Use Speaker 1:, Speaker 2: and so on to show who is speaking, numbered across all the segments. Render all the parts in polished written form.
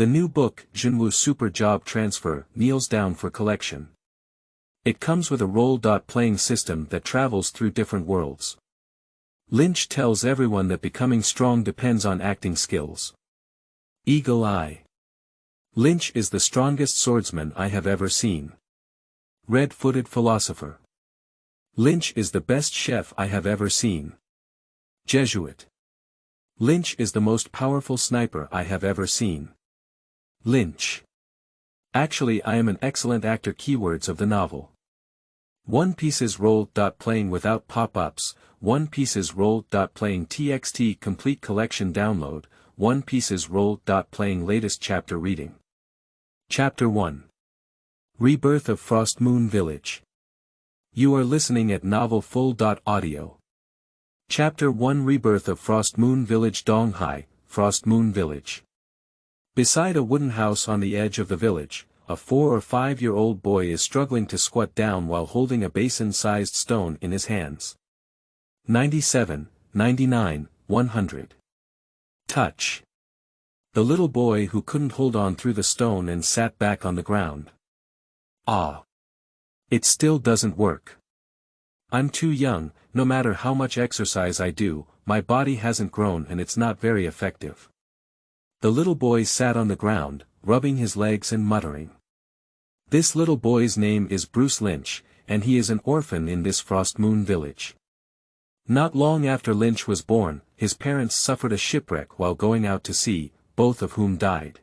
Speaker 1: The new book, Zhenwu Super Job Transfer, kneels down for collection. It comes with a role-playing system that travels through different worlds. Lynch tells everyone that becoming strong depends on acting skills. Eagle Eye. Lynch is the strongest swordsman I have ever seen. Red-footed philosopher. Lynch is the best chef I have ever seen. Jesuit. Lynch is the most powerful sniper I have ever seen. Lynch. Actually, I am an excellent actor. Keywords of the novel. One Piece's role-playing without pop-ups, One Piece's role-playing TXT complete collection download, One Piece's role-playing latest chapter reading. Chapter 1. Rebirth of Frost Moon Village. You are listening at Novel Full.audio. Chapter 1 Rebirth of Frost Moon Village. Donghai, Frost Moon Village. Beside a wooden house on the edge of the village, a 4 or 5-year-old boy is struggling to squat down while holding a basin-sized stone in his hands. 97, 99, 100. Touch. The little boy who couldn't hold on threw the stone and sat back on the ground. Ah. It still doesn't work. I'm too young, no matter how much exercise I do, my body hasn't grown and it's not very effective. The little boy sat on the ground, rubbing his legs and muttering. This little boy's name is Bruce Lynch, and he is an orphan in this Frost Moon village. Not long after Lynch was born, his parents suffered a shipwreck while going out to sea, both of whom died.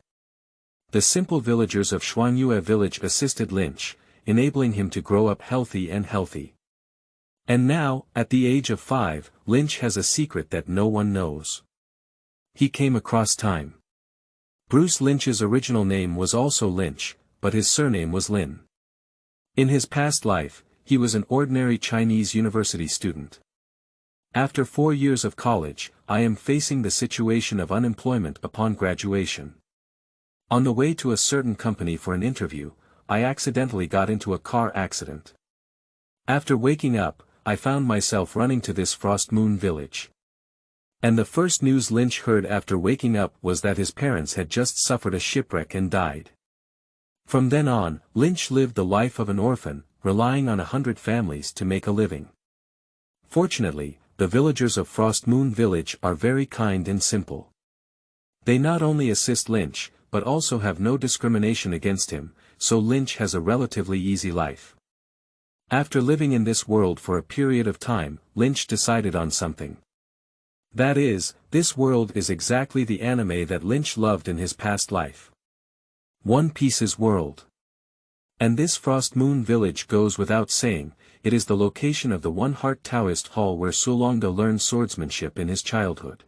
Speaker 1: The simple villagers of Zhenwu village assisted Lynch, enabling him to grow up healthy. And now, at the age of 5, Lynch has a secret that no one knows. He came across time. Bruce Lynch's original name was also Lynch, but his surname was Lin. In his past life, he was an ordinary Chinese university student. After 4 years of college, I am facing the situation of unemployment upon graduation. On the way to a certain company for an interview, I accidentally got into a car accident. After waking up, I found myself running to this Frost Moon village. And the first news Lynch heard after waking up was that his parents had just suffered a shipwreck and died. From then on, Lynch lived the life of an orphan, relying on 100 families to make a living. Fortunately, the villagers of Frost Moon Village are very kind and simple. They not only assist Lynch, but also have no discrimination against him, so Lynch has a relatively easy life. After living in this world for a period of time, Lynch decided on something. That is, this world is exactly the anime that Lynch loved in his past life. One Piece's world. And this Frost Moon Village goes without saying, it is the location of the One Heart Taoist Hall where Sulongda learned swordsmanship in his childhood.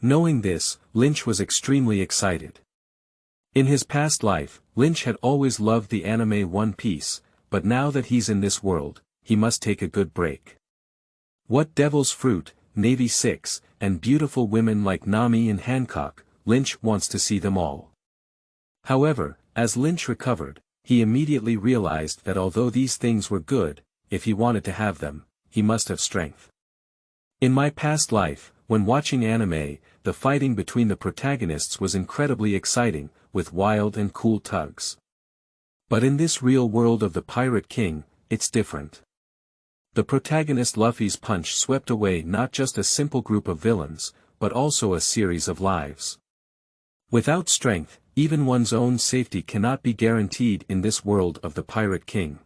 Speaker 1: Knowing this, Lynch was extremely excited. In his past life, Lynch had always loved the anime One Piece, but now that he's in this world, he must take a good break. What devil's fruit, Navy 6, and beautiful women like Nami and Hancock, Lynch wants to see them all. However, as Lynch recovered, he immediately realized that although these things were good, if he wanted to have them, he must have strength. In my past life, when watching anime, the fighting between the protagonists was incredibly exciting, with wild and cool tugs. But in this real world of the Pirate King, it's different. The protagonist Luffy's punch swept away not just a simple group of villains, but also a series of lives. Without strength, even one's own safety cannot be guaranteed in this world of the Pirate King.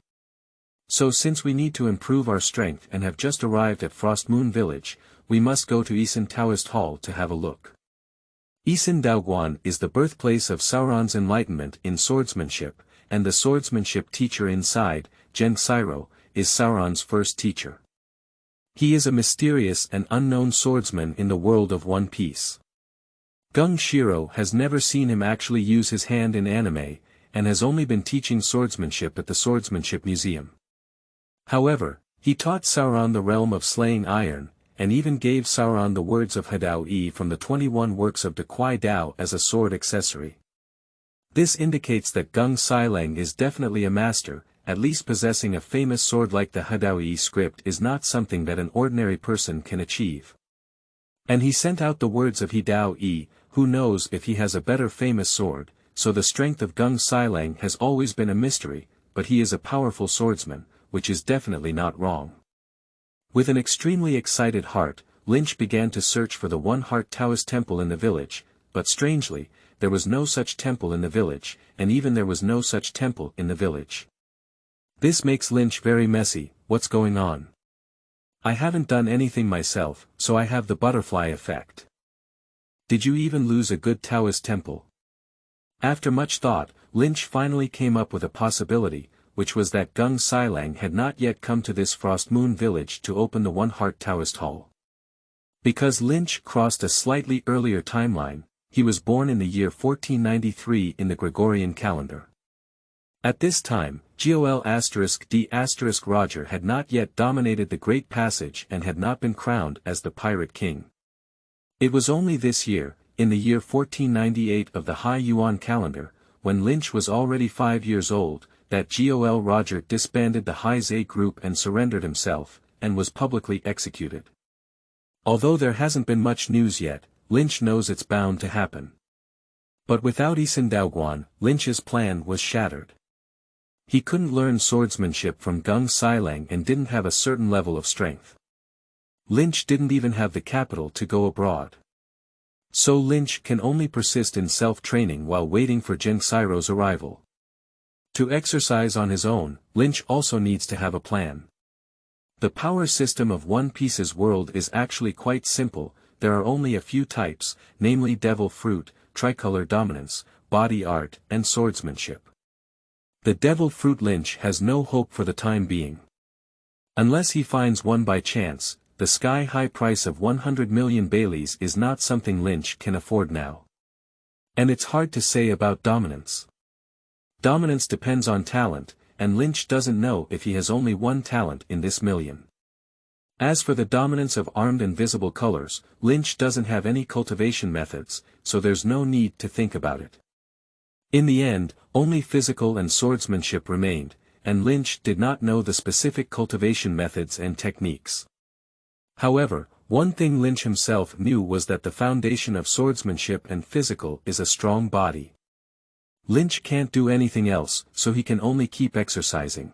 Speaker 1: So since we need to improve our strength and have just arrived at Frost Moon Village, we must go to Isin Taoist Hall to have a look. Isin Daoguan is the birthplace of Sauron's enlightenment in swordsmanship, and the swordsmanship teacher inside, Gen Xiro, is Sauron's first teacher. He is a mysterious and unknown swordsman in the world of One Piece. Gung Shiro has never seen him actually use his hand in anime, and has only been teaching swordsmanship at the Swordsmanship Museum. However, he taught Sauron the realm of slaying iron, and even gave Sauron the words of Hadao-e from the 21 works of De Kuai Dao as a sword accessory. This indicates that Gung Silang is definitely a master, at least possessing a famous sword like the Hadao-e script is not something that an ordinary person can achieve. And he sent out the words of Hadao-e, who knows if he has a better famous sword, so the strength of Gung Sailang has always been a mystery, but he is a powerful swordsman, which is definitely not wrong. With an extremely excited heart, Lynch began to search for the One-Heart Taoist temple in the village, but strangely, there was no such temple in the village, and even there was no such temple in the village. This makes Lynch very messy. What's going on? I haven't done anything myself, so I have the butterfly effect. Did you even lose a good Taoist temple? After much thought, Lynch finally came up with a possibility, which was that Gung Sailang had not yet come to this Frost Moon village to open the One-Heart Taoist Hall. Because Lynch crossed a slightly earlier timeline, he was born in the year 1493 in the Gregorian calendar. At this time, Gol*D** Roger had not yet dominated the Great Passage and had not been crowned as the Pirate King. It was only this year, in the year 1498 of the High Yuan calendar, when Lynch was already 5 years old, that Gol Roger disbanded the High Zay group and surrendered himself, and was publicly executed. Although there hasn't been much news yet, Lynch knows it's bound to happen. But without Yisan Daoguan, Lynch's plan was shattered. He couldn't learn swordsmanship from Gung Sailang and didn't have a certain level of strength. Lynch didn't even have the capital to go abroad. So Lynch can only persist in self-training while waiting for Gensairo's arrival. To exercise on his own, Lynch also needs to have a plan. The power system of One Piece's world is actually quite simple. There are only a few types, namely Devil Fruit, Tricolor Dominance, Body Art, and Swordsmanship. The Devil Fruit Lynch has no hope for the time being. Unless he finds one by chance, the sky-high price of 100 million Baileys is not something Lynch can afford now. And it's hard to say about dominance. Dominance depends on talent, and Lynch doesn't know if he has only one talent in this million. As for the dominance of armed and visible colors, Lynch doesn't have any cultivation methods, so there's no need to think about it. In the end, only physical and swordsmanship remained, and Lynch did not know the specific cultivation methods and techniques. However, one thing Lynch himself knew was that the foundation of swordsmanship and physical is a strong body. Lynch can't do anything else, so he can only keep exercising.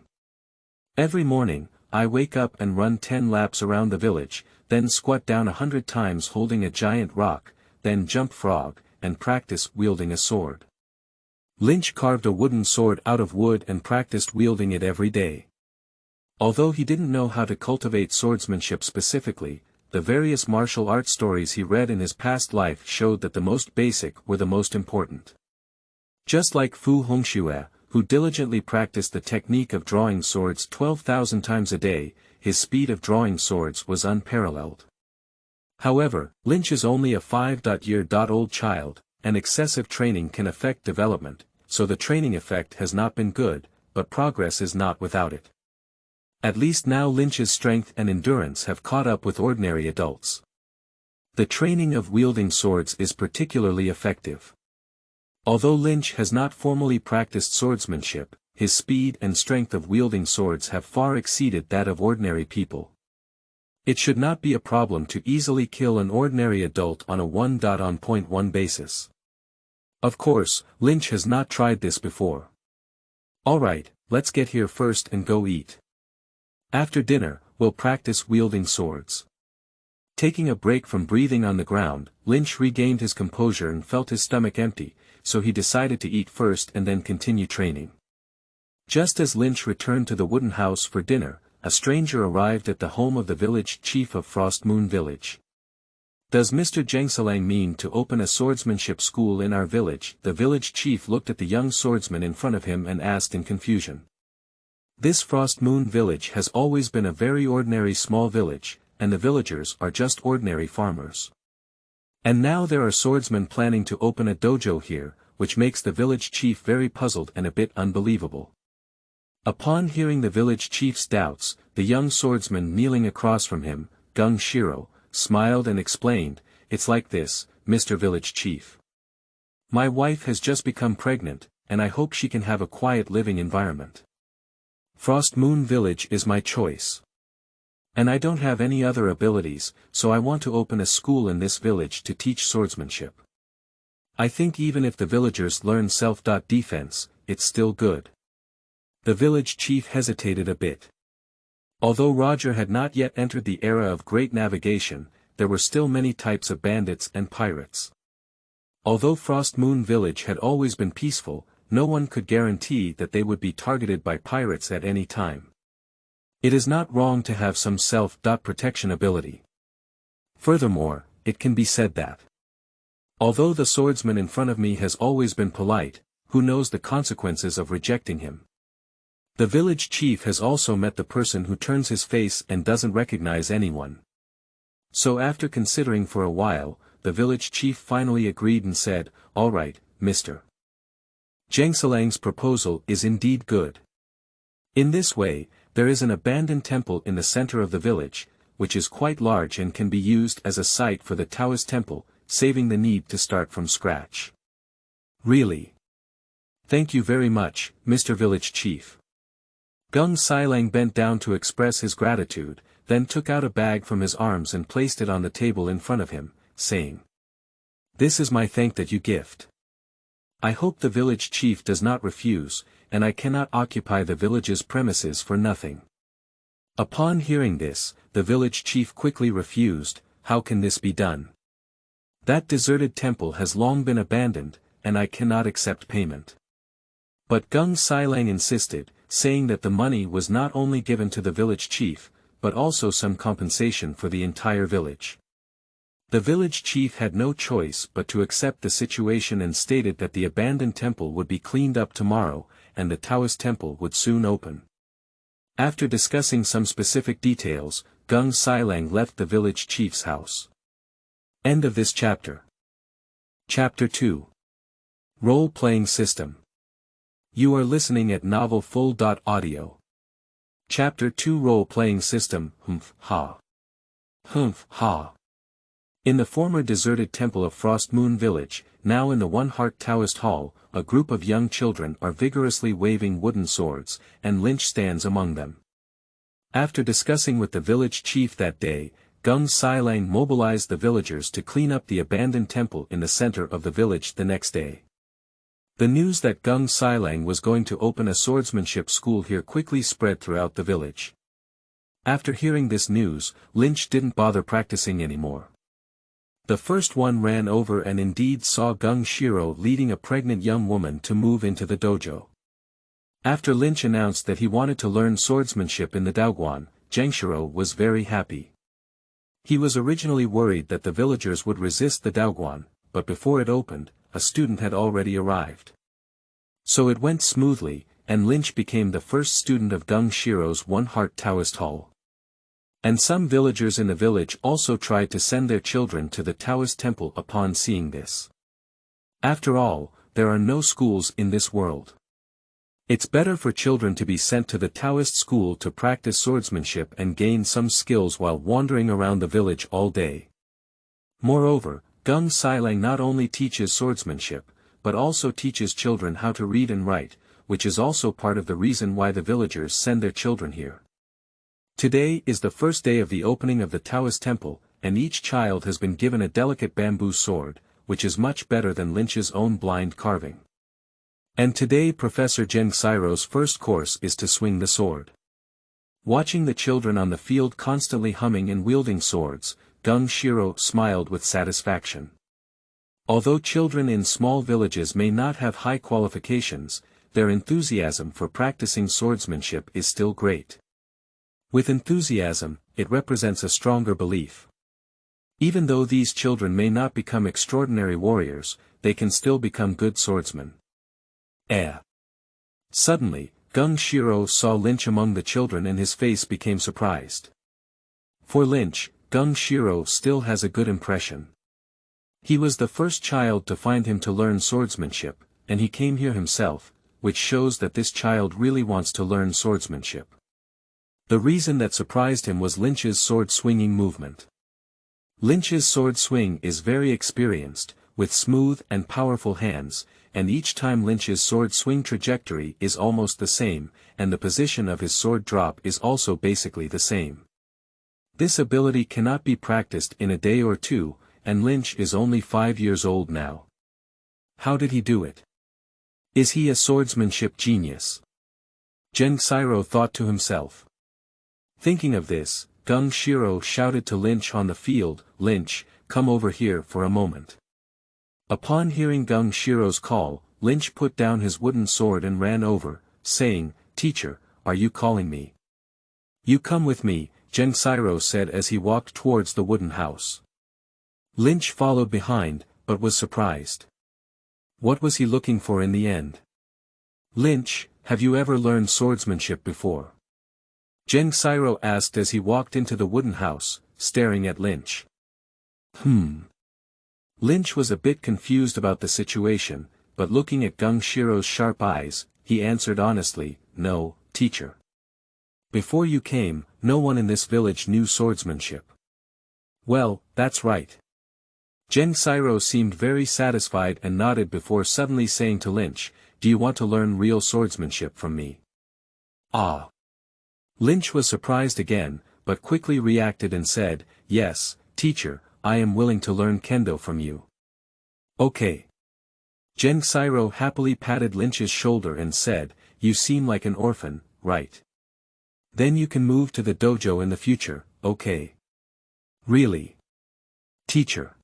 Speaker 1: Every morning, I wake up and run 10 laps around the village, then squat down 100 times holding a giant rock, then jump frog, and practice wielding a sword. Lynch carved a wooden sword out of wood and practiced wielding it every day. Although he didn't know how to cultivate swordsmanship specifically, the various martial arts stories he read in his past life showed that the most basic were the most important. Just like Fu Hongxue, who diligently practiced the technique of drawing swords 12,000 times a day, his speed of drawing swords was unparalleled. However, Lynch is only a 5-year-old child, and excessive training can affect development, so the training effect has not been good, but progress is not without it. At least now Lynch's strength and endurance have caught up with ordinary adults. The training of wielding swords is particularly effective. Although Lynch has not formally practiced swordsmanship, his speed and strength of wielding swords have far exceeded that of ordinary people. It should not be a problem to easily kill an ordinary adult on a 1.1 basis. Of course, Lynch has not tried this before. Alright, let's get here first and go eat. After dinner, we'll practice wielding swords. Taking a break from breathing on the ground, Lynch regained his composure and felt his stomach empty, so he decided to eat first and then continue training. Just as Lynch returned to the wooden house for dinner, a stranger arrived at the home of the village chief of Frost Moon Village. Does Mr. Zhengselang mean to open a swordsmanship school in our village? The village chief looked at the young swordsman in front of him and asked in confusion. This Frost Moon Village has always been a very ordinary small village, and the villagers are just ordinary farmers. And now there are swordsmen planning to open a dojo here, which makes the village chief very puzzled and a bit unbelievable. Upon hearing the village chief's doubts, the young swordsman kneeling across from him, Gung Shiro, smiled and explained, "It's like this, Mr. Village Chief. My wife has just become pregnant, and I hope she can have a quiet living environment. Frost Moon Village is my choice. And I don't have any other abilities, so I want to open a school in this village to teach swordsmanship. I think even if the villagers learn self-defense, it's still good. The village chief hesitated a bit. Although Roger had not yet entered the era of great navigation, there were still many types of bandits and pirates. Although Frost Moon Village had always been peaceful, no one could guarantee that they would be targeted by pirates at any time. It is not wrong to have some self-protection ability. Furthermore, it can be said that although the swordsman in front of me has always been polite, who knows the consequences of rejecting him? The village chief has also met the person who turns his face and doesn't recognize anyone. So after considering for a while, the village chief finally agreed and said, "All right, Mr. Zhengsilang's proposal is indeed good. In this way, there is an abandoned temple in the center of the village, which is quite large and can be used as a site for the Taoist temple, saving the need to start from scratch." Really? Thank you very much, Mr. Village Chief. Gung Silang bent down to express his gratitude, then took out a bag from his arms and placed it on the table in front of him, saying, "This is my thank you gift. I hope the village chief does not refuse, and I cannot occupy the village's premises for nothing." Upon hearing this, the village chief quickly refused. "How can this be done? That deserted temple has long been abandoned, and I cannot accept payment." But Gung Silang insisted, saying that the money was not only given to the village chief, but also some compensation for the entire village. The village chief had no choice but to accept the situation and stated that the abandoned temple would be cleaned up tomorrow, and the Taoist temple would soon open. After discussing some specific details, Gung Silang left the village chief's house. End of this chapter. Chapter 2. Role-Playing System. You are listening at novelfull.audio. Chapter 2 Role-Playing System. Ha. Ha. In the former deserted temple of Frost Moon Village, now in the One Heart Taoist Hall, a group of young children are vigorously waving wooden swords, and Lynch stands among them. After discussing with the village chief that day, Gung Silang mobilized the villagers to clean up the abandoned temple in the center of the village the next day. The news that Gung Silang was going to open a swordsmanship school here quickly spread throughout the village. After hearing this news, Lynch didn't bother practicing anymore. The first one ran over and indeed saw Gung Shiro leading a pregnant young woman to move into the dojo. After Lynch announced that he wanted to learn swordsmanship in the Daoguan, Zhengshiro was very happy. He was originally worried that the villagers would resist the Daoguan, but before it opened, a student had already arrived. So it went smoothly, and Lynch became the first student of Gung Shiro's One Heart Taoist Hall. And some villagers in the village also tried to send their children to the Taoist temple upon seeing this. After all, there are no schools in this world. It's better for children to be sent to the Taoist school to practice swordsmanship and gain some skills while wandering around the village all day. Moreover, Gung Silang not only teaches swordsmanship, but also teaches children how to read and write, which is also part of the reason why the villagers send their children here. Today is the first day of the opening of the Taoist temple, and each child has been given a delicate bamboo sword, which is much better than Lynch's own blind carving. And today Professor Zhengxiro's first course is to swing the sword. Watching the children on the field constantly humming and wielding swords, Gung Shiro smiled with satisfaction. Although children in small villages may not have high qualifications, their enthusiasm for practicing swordsmanship is still great. With enthusiasm, it represents a stronger belief. Even though these children may not become extraordinary warriors, they can still become good swordsmen. Suddenly, Gung Shiro saw Lynch among the children and his face became surprised. For Lynch, Gung Shiro still has a good impression. He was the first child to find him to learn swordsmanship, and he came here himself, which shows that this child really wants to learn swordsmanship. The reason that surprised him was Lynch's sword-swinging movement. Lynch's sword swing is very experienced, with smooth and powerful hands, and each time Lynch's sword swing trajectory is almost the same, and the position of his sword drop is also basically the same. This ability cannot be practiced in a day or two, and Lynch is only 5 years old now. How did he do it? Is he a swordsmanship genius? Gen Shiro thought to himself. Thinking of this, Gung Shiro shouted to Lynch on the field, "Lynch, come over here for a moment." Upon hearing Gung Shiro's call, Lynch put down his wooden sword and ran over, saying, "Teacher, are you calling me?" "You come with me," Gen Shiro said as he walked towards the wooden house. Lynch followed behind, but was surprised. What was he looking for in the end? "Lynch, have you ever learned swordsmanship before?" Gen Shiro asked as he walked into the wooden house, staring at Lynch. Lynch was a bit confused about the situation, but looking at Gung Shiro's sharp eyes, he answered honestly, "No, teacher. Before you came, no one in this village knew swordsmanship." "Well, that's right." Gen Shiro seemed very satisfied and nodded before suddenly saying to Lynch, "Do you want to learn real swordsmanship from me?" "Ah." Lynch was surprised again, but quickly reacted and said, "Yes, teacher, I am willing to learn kendo from you." "Okay." Gen Shiro happily patted Lynch's shoulder and said, "You seem like an orphan, right? Then you can move to the dojo in the future, okay?" "Really? Teacher?"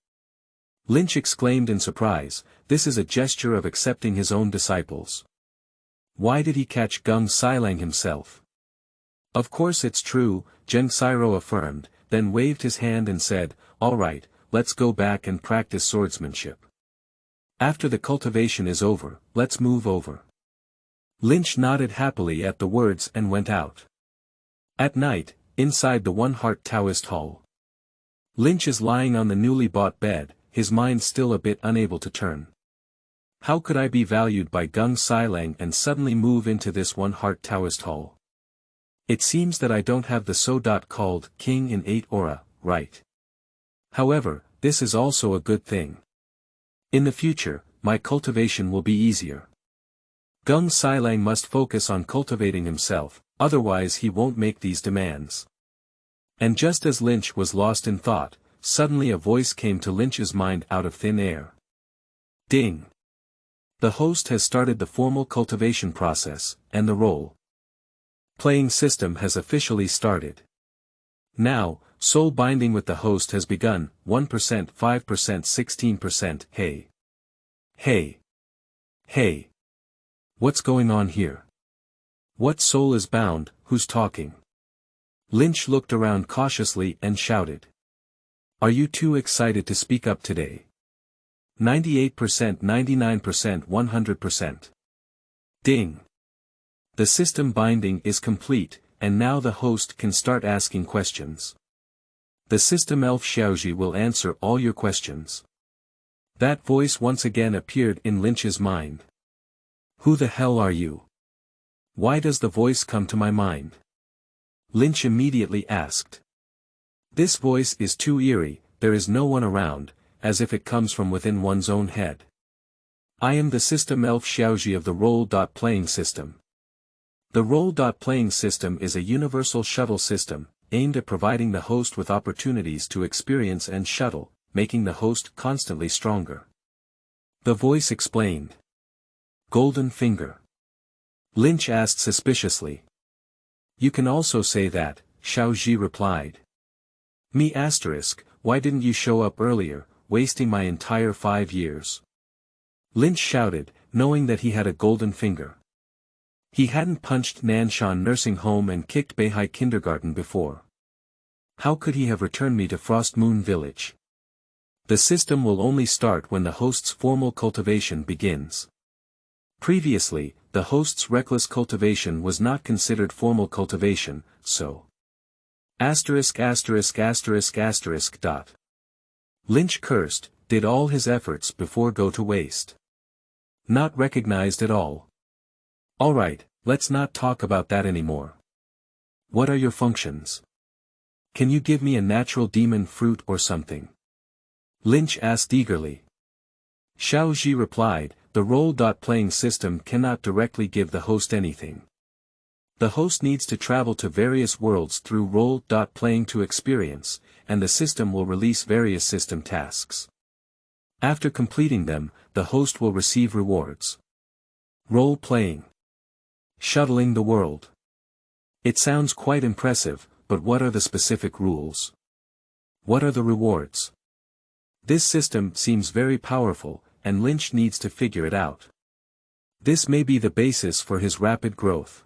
Speaker 1: Lynch exclaimed in surprise, this is a gesture of accepting his own disciples. Why did he catch Gung Shilang himself? "Of course it's true," Gen Shiro affirmed, then waved his hand and said, "All right, let's go back and practice swordsmanship. After the cultivation is over, let's move over." Lynch nodded happily at the words and went out. At night, inside the One-Heart Taoist Hall. Lynch is lying on the newly bought bed, his mind still a bit unable to turn. How could I be valued by Gung Shilang and suddenly move into this One-Heart Taoist Hall? It seems that I don't have the so-called king in 8 aura, right? However, this is also a good thing. In the future, my cultivation will be easier. Gung Shilang must focus on cultivating himself, otherwise he won't make these demands. And just as Lynch was lost in thought, suddenly a voice came to Lynch's mind out of thin air. Ding! The host has started the formal cultivation process, and the role-playing system has officially started. Now, soul binding with the host has begun, 1%, 5%, 16%, hey. Hey. Hey. What's going on here? What soul is bound, who's talking? Lynch looked around cautiously and shouted. Are you too excited to speak up today? 98%, 99%, 100%. Ding. The system binding is complete, and now the host can start asking questions. The system elf Xiaoji will answer all your questions. That voice once again appeared in Lynch's mind. Who the hell are you? Why does the voice come to my mind? Lynch immediately asked. This voice is too eerie, there is no one around, as if it comes from within one's own head. I am the system elf Xiaoji of the role-playing system. The role-playing system is a universal shuttle system, aimed at providing the host with opportunities to experience and shuttle, making the host constantly stronger. The voice explained. Golden finger. Lynch asked suspiciously. You can also say that, Xiaoji replied. Me asterisk, why didn't you show up earlier, wasting my entire 5 years? Lynch shouted, knowing that he had a golden finger. He hadn't punched Nanshan nursing home and kicked Beihai kindergarten before. How could he have returned me to Frost Moon Village? The system will only start when the host's formal cultivation begins. Previously, the host's reckless cultivation was not considered formal cultivation, so. Asterisk asterisk asterisk asterisk dot. Lynch cursed, did all his efforts before go to waste. Not recognized at all. Alright, let's not talk about that anymore. What are your functions? Can you give me a natural demon fruit or something? Lynch asked eagerly. Xiaoji replied, the role-playing system cannot directly give the host anything. The host needs to travel to various worlds through role-playing to experience, and the system will release various system tasks. After completing them, the host will receive rewards. Role-playing. Shuttling the world. It sounds quite impressive, but what are the specific rules? What are the rewards? This system seems very powerful, and Lynch needs to figure it out. This may be the basis for his rapid growth.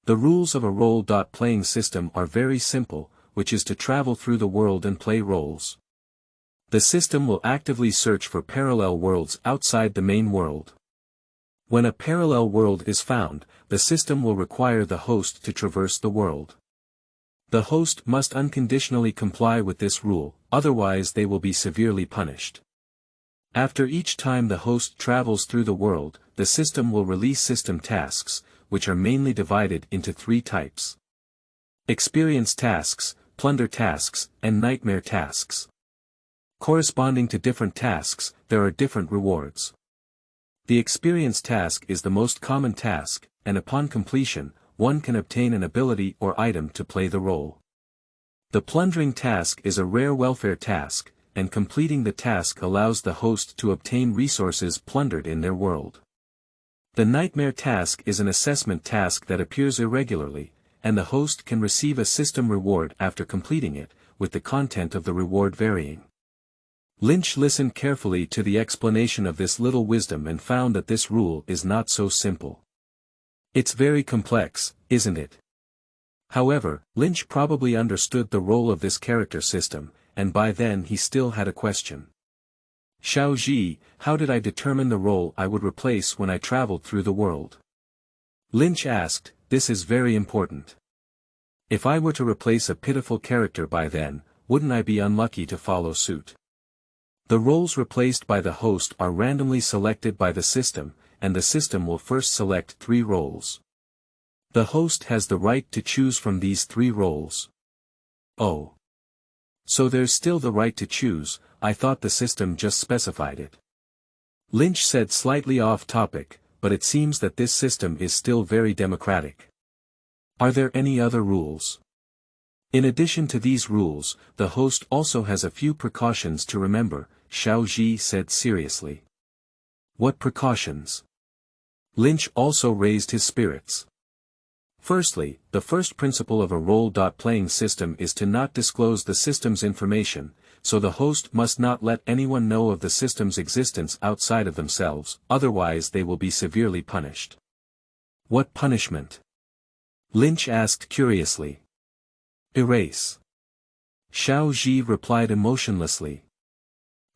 Speaker 1: The rules of a role-playing system are very simple, which is to travel through the world and play roles. The system will actively search for parallel worlds outside the main world. When a parallel world is found, the system will require the host to traverse the world. The host must unconditionally comply with this rule, otherwise they will be severely punished. After each time the host travels through the world, the system will release system tasks, which are mainly divided into 3 types. Experience tasks, plunder tasks, and nightmare tasks. Corresponding to different tasks, there are different rewards. The experience task is the most common task, and upon completion, one can obtain an ability or item to play the role. The plundering task is a rare welfare task, and completing the task allows the host to obtain resources plundered in their world. The nightmare task is an assessment task that appears irregularly, and the host can receive a system reward after completing it, with the content of the reward varying. Lynch listened carefully to the explanation of this little wisdom and found that this rule is not so simple. It's very complex, isn't it? However, Lynch probably understood the role of this character system, and by then he still had a question. Xiaoji, how did I determine the role I would replace when I traveled through the world? Lynch asked, this is very important. If I were to replace a pitiful character by then, wouldn't I be unlucky to follow suit? The roles replaced by the host are randomly selected by the system, and the system will first select 3 roles. The host has the right to choose from these 3 roles. Oh. So there's still the right to choose, I thought the system just specified it. Lynch said slightly off topic, but it seems that this system is still very democratic. Are there any other rules? In addition to these rules, the host also has a few precautions to remember, Xiaoji said seriously. What precautions? Lynch also raised his spirits. Firstly, the first principle of a role-playing system is to not disclose the system's information, so the host must not let anyone know of the system's existence outside of themselves, otherwise they will be severely punished. What punishment? Lynch asked curiously. Erase. Xiaoji replied emotionlessly.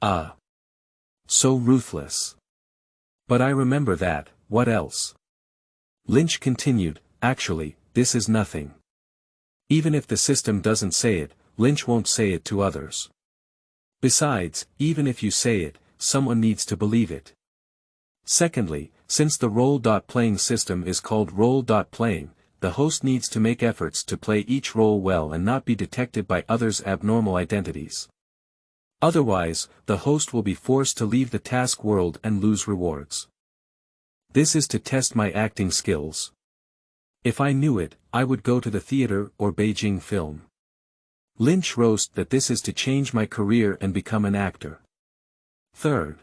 Speaker 1: Ah. So ruthless. But I remember that, what else? Lynch continued, actually, this is nothing. Even if the system doesn't say it, Lynch won't say it to others. Besides, even if you say it, someone needs to believe it. Secondly, since the role-playing system is called role-playing, the host needs to make efforts to play each role well and not be detected by others' abnormal identities. Otherwise, the host will be forced to leave the task world and lose rewards. This is to test my acting skills. If I knew it, I would go to the theater or Beijing film. Lynch wrote that this is to change my career and become an actor. Third.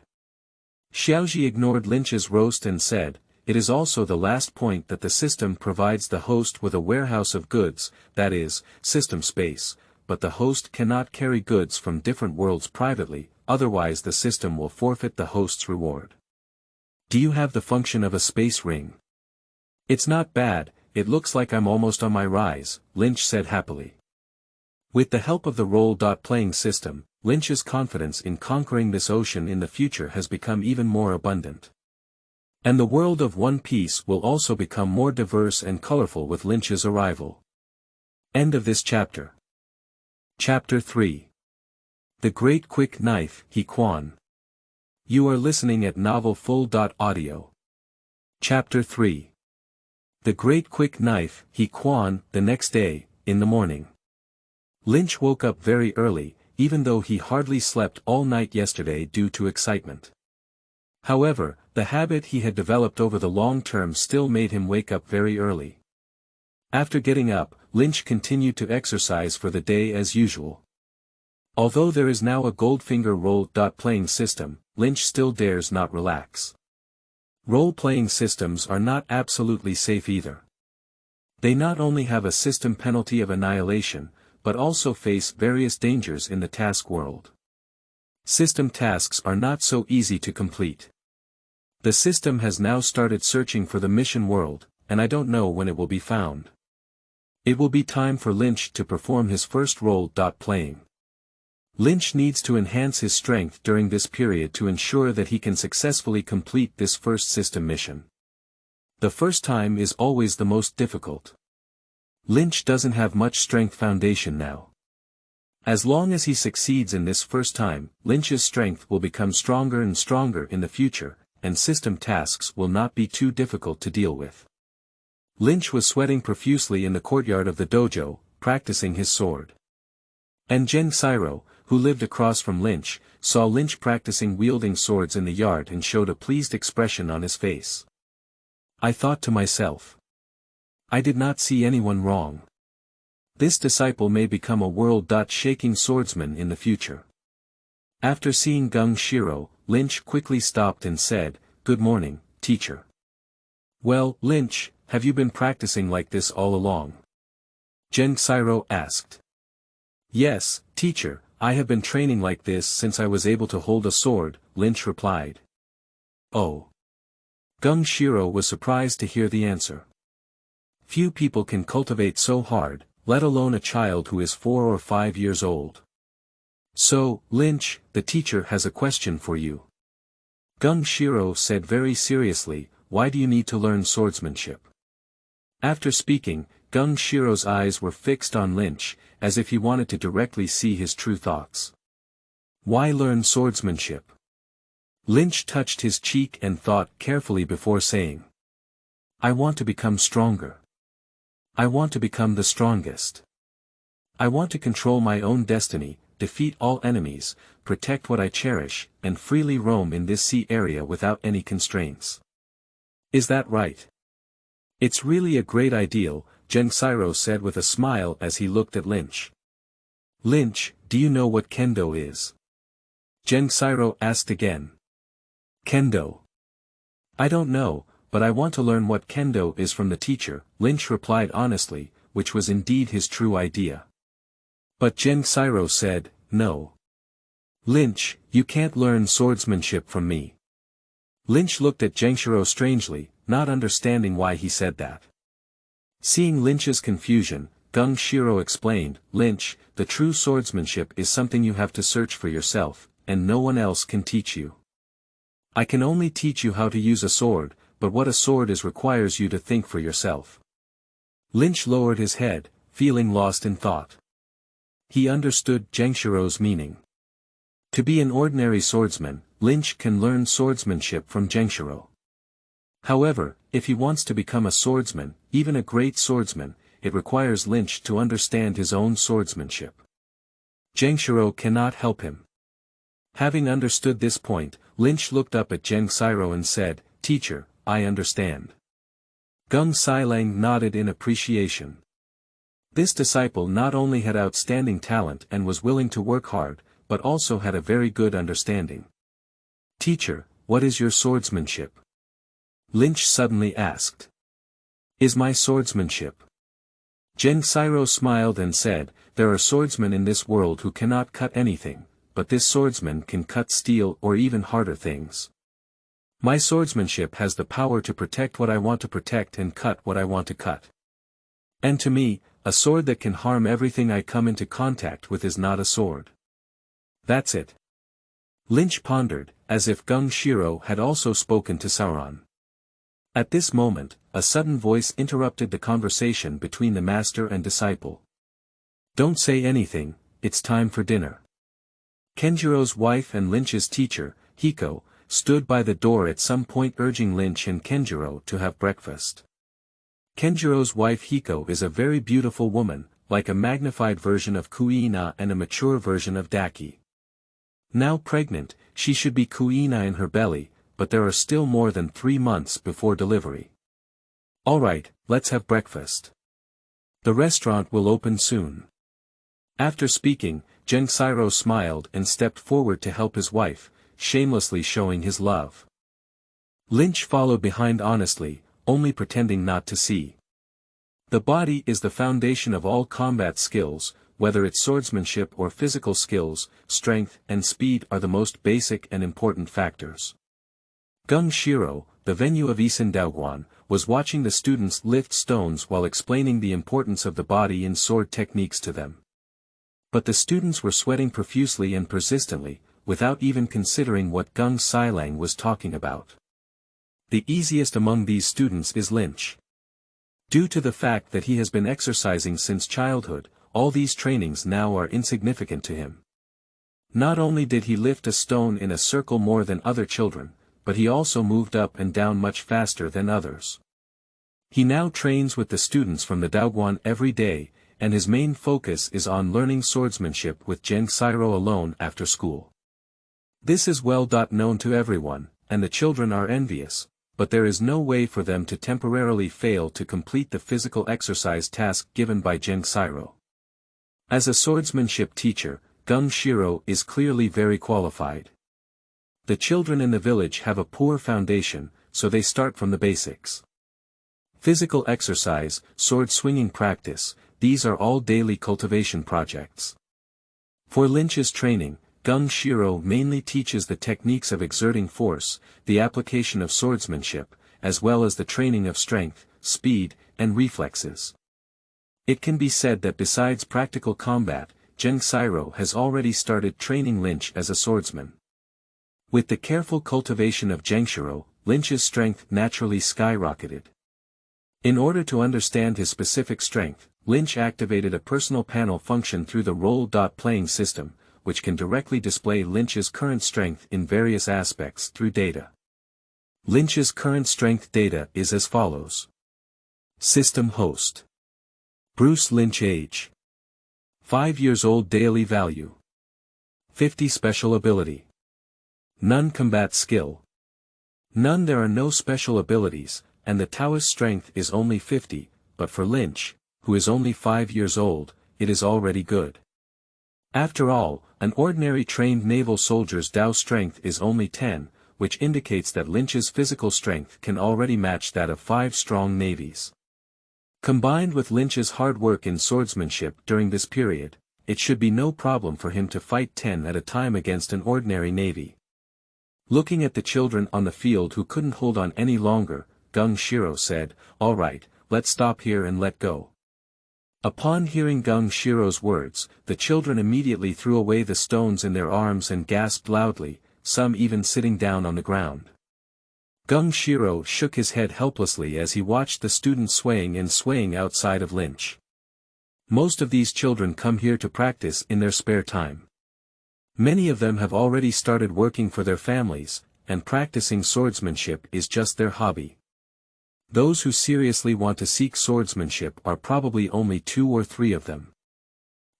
Speaker 1: Xiaoji ignored Lynch's roast and said, it is also the last point that the system provides the host with a warehouse of goods, that is, system space, but the host cannot carry goods from different worlds privately, otherwise the system will forfeit the host's reward. Do you have the function of a space ring? It's not bad, it looks like I'm almost on my rise, Lynch said happily. With the help of the role-playing system, Lynch's confidence in conquering this ocean in the future has become even more abundant. And the world of One Piece will also become more diverse and colorful with Lynch's arrival. End of this chapter. Chapter 3. The Great Quick Knife, Quan. You are listening at novelfull.audio. Chapter 3. The Great Quick Knife, Quan. The next day, in the morning. Lynch woke up very early, even though he hardly slept all night yesterday due to excitement. However, the habit he had developed over the long term still made him wake up very early. After getting up, Lynch continued to exercise for the day as usual. Although there is now a Goldfinger role-playing system, Lynch still dares not relax. Role-playing systems are not absolutely safe either. They not only have a system penalty of annihilation, but also face various dangers in the task world. System tasks are not so easy to complete. The system has now started searching for the mission world, and I don't know when it will be found. It will be time for Lynch to perform his first role-playing. Lynch needs to enhance his strength during this period to ensure that he can successfully complete this first system mission. The first time is always the most difficult. Lynch doesn't have much strength foundation now. As long as he succeeds in this first time, Lynch's strength will become stronger and stronger in the future, and system tasks will not be too difficult to deal with. Lynch was sweating profusely in the courtyard of the dojo, practicing his sword. And Genshiro, who lived across from Lynch, saw Lynch practicing wielding swords in the yard and showed a pleased expression on his face. I thought to myself. I did not see anyone wrong. This disciple may become a world-shaking swordsman in the future. After seeing Genshiro, Lynch quickly stopped and said, "Good morning, teacher." "Well, Lynch, have you been practicing like this all along?" Genshiro asked. "Yes, teacher, I have been training like this since I was able to hold a sword," Lynch replied. Oh. Genshiro was surprised to hear the answer. Few people can cultivate so hard, let alone a child who is 4 or 5 years old. "So, Lynch, the teacher has a question for you." Genshiro said very seriously, "Why do you need to learn swordsmanship?" After speaking, Genshiro's eyes were fixed on Lynch, as if he wanted to directly see his true thoughts. Why learn swordsmanship? Lynch touched his cheek and thought carefully before saying. I want to become stronger. I want to become the strongest. I want to control my own destiny, defeat all enemies, protect what I cherish, and freely roam in this sea area without any constraints. Is that right? It's really a great ideal, Genshiro said with a smile as he looked at Lynch. Lynch, do you know what kendo is? Genshiro asked again. Kendo. I don't know, but I want to learn what kendo is from the teacher, Lynch replied honestly, which was indeed his true idea. But Genshiro said, no. Lynch, you can't learn swordsmanship from me. Lynch looked at Genshiro strangely, not understanding why he said that. Seeing Lynch's confusion, Genshiro explained, Lynch, the true swordsmanship is something you have to search for yourself, and no one else can teach you. I can only teach you how to use a sword, but what a sword is requires you to think for yourself. Lynch lowered his head, feeling lost in thought. He understood Genshiro's meaning. To be an ordinary swordsman, Lynch can learn swordsmanship from Genshiro. However, if he wants to become a swordsman, even a great swordsman, it requires Lynch to understand his own swordsmanship. Genshiro cannot help him. Having understood this point, Lynch looked up at Genshiro and said, Teacher, I understand. Gengsilang nodded in appreciation. This disciple not only had outstanding talent and was willing to work hard, but also had a very good understanding. Teacher, what is your swordsmanship? Lynch suddenly asked. Is my swordsmanship? Genshiro smiled and said, there are swordsmen in this world who cannot cut anything, but this swordsman can cut steel or even harder things. My swordsmanship has the power to protect what I want to protect and cut what I want to cut. And to me, a sword that can harm everything I come into contact with is not a sword. That's it. Lynch pondered, as if Genshiro had also spoken to Sauron. At this moment, a sudden voice interrupted the conversation between the master and disciple. Don't say anything, it's time for dinner. Kenjiro's wife and Lynch's teacher, Hiko, stood by the door at some point urging Lynch and Kenjiro to have breakfast. Kenjiro's wife Hiko is a very beautiful woman, like a magnified version of Kuina and a mature version of Daki. Now pregnant, she should be Kuina in her belly, but there are still more than 3 months before delivery. Alright, let's have breakfast. The restaurant will open soon. After speaking, Jesuit smiled and stepped forward to help his wife, shamelessly showing his love. Lynch followed behind honestly, only pretending not to see. The body is the foundation of all combat skills, whether it's swordsmanship or physical skills, strength and speed are the most basic and important factors. Gung Shiro, the venue of Isin Daoguan, was watching the students lift stones while explaining the importance of the body in sword techniques to them. But the students were sweating profusely and persistently, without even considering what Gung Silang was talking about. The easiest among these students is Lynch. Due to the fact that he has been exercising since childhood, all these trainings now are insignificant to him. Not only did he lift a stone in a circle more than other children, but he also moved up and down much faster than others. He now trains with the students from the Daoguan every day, and his main focus is on learning swordsmanship with Jesuit alone after school. This is well known to everyone, and the children are envious, but there is no way for them to temporarily fail to complete the physical exercise task given by Jesuit. As a swordsmanship teacher, Gung Shiro is clearly very qualified. The children in the village have a poor foundation, so they start from the basics. Physical exercise, sword swinging practice, these are all daily cultivation projects. For Lynch's training, Gung Shiro mainly teaches the techniques of exerting force, the application of swordsmanship, as well as the training of strength, speed, and reflexes. It can be said that besides practical combat, Jesuit has already started training Lynch as a swordsman. With the careful cultivation of Jesuit, Lynch's strength naturally skyrocketed. In order to understand his specific strength, Lynch activated a personal panel function through the role-playing system, which can directly display Lynch's current strength in various aspects through data. Lynch's current strength data is as follows. System host. Bruce Lynch age. 5 years old daily value. 50 special ability. None combat skill. None there are no special abilities, and the Taoist strength is only 50, but for Lynch, who is only 5 years old, it is already good. After all, an ordinary trained naval soldier's Tao strength is only 10, which indicates that Lynch's physical strength can already match that of 5 strong navies. Combined with Lynch's hard work in swordsmanship during this period, it should be no problem for him to fight 10 at a time against an ordinary navy. Looking at the children on the field who couldn't hold on any longer, Gung Shiro said, "All right, let's stop here and let go." Upon hearing Gung Shiro's words, the children immediately threw away the stones in their arms and gasped loudly, some even sitting down on the ground. Gung Shiro shook his head helplessly as he watched the students swaying and swaying outside of Lynch. Most of these children come here to practice in their spare time. Many of them have already started working for their families, and practicing swordsmanship is just their hobby. Those who seriously want to seek swordsmanship are probably only 2 or 3 of them.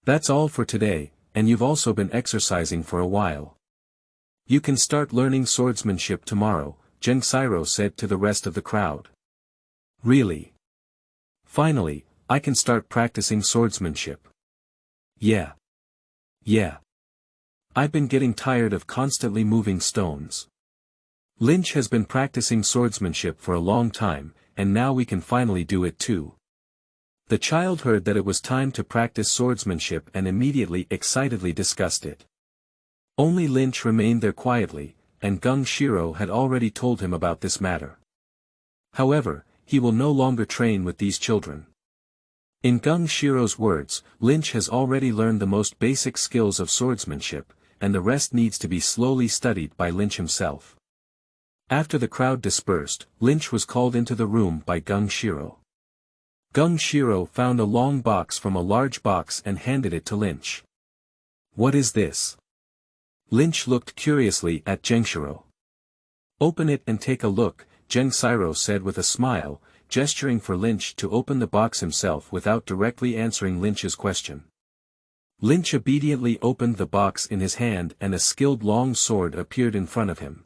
Speaker 1: That's all for today, and you've also been exercising for a while. You can start learning swordsmanship tomorrow, Jesuit said to the rest of the crowd. Really? Finally, I can start practicing swordsmanship. Yeah. I've been getting tired of constantly moving stones. Lynch has been practicing swordsmanship for a long time, and now we can finally do it too. The child heard that it was time to practice swordsmanship and immediately excitedly discussed it. Only Lynch remained there quietly, and Gung Shiro had already told him about this matter. However, he will no longer train with these children. In Gung Shiro's words, Lynch has already learned the most basic skills of swordsmanship, and the rest needs to be slowly studied by Lynch himself. After the crowd dispersed, Lynch was called into the room by Gung Shiro. Gung Shiro found a long box from a large box and handed it to Lynch. What is this? Lynch looked curiously at Jesuit. Open it and take a look, Jesuit said with a smile, gesturing for Lynch to open the box himself without directly answering Lynch's question. Lynch obediently opened the box in his hand and a skilled long sword appeared in front of him.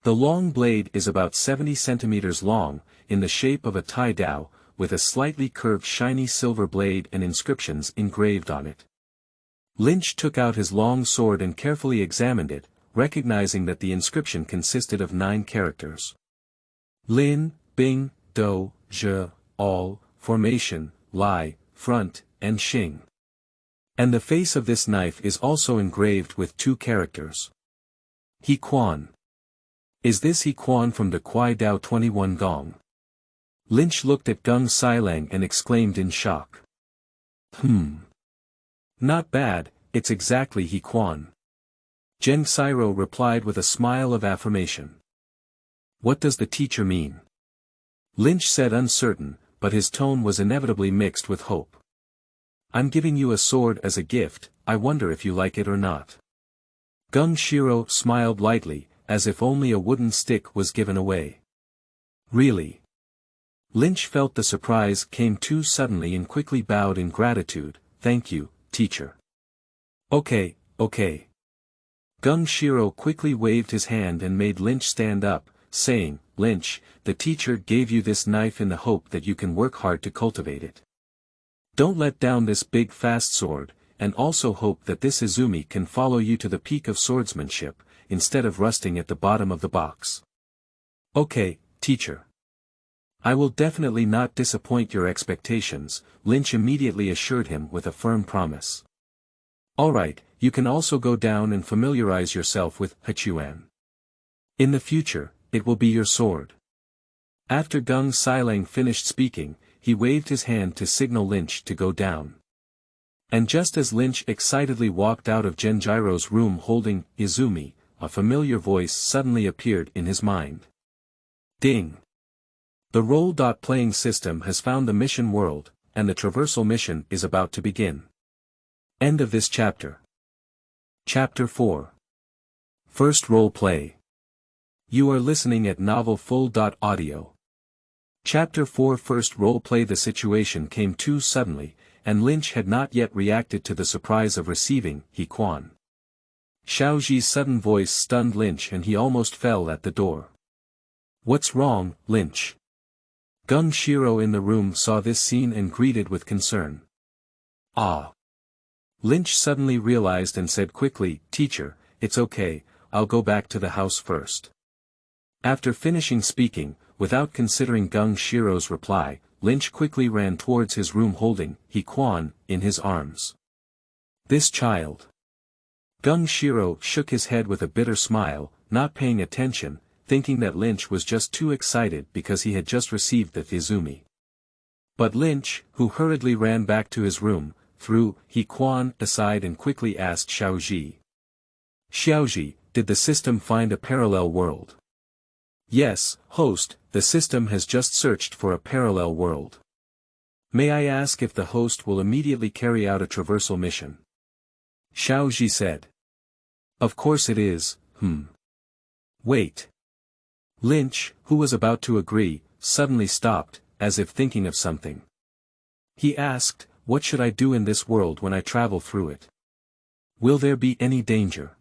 Speaker 1: The long blade is about 70 centimeters long, in the shape of a Tai Dao, with a slightly curved shiny silver blade and inscriptions engraved on it. Lynch took out his long sword and carefully examined it, recognizing that the inscription consisted of 9 characters. Lin, Bing, Do, Je, All, Formation, Lai, Front, and Xing. And the face of this knife is also engraved with 2 characters. He Quan. Is this He Quan from the Kwai Dao 21 Gong? Lynch looked at Gung Sailang and exclaimed in shock. Not bad, it's exactly He Quan. Zheng Xiro replied with a smile of affirmation. What does the teacher mean? Lynch said uncertain, but his tone was inevitably mixed with hope. I'm giving you a sword as a gift, I wonder if you like it or not. Gung Shiro smiled lightly, as if only a wooden stick was given away. Really? Lynch felt the surprise came too suddenly and quickly bowed in gratitude. Thank you, teacher. Okay. Gung Shiro quickly waved his hand and made Lynch stand up, saying, Lynch, the teacher gave you this knife in the hope that you can work hard to cultivate it. Don't let down this big fast sword, and also hope that this Izumi can follow you to the peak of swordsmanship, instead of rusting at the bottom of the box. Okay, teacher. I will definitely not disappoint your expectations, Lynch immediately assured him with a firm promise. Alright, you can also go down and familiarize yourself with Hechuan. In the future, it will be your sword. After Gung Sailang finished speaking, he waved his hand to signal Lynch to go down. And just as Lynch excitedly walked out of Genjiro's room holding Izumi, a familiar voice suddenly appeared in his mind. Ding! The role-playing system has found the mission world, and the traversal mission is about to begin. End of this chapter. Chapter 4. First Role Play. You are listening at novelfull.audio. Chapter 4 First Role Play. The situation came too suddenly, and Lynch had not yet reacted to the surprise of receiving He Quan. Xiaoji's sudden voice stunned Lynch and he almost fell at the door. What's wrong, Lynch? Gung Shiro in the room saw this scene and greeted with concern. Ah! Lynch suddenly realized and said quickly, Teacher, it's okay, I'll go back to the house first. After finishing speaking, without considering Gung Shiro's reply, Lynch quickly ran towards his room holding He Quan in his arms. This child. Gung Shiro shook his head with a bitter smile, not paying attention, thinking that Lynch was just too excited because he had just received the Izumi. But Lynch, who hurriedly ran back to his room, threw He Quan aside and quickly asked Xiaoji. Xiaoji, did the system find a parallel world? Yes, host, the system has just searched for a parallel world. May I ask if the host will immediately carry out a traversal mission? Xiaoji said. Of course it is, Wait. Lynch, who was about to agree, suddenly stopped, as if thinking of something. He asked, what should I do in this world when I travel through it? Will there be any danger?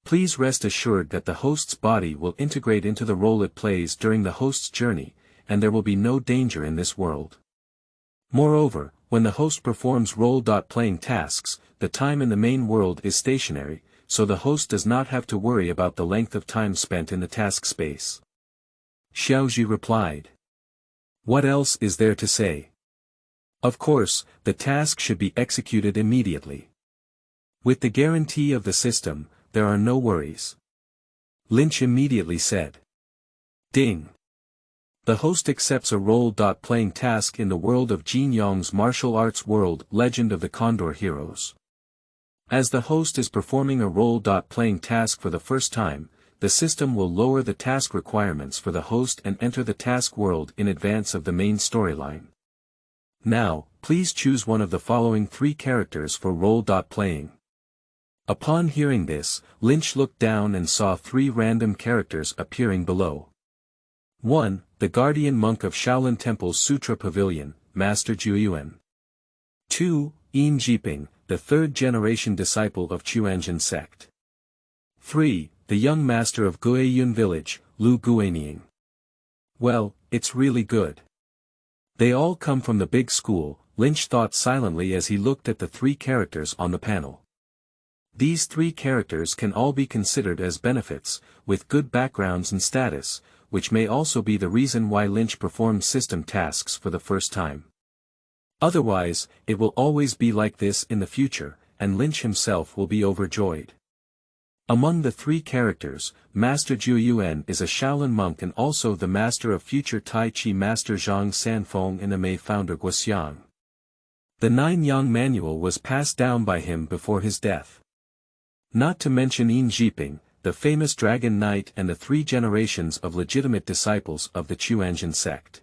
Speaker 1: Please rest assured that the host's body will integrate into the role it plays during the host's journey, and there will be no danger in this world. Moreover, when the host performs role-playing tasks, the time in the main world is stationary, so the host does not have to worry about the length of time spent in the task space. Xiaoji replied. What else is there to say? Of course, the task should be executed immediately. With the guarantee of the system, there are no worries. Lynch immediately said. Ding. The host accepts a role-playing task in the world of Jin Yong's martial arts world Legend of the Condor Heroes. As the host is performing a role-playing task for the first time, the system will lower the task requirements for the host and enter the task world in advance of the main storyline. Now, please choose one of the following 3 characters for role-playing. Upon hearing this, Lynch looked down and saw 3 random characters appearing below. 1. The Guardian Monk of Shaolin Temple's Sutra Pavilion, Master Zhuiyuan. 2. Yin Jiping, the 3rd-generation disciple of Chuanjin sect. 3. The young master of Guiyun village, Lu Guinying. Well, it's really good. They all come from the big school, Lynch thought silently as he looked at the 3 characters on the panel. These 3 characters can all be considered as benefits, with good backgrounds and status, which may also be the reason why Lynch performed system tasks for the first time. Otherwise, it will always be like this in the future, and Lynch himself will be overjoyed. Among the 3 characters, Master Zhenwu is a Shaolin monk and also the master of future Tai Chi Master Zhang Sanfeng and Amei founder Guoxiang. The 9-yang manual was passed down by him before his death. Not to mention Yin Jiping, the famous Dragon Knight and the 3 generations of legitimate disciples of the Chuanjin sect.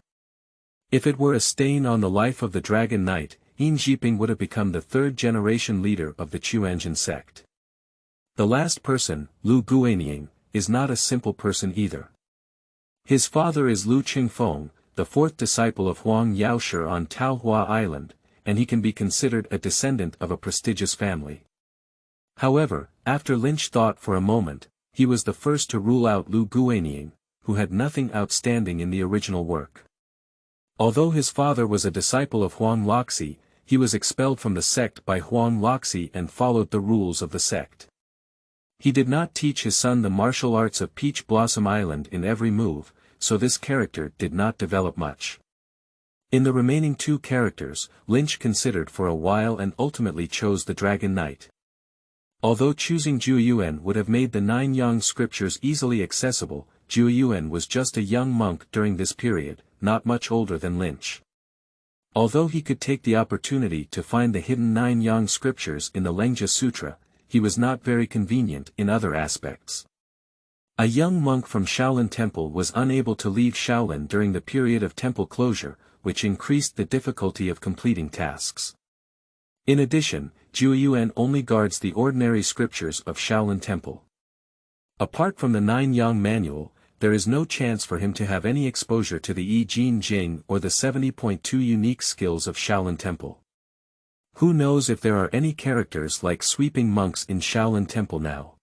Speaker 1: If it were a stain on the life of the Dragon Knight, Yin Jiping would have become the 3rd generation leader of the Chuanjin sect. The last person, Lu Guanying, is not a simple person either. His father is Lu Qingfeng, the 4th disciple of Huang Yaoshi on Taohua Island, and he can be considered a descendant of a prestigious family. However, after Lynch thought for a moment, he was the first to rule out Lu Guanying, who had nothing outstanding in the original work. Although his father was a disciple of Huang Loxi, he was expelled from the sect by Huang Loxi and followed the rules of the sect. He did not teach his son the martial arts of Peach Blossom Island in every move, so this character did not develop much. In the remaining 2 characters, Lynch considered for a while and ultimately chose the Dragon Knight. Although choosing Zhenwu would have made the 9 yang scriptures easily accessible, Zhenwu was just a young monk during this period, not much older than Lynch. Although he could take the opportunity to find the hidden 9 yang scriptures in the Lengja Sutra, he was not very convenient in other aspects. A young monk from Shaolin Temple was unable to leave Shaolin during the period of temple closure, which increased the difficulty of completing tasks. In addition, Zhenwu only guards the ordinary scriptures of Shaolin Temple. Apart from the 9 yang manual, there is no chance for him to have any exposure to the Yi Jin Jing or the 70.2 unique skills of Shaolin Temple. Who knows if there are any characters like sweeping monks in Shaolin Temple now.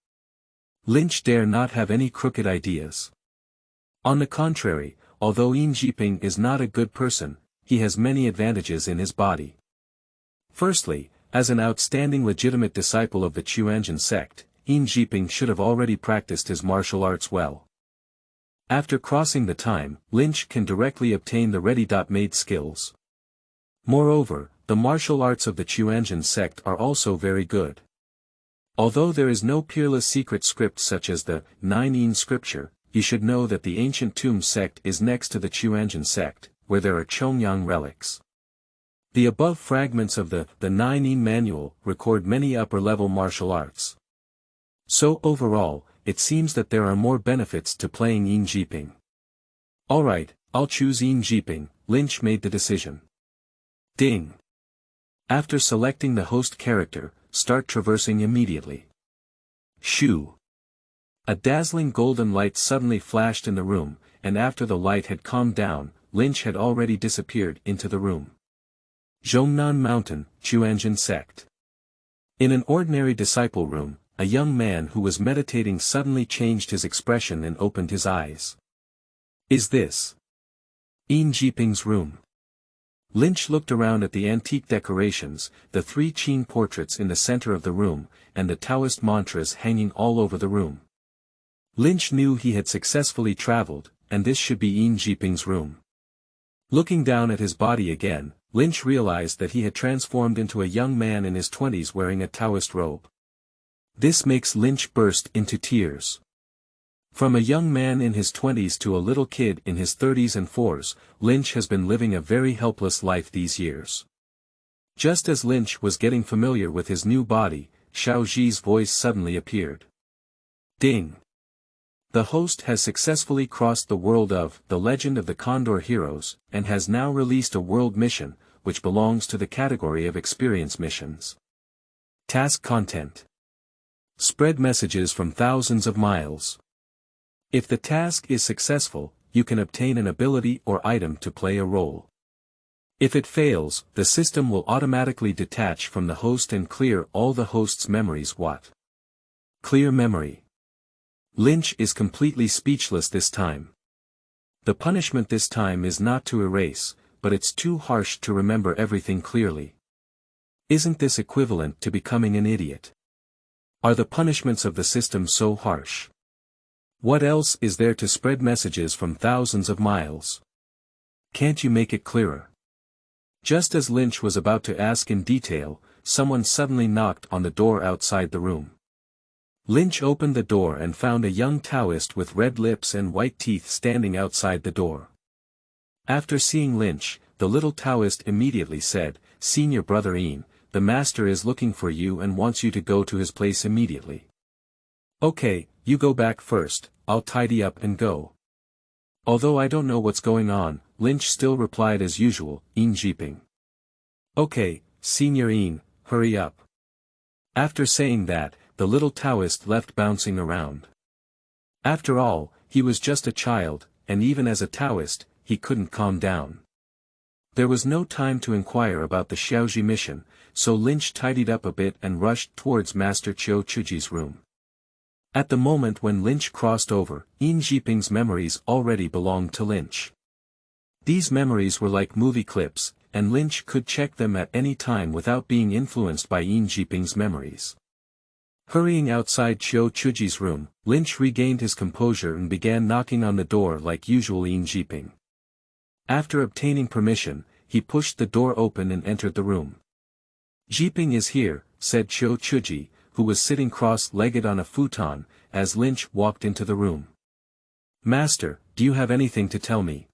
Speaker 1: Lynch dare not have any crooked ideas. On the contrary, although Yin Jiping is not a good person, he has many advantages in his body. Firstly, as an outstanding legitimate disciple of the Chuanjin sect, Yin Jiping should have already practiced his martial arts well. After crossing the time, Lynch can directly obtain the ready-made skills. Moreover, the martial arts of the Chuanjin sect are also very good. Although there is no peerless secret script such as the 9 Yin scripture, you should know that the ancient Tomb sect is next to the Chuanjin sect, where there are Chongyang relics. The above fragments of the 9 Yin manual record many upper-level martial arts. So overall, it seems that there are more benefits to playing Yin Jiping. Alright, I'll choose Yin Jiping, Lynch made the decision. Ding. After selecting the host character, start traversing immediately. Shoo. A dazzling golden light suddenly flashed in the room, and after the light had calmed down, Lynch had already disappeared into the room. Zhongnan Mountain, Chuanjin sect. In an ordinary disciple room, a young man who was meditating suddenly changed his expression and opened his eyes. Is this Yin Jiping's room? Lynch looked around at the antique decorations, the 3 Qin portraits in the center of the room, and the Taoist mantras hanging all over the room. Lynch knew he had successfully traveled, and this should be Yin Jiping's room. Looking down at his body again, Lynch realized that he had transformed into a young man in his 20s wearing a Taoist robe. This makes Lynch burst into tears. From a young man in his 20s to a little kid in his 30s and 40s, Lynch has been living a very helpless life these years. Just as Lynch was getting familiar with his new body, Xiao Zhi's voice suddenly appeared. Ding! The host has successfully crossed the world of The Legend of the Condor Heroes, and has now released a world mission, which belongs to the category of experience missions. Task content. Spread messages from thousands of miles. If the task is successful, you can obtain an ability or item to play a role. If it fails, the system will automatically detach from the host and clear all the host's memories. What? Clear memory. Lynch is completely speechless this time. The punishment this time is not to erase, but it's too harsh to remember everything clearly. Isn't this equivalent to becoming an idiot? Are the punishments of the system so harsh? What else is there to spread messages from thousands of miles? Can't you make it clearer? Just as Lynch was about to ask in detail, someone suddenly knocked on the door outside the room. Lynch opened the door and found a young Taoist with red lips and white teeth standing outside the door. After seeing Lynch, the little Taoist immediately said, "Senior Brother Ian, the master is looking for you and wants you to go to his place immediately." "Okay, you go back first, I'll tidy up and go." Although I don't know what's going on, Lynch still replied as usual, "Ian jeeping." "Okay, Senior Ian, hurry up." After saying that, the little Taoist left bouncing around. After all, he was just a child, and even as a Taoist, he couldn't calm down. There was no time to inquire about the Xiaoji mission, so Lynch tidied up a bit and rushed towards Master Qiu Chuji's room. At the moment when Lynch crossed over, Yin Jiping's memories already belonged to Lynch. These memories were like movie clips, and Lynch could check them at any time without being influenced by Yin Jiping's memories. Hurrying outside Qiu Chuji's room, Lynch regained his composure and began knocking on the door like usual. Yin Jiping. After obtaining permission, he pushed the door open and entered the room. "Jiping is here," said Qiu Chuji, who was sitting cross-legged on a futon, as Lynch walked into the room. "Master, do you have anything to tell me?"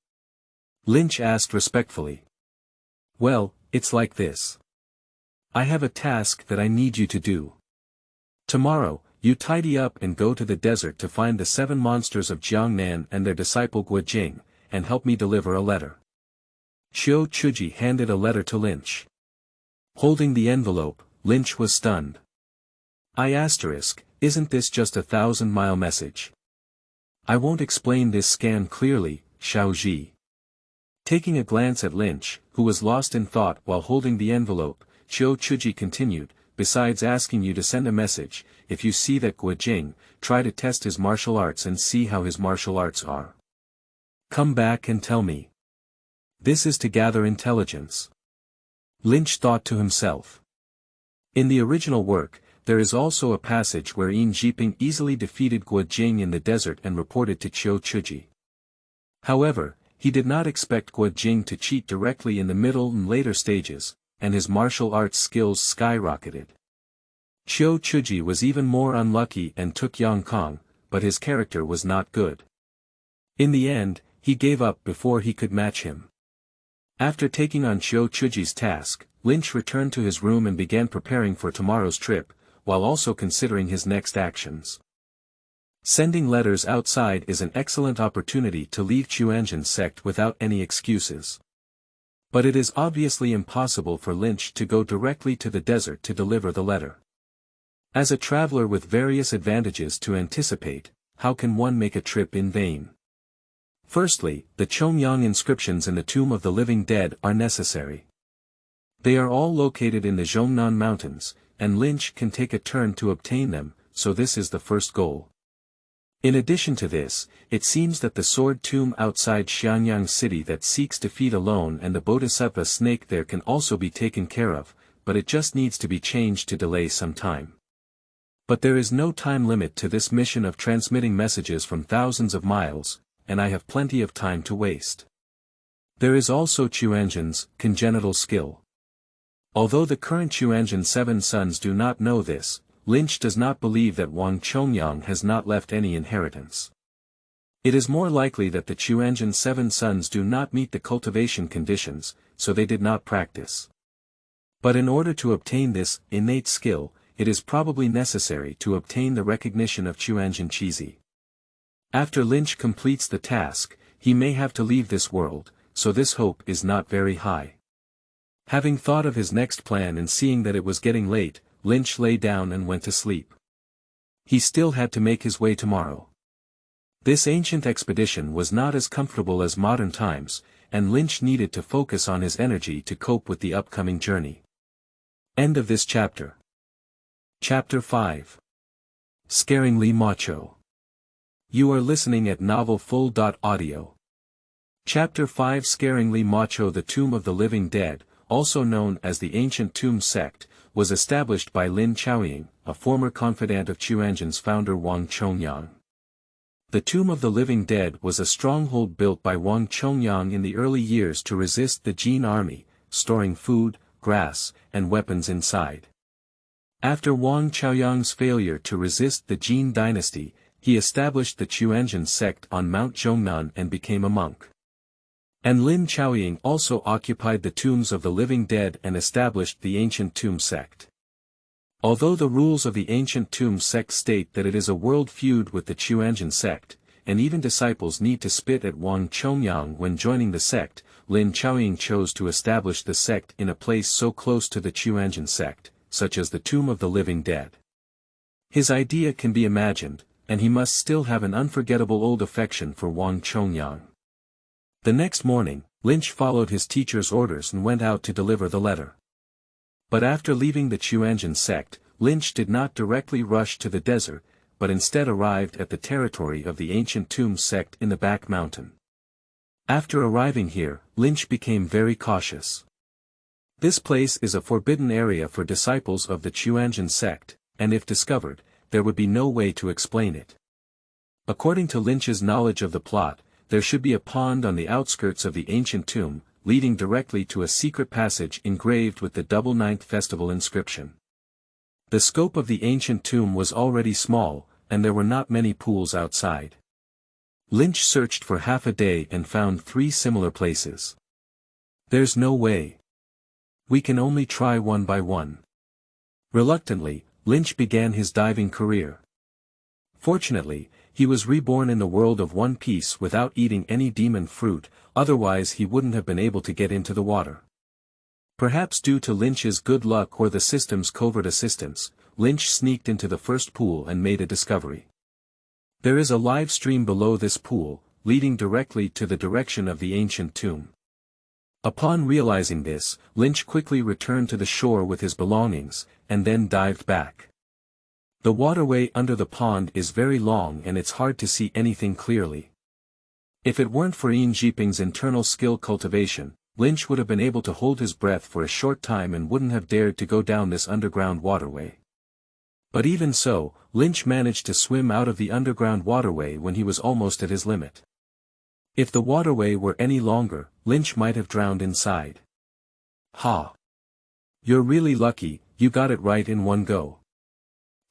Speaker 1: Lynch asked respectfully. "Well, it's like this. I have a task that I need you to do. Tomorrow, you tidy up and go to the desert to find the 7 monsters of Jiangnan and their disciple Guojing, and help me deliver a letter." Qiu Chuji handed a letter to Lynch. Holding the envelope, Lynch was stunned. Isn't this just a 1,000-mile message? I won't explain this scan clearly, Xiaoji. Taking a glance at Lynch, who was lost in thought while holding the envelope, Qiu Chuji continued, "Besides asking you to send a message, if you see that Guojing, try to test his martial arts and see how his martial arts are. Come back and tell me." This is to gather intelligence. Lynch thought to himself. In the original work, there is also a passage where Yin Jiping easily defeated Guojing in the desert and reported to Qiu Chuji. However, he did not expect Guojing to cheat directly in the middle and later stages, and his martial arts skills skyrocketed. Qiu Chuji was even more unlucky and took Yongkong, but his character was not good. In the end, he gave up before he could match him. After taking on Qiu Chuji's task, Lynch returned to his room and began preparing for tomorrow's trip, while also considering his next actions. Sending letters outside is an excellent opportunity to leave Chuanzhen's sect without any excuses. But it is obviously impossible for Lynch to go directly to the desert to deliver the letter. As a traveler with various advantages to anticipate, how can one make a trip in vain? Firstly, the Chongyang inscriptions in the Tomb of the Living Dead are necessary. They are all located in the Zhongnan Mountains, and Lynch can take a turn to obtain them, so this is the first goal. In addition to this, it seems that the sword tomb outside Xianyang City that seeks defeat alone and the Bodhisattva snake there can also be taken care of, but it just needs to be changed to delay some time. But there is no time limit to this mission of transmitting messages from thousands of miles, and I have plenty of time to waste. There is also Chuanzhen's congenital skill. Although the current Chuanzhen 7 sons do not know this, Lynch does not believe that Wang Chongyang has not left any inheritance. It is more likely that the Chuanzhen 7 sons do not meet the cultivation conditions, so they did not practice. But in order to obtain this innate skill, it is probably necessary to obtain the recognition of Chuanzhen Chizi. After Lynch completes the task, he may have to leave this world, so this hope is not very high. Having thought of his next plan and seeing that it was getting late, Lynch lay down and went to sleep. He still had to make his way tomorrow. This ancient expedition was not as comfortable as modern times, and Lynch needed to focus on his energy to cope with the upcoming journey. End of this chapter. Chapter 5. Scaringly Mochou. You are listening at novelfull.audio. Chapter 5 Scaringly Mochou. The Tomb of the Living Dead, also known as the Ancient Tomb Sect, was established by Lin Chaoying, a former confidant of Chuanjin's founder Wang Chongyang. The Tomb of the Living Dead was a stronghold built by Wang Chongyang in the early years to resist the Jin army, storing food, grass, and weapons inside. After Wang Chaoyang's failure to resist the Jin dynasty, he established the Chuanjin sect on Mount Zhongnan and became a monk. And Lin Chaoying also occupied the tombs of the living dead and established the Ancient Tomb Sect. Although the rules of the Ancient Tomb Sect state that it is a world feud with the Chuanjin sect, and even disciples need to spit at Wang Chongyang when joining the sect, Lin Chaoying chose to establish the sect in a place so close to the Chuanjin sect, such as the Tomb of the Living Dead. His idea can be imagined, and he must still have an unforgettable old affection for Wang Chongyang. The next morning, Lynch followed his teacher's orders and went out to deliver the letter. But after leaving the Chuanjin sect, Lynch did not directly rush to the desert, but instead arrived at the territory of the Ancient Tomb Sect in the back mountain. After arriving here, Lynch became very cautious. This place is a forbidden area for disciples of the Chuanjin sect, and if discovered, there would be no way to explain it. According to Lynch's knowledge of the plot, there should be a pond on the outskirts of the ancient tomb, leading directly to a secret passage engraved with the Double Ninth Festival inscription. The scope of the ancient tomb was already small, and there were not many pools outside. Lynch searched for half a day and found 3 similar places. There's no way. We can only try one by one. Reluctantly, Lynch began his diving career. Fortunately, he was reborn in the world of One Piece without eating any demon fruit, otherwise he wouldn't have been able to get into the water. Perhaps due to Lynch's good luck or the system's covert assistance, Lynch sneaked into the first pool and made a discovery. There is a live stream below this pool, leading directly to the direction of the ancient tomb. Upon realizing this, Lynch quickly returned to the shore with his belongings, and then dived back. The waterway under the pond is very long and it's hard to see anything clearly. If it weren't for Ian Jiping's internal skill cultivation, Lynch would have been able to hold his breath for a short time and wouldn't have dared to go down this underground waterway. But even so, Lynch managed to swim out of the underground waterway when he was almost at his limit. If the waterway were any longer, Lynch might have drowned inside. Ha! You're really lucky, you got it right in one go.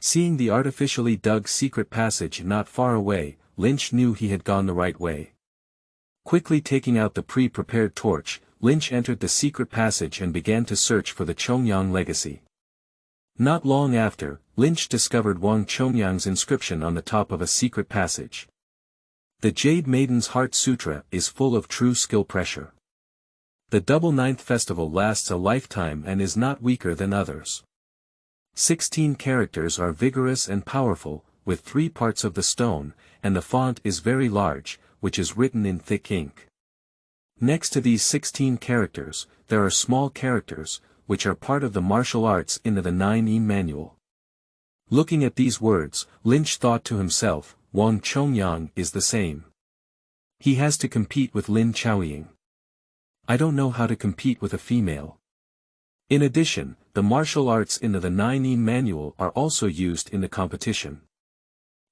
Speaker 1: Seeing the artificially dug secret passage not far away, Lynch knew he had gone the right way. Quickly taking out the pre-prepared torch, Lynch entered the secret passage and began to search for the Chongyang legacy. Not long after, Lynch discovered Wang Chongyang's inscription on the top of a secret passage. The Jade Maiden's Heart Sutra is full of true skill pressure. The Double Ninth Festival lasts a lifetime and is not weaker than others. 16 characters are vigorous and powerful, with 3 parts of the stone, and the font is very large, which is written in thick ink. Next to these 16 characters, there are small characters, which are part of the martial arts in the 9E manual. Looking at these words, Lynch thought to himself, Wang Chongyang is the same. He has to compete with Lin Chaoying. I don't know how to compete with a female. In addition, the martial arts in the 9E manual are also used in the competition.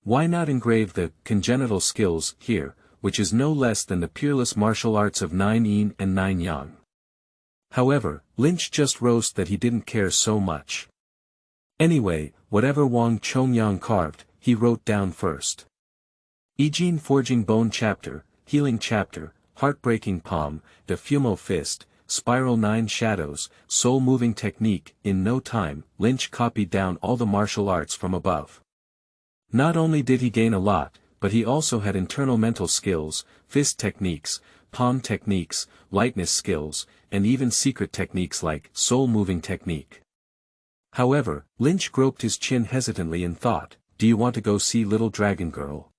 Speaker 1: Why not engrave the congenital skills here, which is no less than the peerless martial arts of 9E and 9 Yang? However, Lynch just wrote that he didn't care so much. Anyway, whatever Wang Chongyang carved, he wrote down first. Ijin Forging Bone Chapter, Healing Chapter, Heartbreaking Palm, the Fumo Fist, Spiral 9 Shadows, Soul Moving Technique. In no time, Lynch copied down all the martial arts from above. Not only did he gain a lot, but he also had internal mental skills, fist techniques, palm techniques, lightness skills, and even secret techniques like Soul Moving Technique. However, Lynch groped his chin hesitantly and thought, do you want to go see Little Dragon Girl?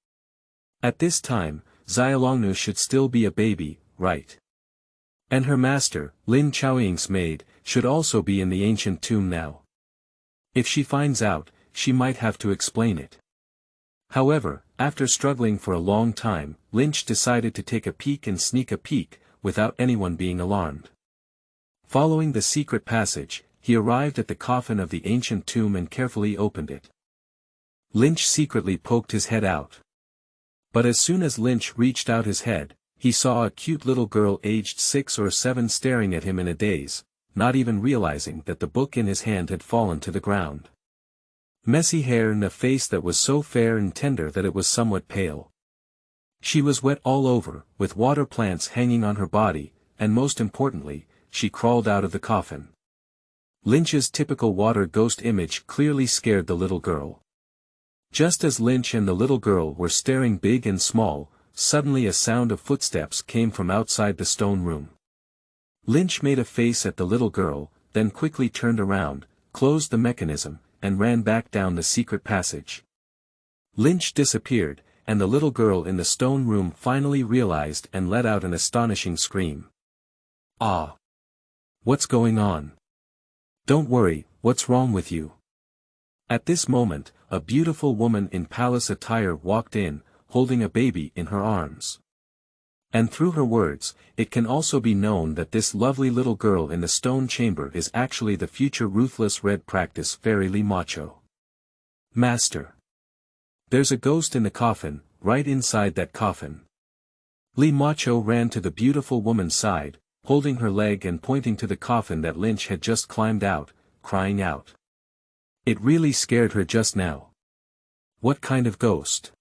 Speaker 1: At this time, Xiaolongnu should still be a baby, right? And her master, Lin Chaoying's maid, should also be in the ancient tomb now. If she finds out, she might have to explain it. However, after struggling for a long time, Lynch decided to take a peek and sneak a peek, without anyone being alarmed. Following the secret passage, he arrived at the coffin of the ancient tomb and carefully opened it. Lynch secretly poked his head out. But as soon as Lynch reached out his head, he saw a cute little girl aged 6 or 7 staring at him in a daze, not even realizing that the book in his hand had fallen to the ground. Messy hair and a face that was so fair and tender that it was somewhat pale. She was wet all over, with water plants hanging on her body, and most importantly, she crawled out of the coffin. Lynch's typical water ghost image clearly scared the little girl. Just as Lynch and the little girl were staring big and small, suddenly a sound of footsteps came from outside the stone room. Lynch made a face at the little girl, then quickly turned around, closed the mechanism, and ran back down the secret passage. Lynch disappeared, and the little girl in the stone room finally realized and let out an astonishing scream. "Ah! What's going on? Don't worry, what's wrong with you?" At this moment, a beautiful woman in palace attire walked in, holding a baby in her arms. And through her words, it can also be known that this lovely little girl in the stone chamber is actually the future ruthless red practice fairy Mochou. "Master. There's a ghost in the coffin, right inside that coffin." Mochou ran to the beautiful woman's side, holding her leg and pointing to the coffin that Lynch had just climbed out, crying out. It really scared her just now. "What kind of ghost?"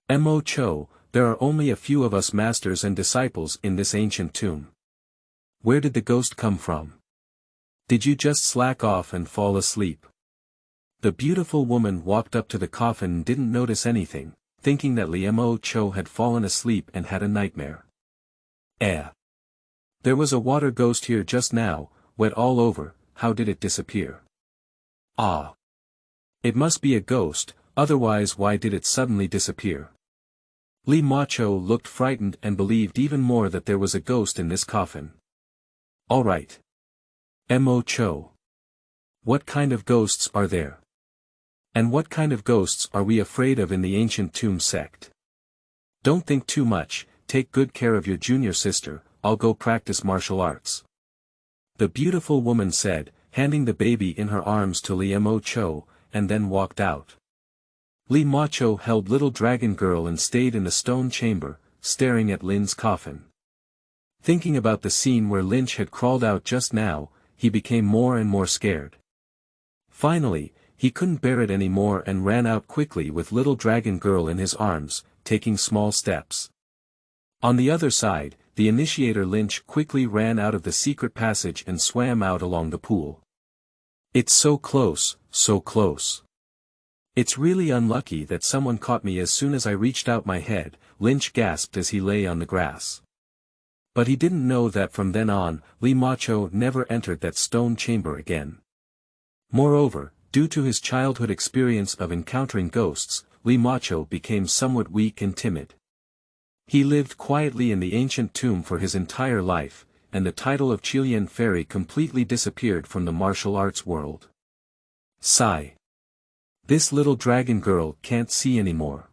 Speaker 1: "Mochou, there are only a few of us masters and disciples in this ancient tomb. Where did the ghost come from? Did you just slack off and fall asleep?" The beautiful woman walked up to the coffin and didn't notice anything, thinking that Mochou had fallen asleep and had a nightmare. There was a water ghost here just now, wet all over. How did it disappear?" "Ah. It must be a ghost, otherwise why did it suddenly disappear?" Mochou looked frightened and believed even more that there was a ghost in this coffin. "All right. Mochou. What kind of ghosts are there? And what kind of ghosts are we afraid of in the ancient tomb sect? Don't think too much, take good care of your junior sister, I'll go practice martial arts," the beautiful woman said, handing the baby in her arms to Mochou, and then walked out. Mochou held little dragon girl and stayed in the stone chamber, staring at Lin's coffin. Thinking about the scene where Lynch had crawled out just now, he became more and more scared. Finally, he couldn't bear it anymore and ran out quickly with little dragon girl in his arms, taking small steps. On the other side, the initiator Lynch quickly ran out of the secret passage and swam out along the pool. "It's so close, so close. It's really unlucky that someone caught me as soon as I reached out my head," Lynch gasped as he lay on the grass. But he didn't know that from then on, Mochou never entered that stone chamber again. Moreover, due to his childhood experience of encountering ghosts, Mochou became somewhat weak and timid. He lived quietly in the ancient tomb for his entire life, and the title of Qilian Fairy completely disappeared from the martial arts world. Sigh. This little dragon girl can't see anymore.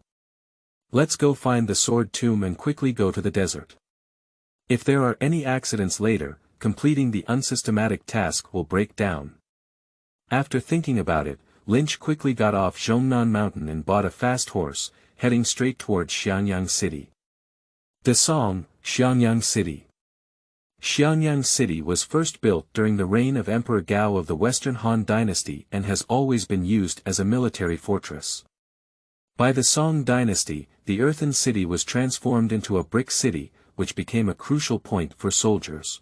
Speaker 1: Let's go find the sword tomb and quickly go to the desert. If there are any accidents later, completing the unsystematic task will break down. After thinking about it, Lynch quickly got off Zhongnan Mountain and bought a fast horse, heading straight towards Xianyang City. The song, Xianyang City. Xianyang City was first built during the reign of Emperor Gao of the Western Han Dynasty and has always been used as a military fortress. By the Song Dynasty, the earthen city was transformed into a brick city, which became a crucial point for soldiers.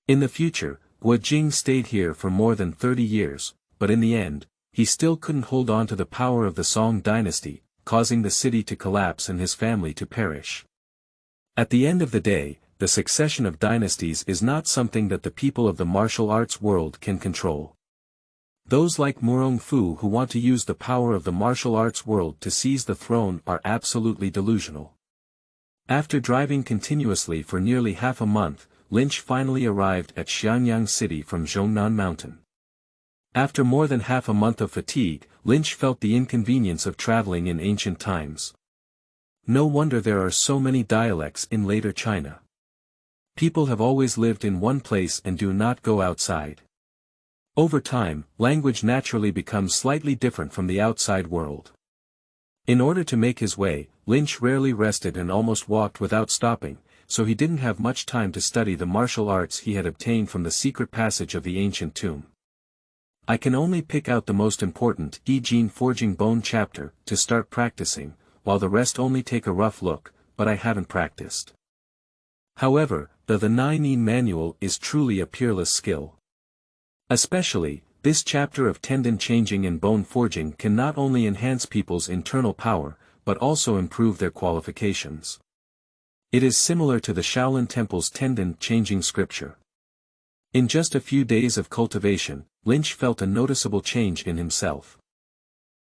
Speaker 1: In the future, Guo Jing stayed here for more than 30 years, but in the end, he still couldn't hold on to the power of the Song Dynasty, causing the city to collapse and his family to perish. At the end of the day, the succession of dynasties is not something that the people of the martial arts world can control. Those like Murong Fu who want to use the power of the martial arts world to seize the throne are absolutely delusional. After driving continuously for nearly half a month, Lynch finally arrived at Xianyang City from Zhongnan Mountain. After more than half a month of fatigue, Lynch felt the inconvenience of traveling in ancient times. No wonder there are so many dialects in later China. People have always lived in one place and do not go outside. Over time, language naturally becomes slightly different from the outside world. In order to make his way, Lynch rarely rested and almost walked without stopping, so he didn't have much time to study the martial arts he had obtained from the secret passage of the ancient tomb. I can only pick out the most important e.g. forging bone chapter to start practicing, while the rest only take a rough look, but I haven't practiced. However, the 9 manual is truly a peerless skill. Especially, this chapter of tendon changing and bone forging can not only enhance people's internal power, but also improve their qualifications. It is similar to the Shaolin Temple's tendon changing scripture. In just a few days of cultivation, Lynch felt a noticeable change in himself.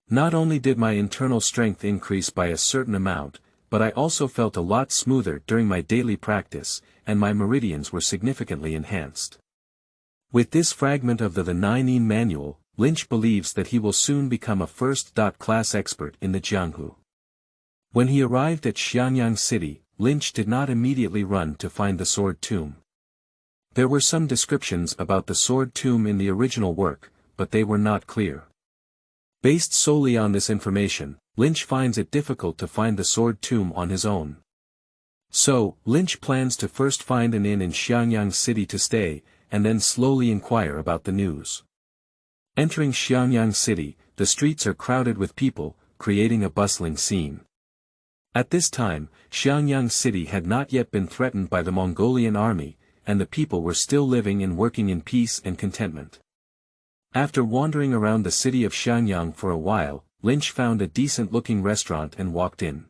Speaker 1: Not only did my internal strength increase by a certain amount, but I also felt a lot smoother during my daily practice, and my meridians were significantly enhanced. With this fragment of the 9 manual, Lynch believes that he will soon become a first-class expert in the Jianghu. When he arrived at Xiangyang City, Lynch did not immediately run to find the sword tomb. There were some descriptions about the sword tomb in the original work, but they were not clear. Based solely on this information, Lynch finds it difficult to find the sword tomb on his own. So, Lynch plans to first find an inn in Xiangyang City to stay, and then slowly inquire about the news. Entering Xiangyang City, the streets are crowded with people, creating a bustling scene. At this time, Xiangyang City had not yet been threatened by the Mongolian army, and the people were still living and working in peace and contentment. After wandering around the city of Xiangyang for a while, Lynch found a decent-looking restaurant and walked in.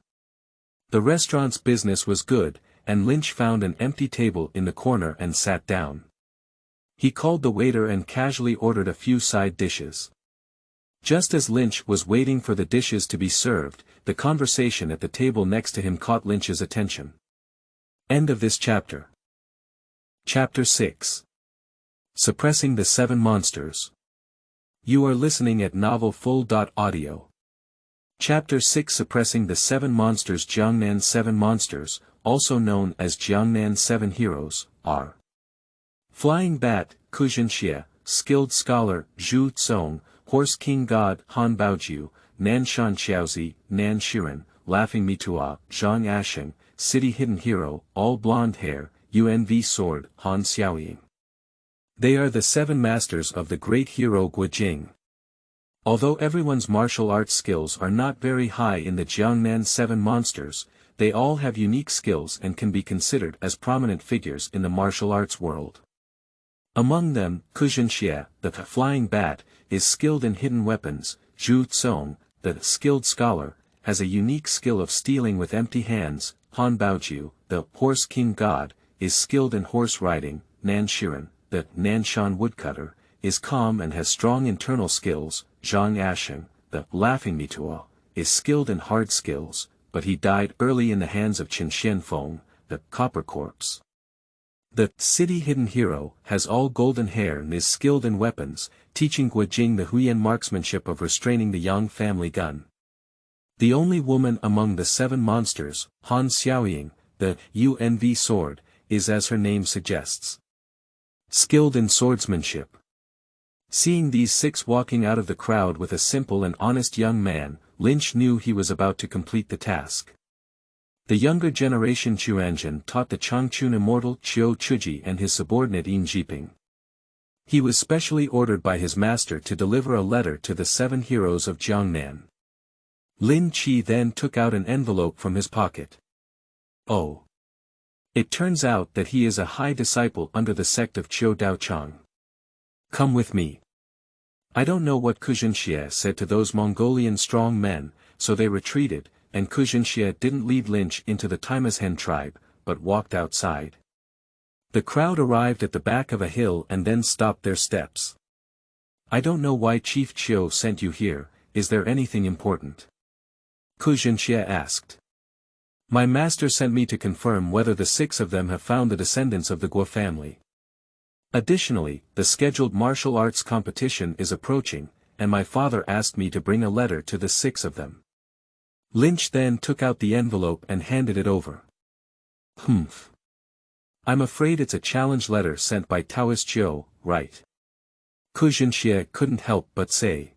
Speaker 1: The restaurant's business was good, and Lynch found an empty table in the corner and sat down. He called the waiter and casually ordered a few side dishes. Just as Lynch was waiting for the dishes to be served, the conversation at the table next to him caught Lynch's attention. End of this chapter. Chapter 6. Suppressing the 7 Monsters. You are listening at novelfull.audio. Chapter 6 Suppressing the 7 Monsters. Jiangnan 7 Monsters, also known as Jiangnan 7 Heroes, are Flying Bat, Kuzhenxie, Skilled Scholar, Zhu Tsong, Horse King God, Han Baojiu, Nanshan Xiaozi, Nan Shiren, Laughing Mitua, Zhang Asheng, City Hidden Hero, All Blonde Hair, UNV Sword, Han Xiaoying. They are the 7 masters of the great hero Guojing. Although everyone's martial arts skills are not very high in the Jiangnan 7 Monsters, they all have unique skills and can be considered as prominent figures in the martial arts world. Among them, Kuzhenxie, the Flying Bat, is skilled in hidden weapons. Zhu Tsong, the Skilled Scholar, has a unique skill of stealing with empty hands. Han Baojiu, the Horse King God, is skilled in horse riding. Nan Shiren, the Nanshan Woodcutter, is calm and has strong internal skills. Zhang Asheng, the Laughing Mitua, is skilled in hard skills, but he died early in the hands of Qin Xianfeng, the Copper Corpse. The City Hidden Hero has all golden hair and is skilled in weapons, teaching Guojing the Huyan marksmanship of restraining the Yang family gun. The only woman among the 7 monsters, Han Xiaoying, the UNV Sword, is as her name suggests, skilled in swordsmanship. Seeing these 6 walking out of the crowd with a simple and honest young man, Lynch knew he was about to complete the task. The younger generation Chuanjin taught the Changchun immortal Qiu Chuji and his subordinate Yin Jiping. He was specially ordered by his master to deliver a letter to the 7 heroes of Jiangnan. Lin Qi then took out an envelope from his pocket. Oh! It turns out that he is a high disciple under the sect of Qiu Daochang. Come with me. I don't know what Kuzhenxie said to those Mongolian strong men, so they retreated, and Kuzhenxie didn't lead Lynch into the Timeshen tribe, but walked outside. The crowd arrived at the back of a hill and then stopped their steps. I don't know why Chief Qiu sent you here, is there anything important? Kuzhenxie asked. My master sent me to confirm whether the 6 of them have found the descendants of the Guo family. Additionally, the scheduled martial arts competition is approaching, and my father asked me to bring a letter to the 6 of them. Lynch then took out the envelope and handed it over. Humph. I'm afraid it's a challenge letter sent by Taoist Zhou, right? Kuzhenxie couldn't help but say.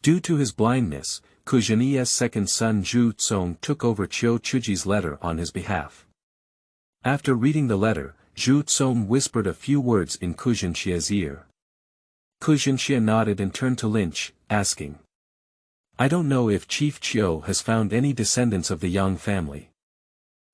Speaker 1: Due to his blindness, Kuzhenxie's second son Zhu Tsong took over Qiu Chuji's letter on his behalf. After reading the letter, Zhu Tsong whispered a few words in Kuzhenxie's ear. Kuzhenxie nodded and turned to Lynch, asking. I don't know if Chief Qiu has found any descendants of the Yang family.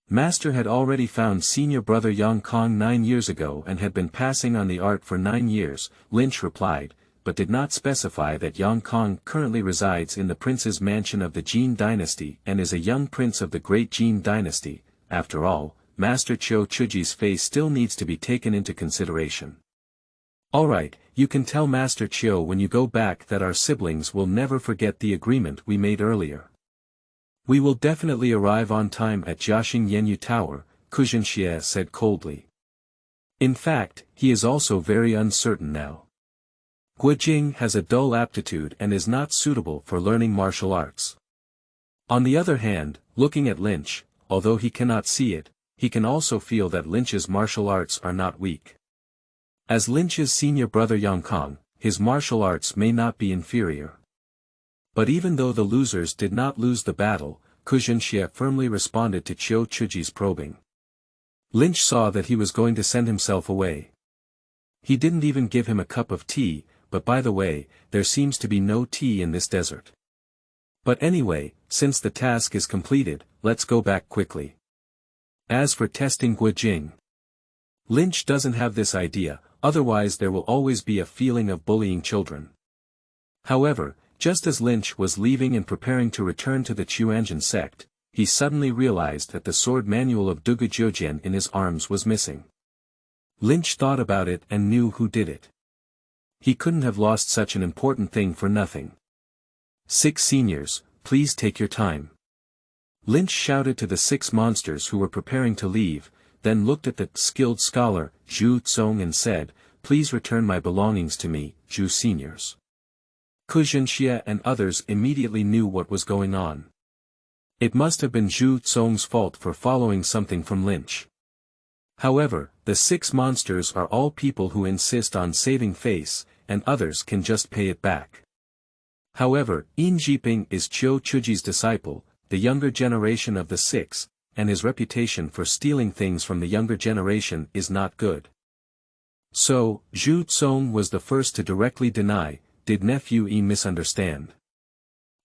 Speaker 1: Master had already found senior brother Yang Kong 9 years ago and had been passing on the art for 9 years, Lynch replied, but did not specify that Yang Kong currently resides in the prince's mansion of the Jin dynasty and is a young prince of the great Jin dynasty. After all, Master Qiu Chuji's face still needs to be taken into consideration. Alright, you can tell Master Qiu when you go back that our siblings will never forget the agreement we made earlier. We will definitely arrive on time at Jiaxing Yanyu Tower, Kuzhenxie said coldly. In fact, he is also very uncertain now. Guojing has a dull aptitude and is not suitable for learning martial arts. On the other hand, looking at Lynch, although he cannot see it, he can also feel that Lynch's martial arts are not weak. As Lynch's senior brother Yang Kong, his martial arts may not be inferior. But even though the losers did not lose the battle, Kuzhenxie firmly responded to Qiu Chuji's probing. Lynch saw that he was going to send himself away. He didn't even give him a cup of tea, but by the way, there seems to be no tea in this desert. But anyway, since the task is completed, let's go back quickly. As for testing Guojing, Lynch doesn't have this idea, otherwise there will always be a feeling of bullying children. However, just as Lynch was leaving and preparing to return to the Chuanjin sect, he suddenly realized that the sword manual of Dugu Jiujian in his arms was missing. Lynch thought about it and knew who did it. He couldn't have lost such an important thing for nothing. 6 seniors, please take your time. Lynch shouted to the 6 monsters who were preparing to leave, then looked at the skilled scholar, Zhu Tsong, and said, please return my belongings to me, Zhu seniors. Kuzhenxie and others immediately knew what was going on. It must have been Zhu Tsong's fault for following something from Lynch. However, the 6 monsters are all people who insist on saving face, and others can just pay it back. However, Yin Jiping is Qiu Chuji's disciple, the younger generation of the 6, and his reputation for stealing things from the younger generation is not good. So, Zhu Tsong was the first to directly deny, did nephew Yi misunderstand?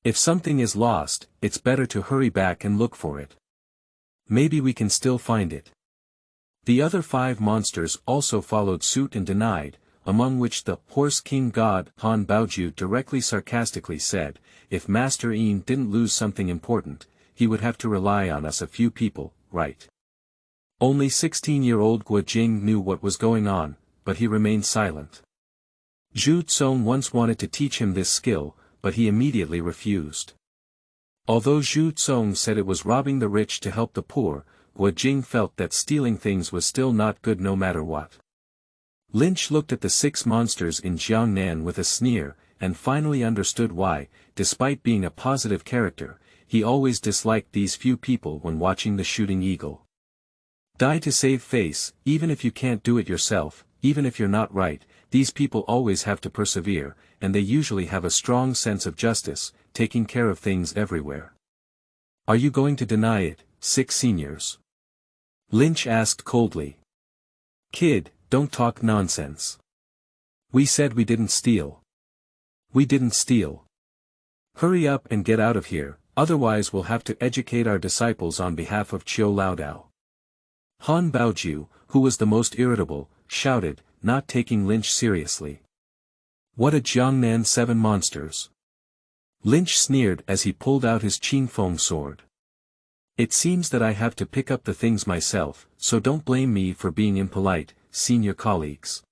Speaker 1: If something is lost, it's better to hurry back and look for it. Maybe we can still find it. The other 5 monsters also followed suit and denied, among which the Horse King God Han Baoju directly sarcastically said, if Master Yin didn't lose something important, he would have to rely on us a few people, right? Only 16-year-old Guojing knew what was going on, but he remained silent. Zhu Tsong once wanted to teach him this skill, but he immediately refused. Although Zhu Tsong said it was robbing the rich to help the poor, Guojing felt that stealing things was still not good no matter what. Lynch looked at the 6 monsters in Jiangnan with a sneer, and finally understood why, despite being a positive character, he always disliked these few people when watching the shooting eagle. Die to save face, even if you can't do it yourself, even if you're not right, these people always have to persevere, and they usually have a strong sense of justice, taking care of things everywhere. Are you going to deny it, 6 seniors? Lynch asked coldly. Kid, don't talk nonsense. We said we didn't steal. We didn't steal. Hurry up and get out of here, otherwise we'll have to educate our disciples on behalf of Qiu Laodao. Han Baoju, who was the most irritable, shouted, not taking Lynch seriously. What a Jiangnan 7 monsters. Lynch sneered as he pulled out his Qingfeng sword. It seems that I have to pick up the things myself, so don't blame me for being impolite, senior colleagues.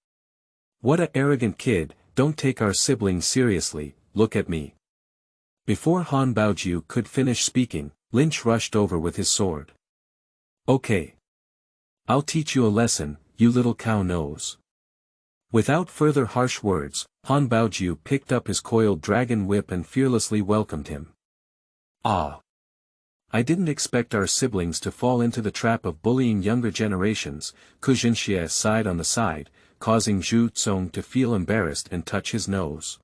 Speaker 1: What a arrogant kid, don't take our siblings seriously, look at me. Before Han Baoju could finish speaking, Lynch rushed over with his sword. Okay. I'll teach you a lesson, you little cow nose. Without further harsh words, Han Baoju picked up his coiled dragon whip and fearlessly welcomed him. Ah! I didn't expect our siblings to fall into the trap of bullying younger generations, Ku Jinxie sighed on the side, causing Zhu Tsong to feel embarrassed and touch his nose.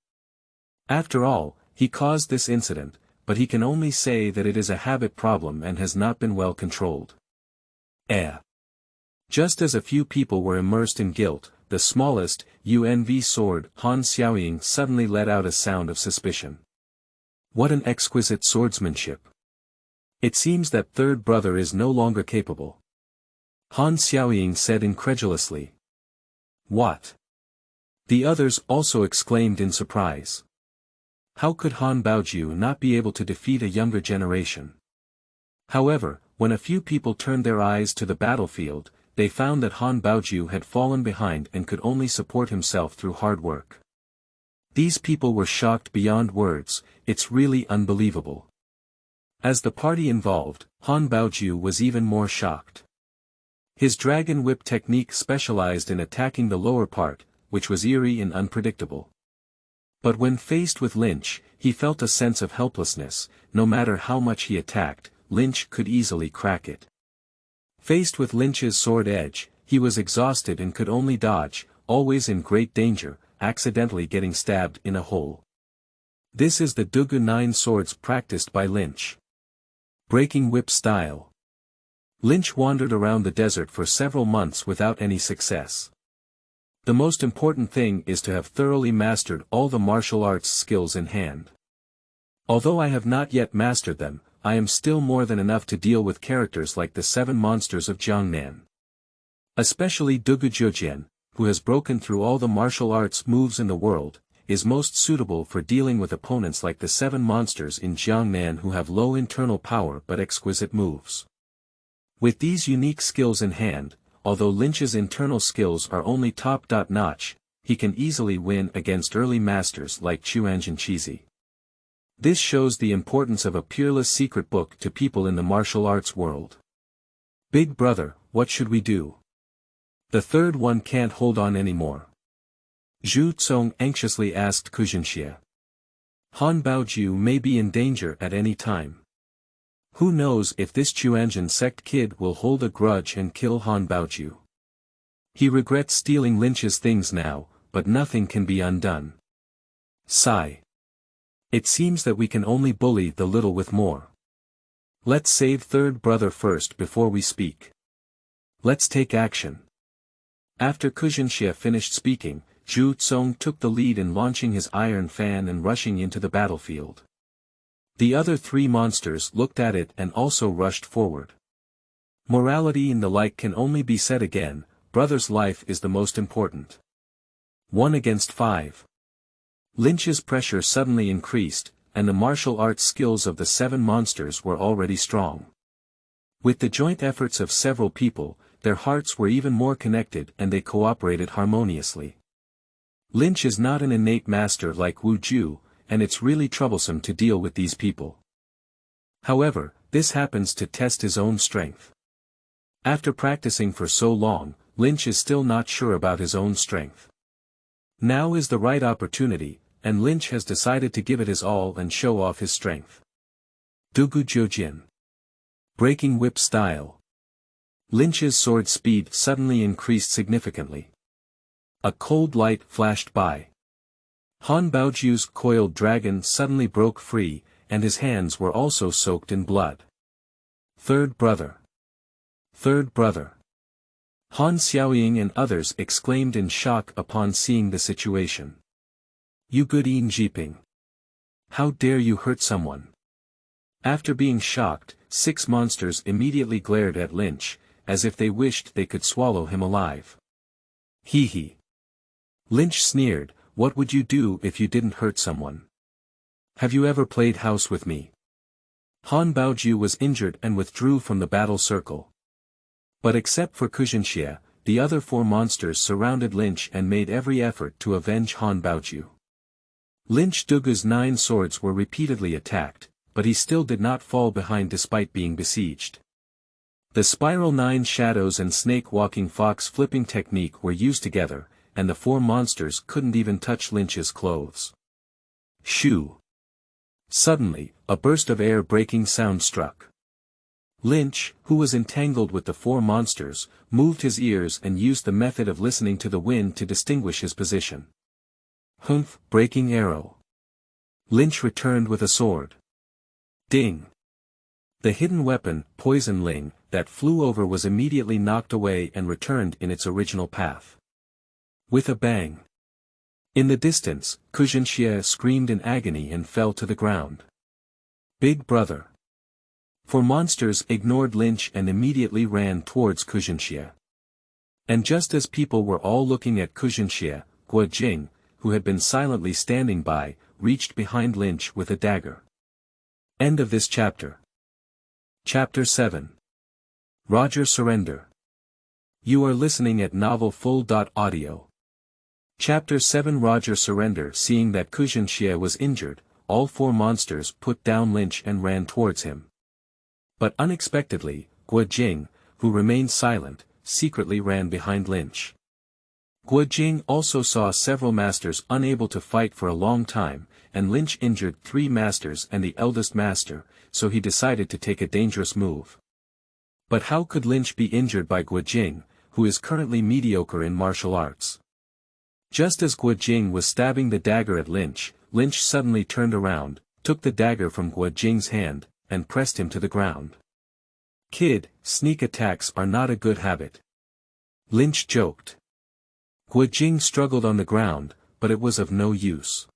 Speaker 1: After all, he caused this incident, but he can only say that it is a habit problem and has not been well controlled. Just as a few people were immersed in guilt, the smallest, UNV sword, Han Xiaoying suddenly let out a sound of suspicion. What an exquisite swordsmanship! It seems that third brother is no longer capable. Han Xiaoying said incredulously. What? The others also exclaimed in surprise. How could Han Baoju not be able to defeat a younger generation? However, when a few people turned their eyes to the battlefield, they found that Han Baoju had fallen behind and could only support himself through hard work. These people were shocked beyond words. It's really unbelievable. As the party involved, Han Baoju was even more shocked. His dragon whip technique specialized in attacking the lower part, which was eerie and unpredictable. But when faced with Lynch, he felt a sense of helplessness. No matter how much he attacked, Lynch could easily crack it. Faced with Lynch's sword edge, he was exhausted and could only dodge, always in great danger, accidentally getting stabbed in a hole. This is the Dugu 9 swords practiced by Lynch. Breaking whip style. Lynch wandered around the desert for several months without any success. The most important thing is to have thoroughly mastered all the martial arts skills in hand. Although I have not yet mastered them, I am still more than enough to deal with characters like the 7 monsters of Jiangnan. Especially Dugu Zhejian, who has broken through all the martial arts moves in the world, is most suitable for dealing with opponents like the 7 monsters in Jiangnan who have low internal power but exquisite moves. With these unique skills in hand, although Lynch's internal skills are only top-notch, he can easily win against early masters like Chuanjin Chizi. This shows the importance of a peerless secret book to people in the martial arts world. Big brother, what should we do? The third one can't hold on anymore. Zhu Tsong anxiously asked Ku Jinxie. Han Baoju may be in danger at any time. Who knows if this Chuanjin sect kid will hold a grudge and kill Han Baoju. He regrets stealing Lynch's things now, but nothing can be undone. Sigh. It seems that we can only bully the little with more. Let's save third brother first before we speak. Let's take action. After Ku Jinxie finished speaking, Zhu Tsong took the lead in launching his iron fan and rushing into the battlefield. The other 3 monsters looked at it and also rushed forward. Morality and the like can only be said again, brother's life is the most important. 1 against 5. Lynch's pressure suddenly increased, and the martial arts skills of the 7 monsters were already strong. With the joint efforts of several people, their hearts were even more connected and they cooperated harmoniously. Lynch is not an innate master like Wu Ju, and it's really troublesome to deal with these people. However, this happens to test his own strength. After practicing for so long, Lynch is still not sure about his own strength. Now is the right opportunity, and Lynch has decided to give it his all and show off his strength. Dugu Jiujin. Breaking whip style. Lynch's sword speed suddenly increased significantly. A cold light flashed by. Han Baoju's coiled dragon suddenly broke free, and his hands were also soaked in blood. Third brother. Third brother. Han Xiaoying and others exclaimed in shock upon seeing the situation. You good Yin Jiping. How dare you hurt someone? After being shocked, 6 monsters immediately glared at Lynch, as if they wished they could swallow him alive. Hee hee. Lynch sneered, what would you do if you didn't hurt someone? Have you ever played house with me? Han Baoju was injured and withdrew from the battle circle. But except for Ku Jinxie, the other 4 monsters surrounded Lynch and made every effort to avenge Han Baoju. Lynch Dugu's 9 swords were repeatedly attacked, but he still did not fall behind despite being besieged. The spiral 9 shadows and snake walking fox flipping technique were used together, and the four monsters couldn't even touch Lynch's clothes. Shoo! Suddenly, a burst of air-breaking sound struck. Lynch, who was entangled with the four monsters, moved his ears and used the method of listening to the wind to distinguish his position. Humph! Breaking arrow. Lynch returned with a sword. Ding! The hidden weapon, Poison Ling, that flew over was immediately knocked away and returned in its original path. With a bang. In the distance, Kujinxie screamed in agony and fell to the ground. Big brother. Four monsters ignored Lynch and immediately ran towards Kujinxie. And just as people were all looking at Kujinxie, Guo Jing, who had been silently standing by, reached behind Lynch with a dagger. End of this chapter. Chapter 7. Roger Surrender. You are listening at novelfull.audio. Chapter 7. Roger Surrender. Seeing that Kujinxie was injured, all four monsters put down Lynch and ran towards him. But unexpectedly, Guo Jing, who remained silent, secretly ran behind Lynch. Guo Jing also saw several masters unable to fight for a long time, and Lynch injured 3 masters and the eldest master, so he decided to take a dangerous move. But how could Lynch be injured by Guo Jing, who is currently mediocre in martial arts? Just as Guo Jing was stabbing the dagger at Lynch, Lynch suddenly turned around, took the dagger from Guo Jing's hand, and pressed him to the ground. Kid, sneak attacks are not a good habit. Lynch joked. Guo Jing struggled on the ground, but it was of no use.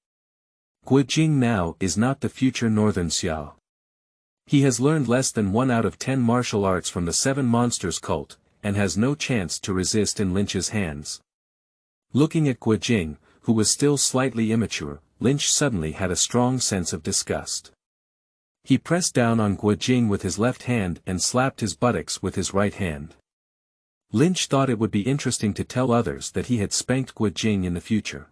Speaker 1: Guo Jing now is not the future Northern Xiao. He has learned less than 1 out of 10 martial arts from the 7 Monsters cult, and has no chance to resist in Lynch's hands. Looking at Guo Jing, who was still slightly immature, Lynch suddenly had a strong sense of disgust. He pressed down on Guo Jing with his left hand and slapped his buttocks with his right hand. Lynch thought it would be interesting to tell others that he had spanked Guo Jing in the future.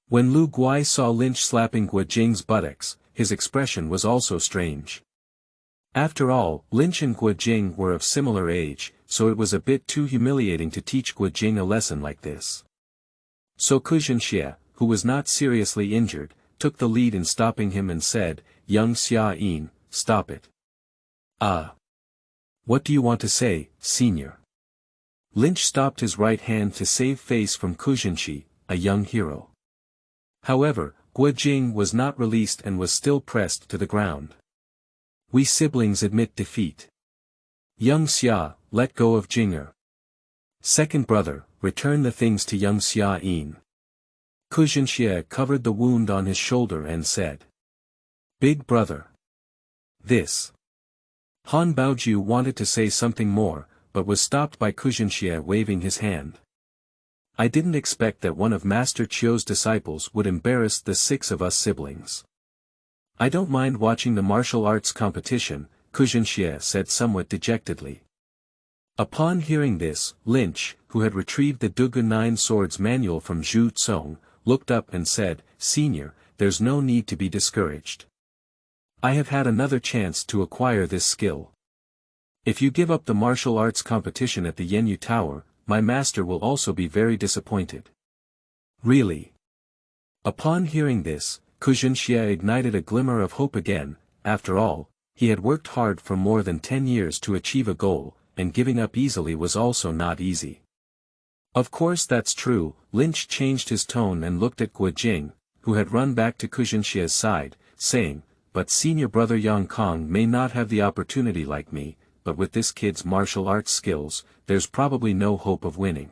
Speaker 1: When Lu Guai saw Lynch slapping Guo Jing's buttocks, his expression was also strange. After all, Lynch and Guo Jing were of similar age, so it was a bit too humiliating to teach Guo Jing a lesson like this. So Kujinxie, who was not seriously injured, took the lead in stopping him and said, "Young Xia Yin, stop it." What do you want to say, senior? Lynch stopped his right hand to save face from Kujinxie, a young hero. However, Guo Jing was not released and was still pressed to the ground. We siblings admit defeat. Young Xia, let go of Jinger. Second brother, return the things to young Xia Yin. Kujinxie covered the wound on his shoulder and said. Big brother. This. Han Baoju wanted to say something more, but was stopped by Kujinxie waving his hand. I didn't expect that one of Master Qiu's disciples would embarrass the 6 of us siblings. I don't mind watching the martial arts competition, Kujinxie said somewhat dejectedly. Upon hearing this, Lynch, who had retrieved the Dugu 9 Swords manual from Zhu Tsong, looked up and said, Senior, there's no need to be discouraged. I have had another chance to acquire this skill. If you give up the martial arts competition at the Yenyu Tower, my master will also be very disappointed. Really? Upon hearing this, Kujinxie ignited a glimmer of hope again. After all, he had worked hard for more than 10 years to achieve a goal, and giving up easily was also not easy. Of course that's true. Lynch changed his tone and looked at Guo Jing, who had run back to Kujinxie's side, saying, but senior brother Yang Kong may not have the opportunity like me, but with this kid's martial arts skills, there's probably no hope of winning.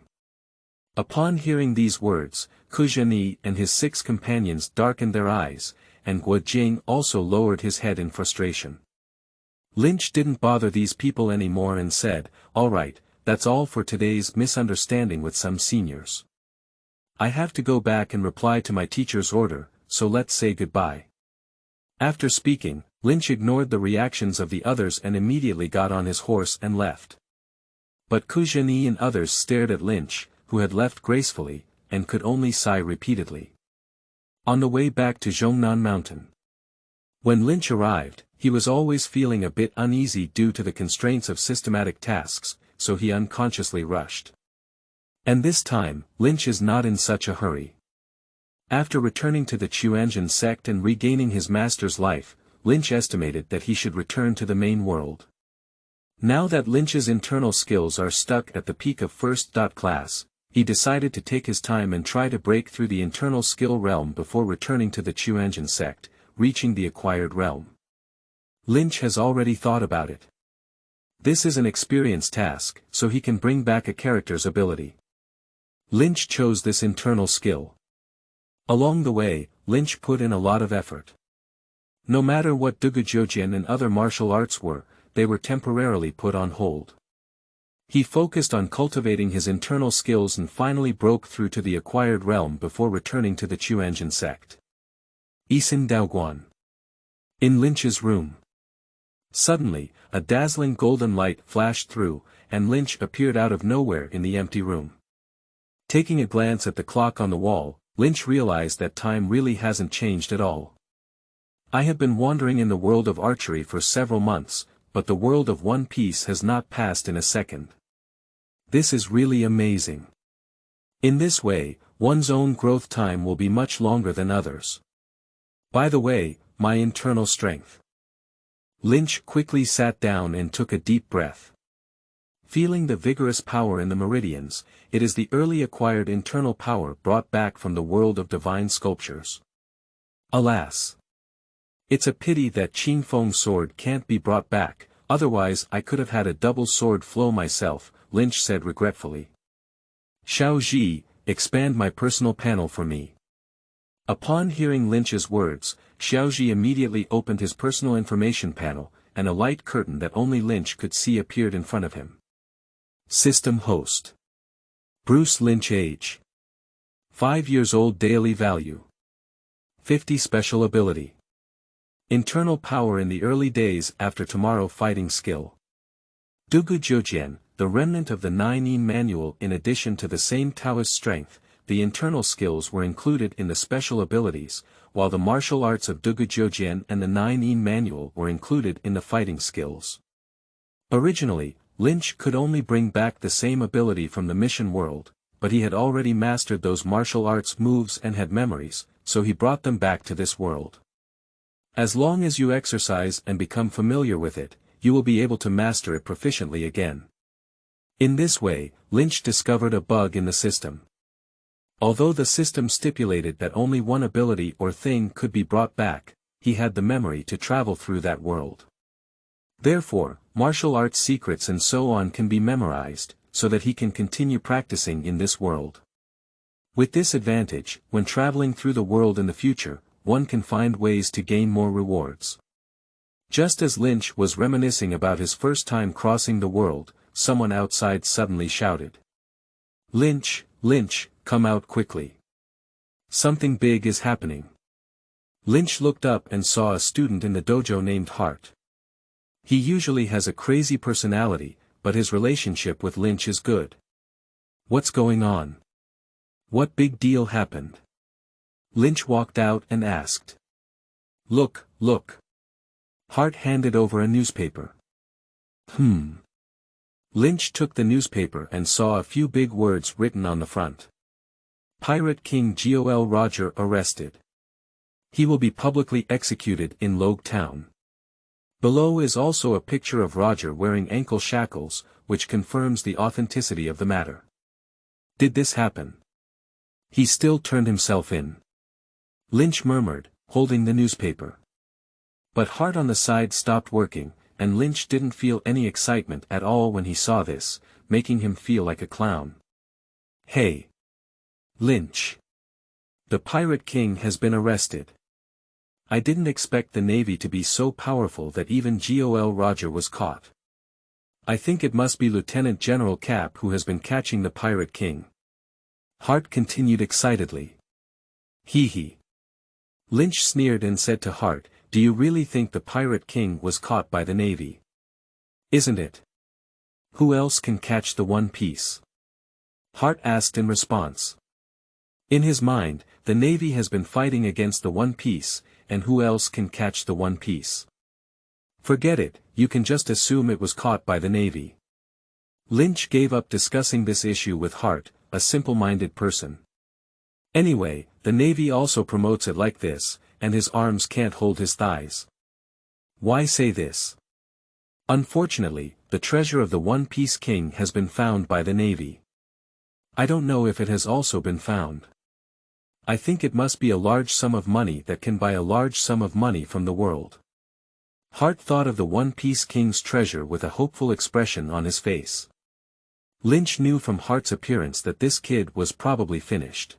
Speaker 1: Upon hearing these words, Kujinxie and his 6 companions darkened their eyes, and Guo Jing also lowered his head in frustration. Lynch didn't bother these people anymore and said, all right, that's all for today's misunderstanding with some seniors. I have to go back and reply to my teacher's order, so let's say goodbye. After speaking, Lynch ignored the reactions of the others and immediately got on his horse and left. But Kujinxie and others stared at Lynch, who had left gracefully, and could only sigh repeatedly. On the way back to Zhongnan Mountain. When Lynch arrived, he was always feeling a bit uneasy due to the constraints of systematic tasks, so he unconsciously rushed. And this time, Lynch is not in such a hurry. After returning to the Chuanjian sect and regaining his master's life, Lynch estimated that he should return to the main world. Now that Lynch's internal skills are stuck at the peak of first class, he decided to take his time and try to break through the internal skill realm before returning to the Chuanjian sect, reaching the acquired realm. Lynch has already thought about it. This is an experience task, so he can bring back a character's ability. Lynch chose this internal skill. Along the way, Lynch put in a lot of effort. No matter what Dugujojin and other martial arts were, they were temporarily put on hold. He focused on cultivating his internal skills and finally broke through to the acquired realm before returning to the Chuanjian sect. Isin Daoguan. In Lynch's room. Suddenly, a dazzling golden light flashed through, and Lynch appeared out of nowhere in the empty room. Taking a glance at the clock on the wall, Lynch realized that time really hasn't changed at all. I have been wandering in the world of archery for several months, but the world of One Piece has not passed in a second. This is really amazing. In this way, one's own growth time will be much longer than others. By the way, my internal strength. Lynch quickly sat down and took a deep breath. Feeling the vigorous power in the meridians, it is the early acquired internal power brought back from the world of divine sculptures. Alas! It's a pity that Qin Feng's sword can't be brought back, otherwise I could have had a double sword flow myself, Lynch said regretfully. Xiao Ji, expand my personal panel for me. Upon hearing Lynch's words, Xiao Ji immediately opened his personal information panel, and a light curtain that only Lynch could see appeared in front of him. System host. Bruce Lynch age. 5 years old daily value. 50 special ability. Internal power in the early days after tomorrow fighting skill. Dugujojin, the remnant of the 9-in manual. In addition to the same Taoist strength, the internal skills were included in the special abilities, while the martial arts of Dugujojin and the 9-in manual were included in the fighting skills. Originally, Lynch could only bring back the same ability from the mission world, but he had already mastered those martial arts moves and had memories, so he brought them back to this world. As long as you exercise and become familiar with it, you will be able to master it proficiently again. In this way, Lynch discovered a bug in the system. Although the system stipulated that only one ability or thing could be brought back, he had the memory to travel through that world. Therefore, martial arts secrets and so on can be memorized, so that he can continue practicing in this world. With this advantage, when traveling through the world in the future, one can find ways to gain more rewards. Just as Lynch was reminiscing about his first time crossing the world, someone outside suddenly shouted. Lynch, Lynch, come out quickly. Something big is happening. Lynch looked up and saw a student in the dojo named Hart. He usually has a crazy personality, but his relationship with Lynch is good. What's going on? What big deal happened? Lynch walked out and asked. Look, look. Hart handed over a newspaper. Lynch took the newspaper and saw a few big words written on the front. Pirate King Gol Roger arrested. He will be publicly executed in Logue Town. Below is also a picture of Roger wearing ankle shackles, which confirms the authenticity of the matter. Did this happen? He still turned himself in. Lynch murmured, holding the newspaper. But Hart on the side stopped working, and Lynch didn't feel any excitement at all when he saw this, making him feel like a clown. Hey! Lynch! The Pirate King has been arrested. I didn't expect the Navy to be so powerful that even Gol Roger was caught. I think it must be Lieutenant General Cap who has been catching the Pirate King. Hart continued excitedly. Hee. Lynch sneered and said to Hart, do you really think the Pirate King was caught by the Navy? Isn't it? Who else can catch the One Piece? Hart asked in response. In his mind, the Navy has been fighting against the One Piece, and who else can catch the One Piece? Forget it, you can just assume it was caught by the Navy. Lynch gave up discussing this issue with Hart, a simple-minded person. Anyway, the Navy also promotes it like this, and his arms can't hold his thighs. Why say this? Unfortunately, the treasure of the One Piece King has been found by the Navy. I don't know if it has also been found. I think it must be a large sum of money that can buy a large sum of money from the world. Hart thought of the One Piece King's treasure with a hopeful expression on his face. Lynch knew from Hart's appearance that this kid was probably finished.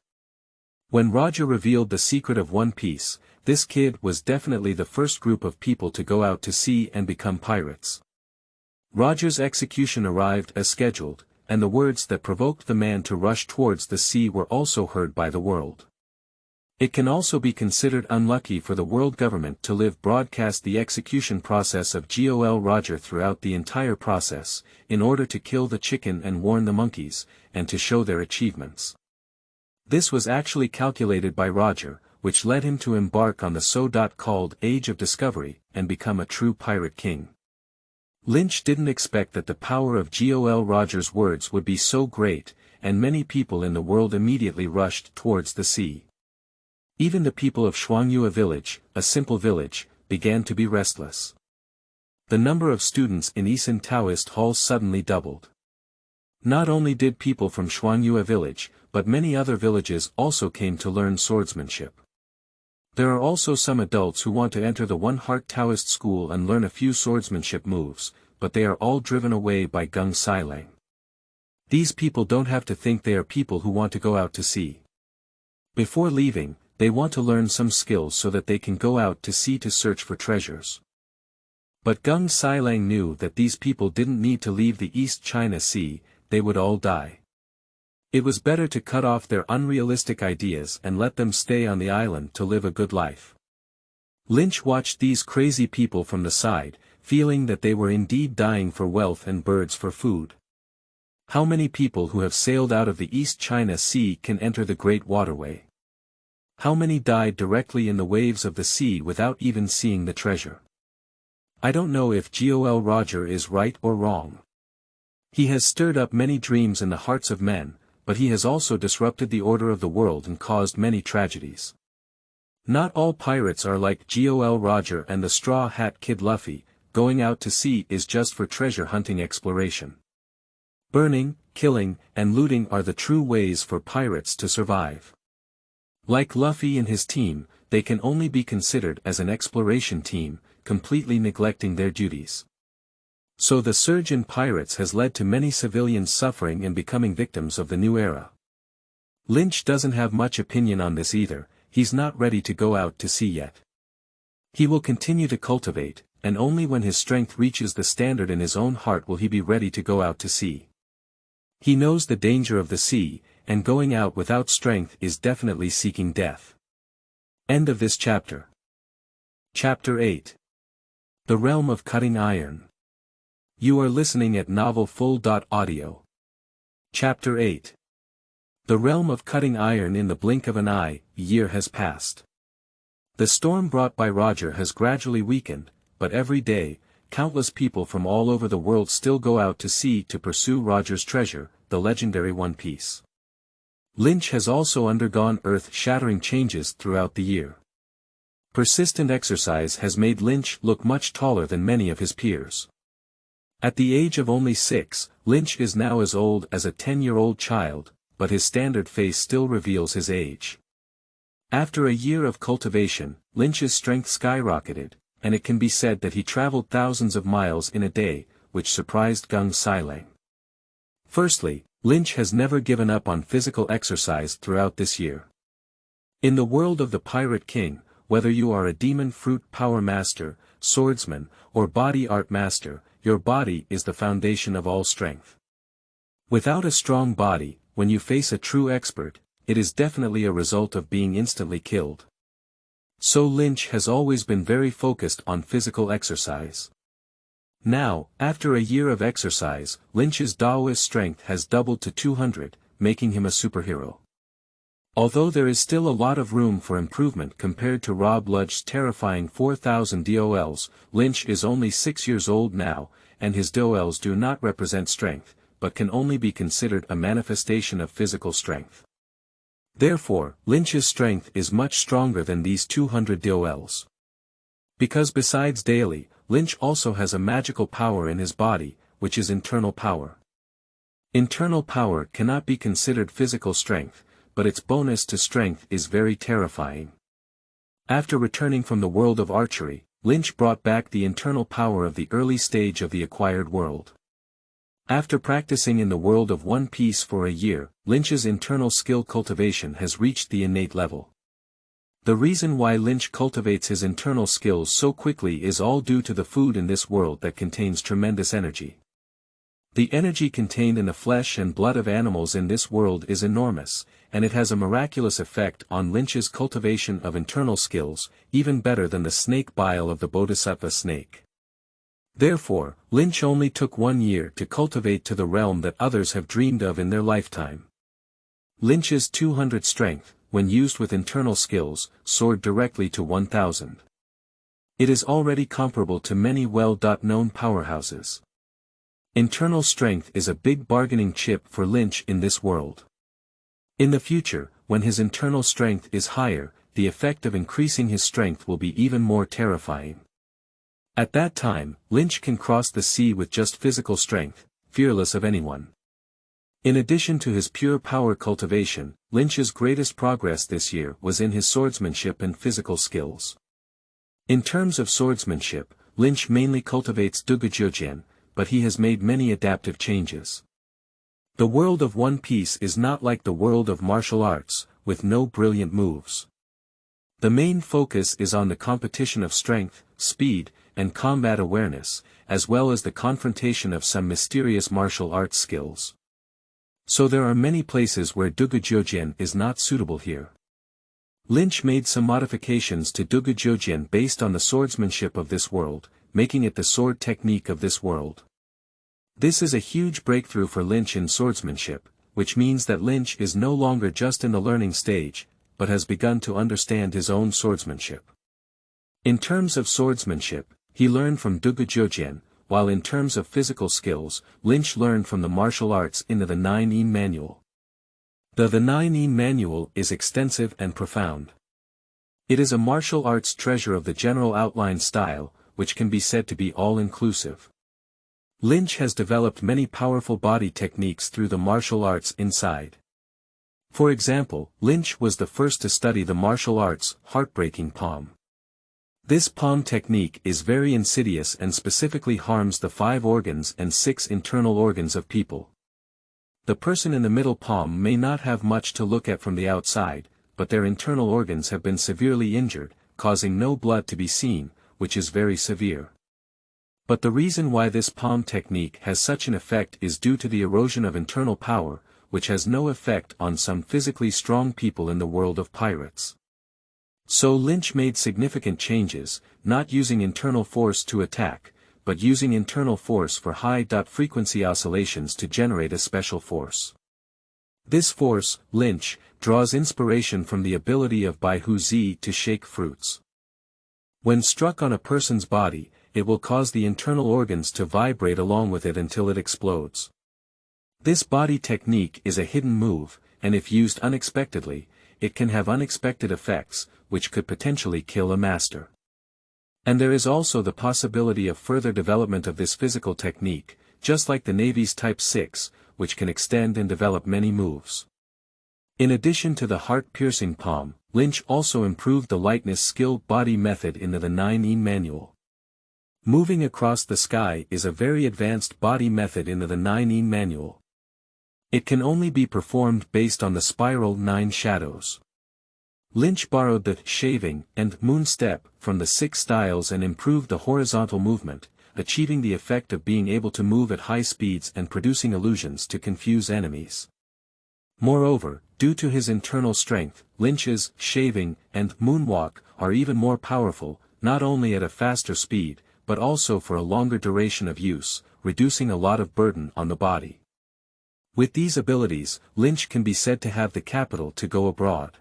Speaker 1: When Roger revealed the secret of One Piece, this kid was definitely the first group of people to go out to sea and become pirates. Roger's execution arrived as scheduled, and the words that provoked the man to rush towards the sea were also heard by the world. It can also be considered unlucky for the world government to live broadcast the execution process of Gol Roger throughout the entire process, in order to kill the chicken and warn the monkeys, and to show their achievements. This was actually calculated by Roger, which led him to embark on the so-called Age of Discovery, and become a true pirate king. Lynch didn't expect that the power of Gol Roger's words would be so great, and many people in the world immediately rushed towards the sea. Even the people of Zhenwu village, a simple village, began to be restless. The number of students in Isan Taoist halls suddenly doubled. Not only did people from Zhenwu village, but many other villages also came to learn swordsmanship. There are also some adults who want to enter the One Heart Taoist school and learn a few swordsmanship moves, but they are all driven away by Gung Sailang. These people don't have to think they are people who want to go out to sea. Before leaving, they want to learn some skills so that they can go out to sea to search for treasures. But Gung Sailang knew that these people didn't need to leave the East China Sea, they would all die. It was better to cut off their unrealistic ideas and let them stay on the island to live a good life. Lynch watched these crazy people from the side, feeling that they were indeed dying for wealth and birds for food. How many people who have sailed out of the East China Sea can enter the Great Waterway? How many died directly in the waves of the sea without even seeing the treasure? I don't know if Gol Roger is right or wrong. He has stirred up many dreams in the hearts of men, but he has also disrupted the order of the world and caused many tragedies. Not all pirates are like Gol Roger and the Straw Hat Kid Luffy. Going out to sea is just for treasure hunting exploration. Burning, killing, and looting are the true ways for pirates to survive. Like Luffy and his team, they can only be considered as an exploration team, completely neglecting their duties. So the surge in pirates has led to many civilians suffering and becoming victims of the new era. Lynch doesn't have much opinion on this either, he's not ready to go out to sea yet. He will continue to cultivate, and only when his strength reaches the standard in his own heart will he be ready to go out to sea. He knows the danger of the sea, and going out without strength is definitely seeking death. End of this chapter. Chapter 8. The Realm of Cutting Iron. You are listening at novelfull.audio. Chapter 8. The Realm of Cutting Iron. In the blink of an eye, a year has passed. The storm brought by Roger has gradually weakened, but every day, countless people from all over the world still go out to sea to pursue Roger's treasure, the legendary One Piece. Lynch has also undergone earth-shattering changes throughout the year. Persistent exercise has made Lynch look much taller than many of his peers. At the age of only 6, Lynch is now as old as a 10-year-old child, but his standard face still reveals his age. After a year of cultivation, Lynch's strength skyrocketed, and it can be said that he traveled thousands of miles in a day, which surprised Gung Sailang. Firstly, Lynch has never given up on physical exercise throughout this year. In the world of the Pirate King, whether you are a demon fruit power master, swordsman, or body art master, your body is the foundation of all strength. Without a strong body, when you face a true expert, it is definitely a result of being instantly killed. So Lynch has always been very focused on physical exercise. Now, after a year of exercise, Lynch's Daoist strength has doubled to 200, making him a superhero. Although there is still a lot of room for improvement compared to Rob Ludge's terrifying 4,000 DOLs, Lynch is only 6 years old now, and his DOLs do not represent strength, but can only be considered a manifestation of physical strength. Therefore, Lynch's strength is much stronger than these 200 DOLs. Because besides daily, Lynch also has a magical power in his body, which is internal power. Internal power cannot be considered physical strength, but its bonus to strength is very terrifying. After returning from the world of archery, Lynch brought back the internal power of the early stage of the acquired world. After practicing in the world of One Piece for a year, Lynch's internal skill cultivation has reached the innate level. The reason why Lynch cultivates his internal skills so quickly is all due to the food in this world that contains tremendous energy. The energy contained in the flesh and blood of animals in this world is enormous, and it has a miraculous effect on Lynch's cultivation of internal skills, even better than the snake bile of the bodhisattva snake. Therefore, Lynch only took 1 year to cultivate to the realm that others have dreamed of in their lifetime. Lynch's 200 strength, when used with internal skills, soared directly to 1000. It is already comparable to many well-known powerhouses. Internal strength is a big bargaining chip for Lynch in this world. In the future, when his internal strength is higher, the effect of increasing his strength will be even more terrifying. At that time, Lynch can cross the sea with just physical strength, fearless of anyone. In addition to his pure power cultivation, Lynch's greatest progress this year was in his swordsmanship and physical skills. In terms of swordsmanship, Lynch mainly cultivates Dugujyogen, but he has made many adaptive changes. The world of One Piece is not like the world of martial arts, with no brilliant moves. The main focus is on the competition of strength, speed, and combat awareness, as well as the confrontation of some mysterious martial arts skills. So there are many places where Dugujyogen is not suitable here. Lynch made some modifications to Dugujyogen based on the swordsmanship of this world, making it the sword technique of this world. This is a huge breakthrough for Lynch in swordsmanship, which means that Lynch is no longer just in the learning stage, but has begun to understand his own swordsmanship. In terms of swordsmanship, he learned from Dugujyogen, while in terms of physical skills, Lynch learned from the martial arts in the 9E manual. The 9E manual is extensive and profound. It is a martial arts treasure of the general outline style, which can be said to be all-inclusive. Lynch has developed many powerful body techniques through the martial arts inside. For example, Lynch was the first to study the martial arts, heartbreaking palm. This palm technique is very insidious and specifically harms the 5 organs and 6 internal organs of people. The person in the middle palm may not have much to look at from the outside, but their internal organs have been severely injured, causing no blood to be seen, which is very severe. But the reason why this palm technique has such an effect is due to the erosion of internal power, which has no effect on some physically strong people in the world of pirates. So Lynch made significant changes, not using internal force to attack, but using internal force for high-frequency oscillations to generate a special force. This force, Lynch, draws inspiration from the ability of Baihu Zi to shake fruits. When struck on a person's body, it will cause the internal organs to vibrate along with it until it explodes. This body technique is a hidden move, and if used unexpectedly, it can have unexpected effects, which could potentially kill a master. And there is also the possibility of further development of this physical technique, just like the Navy's Type 6, which can extend and develop many moves. In addition to the heart-piercing palm, Lynch also improved the lightness skilled body method in the 9E manual. Moving across the sky is a very advanced body method in the 9E manual. It can only be performed based on the spiral 9 shadows. Lynch borrowed the shaving and moon step from the 6 styles and improved the horizontal movement, achieving the effect of being able to move at high speeds and producing illusions to confuse enemies. Moreover, due to his internal strength, Lynch's shaving and moonwalk are even more powerful, not only at a faster speed, but also for a longer duration of use, reducing a lot of burden on the body. With these abilities, Lynch can be said to have the capital to go abroad.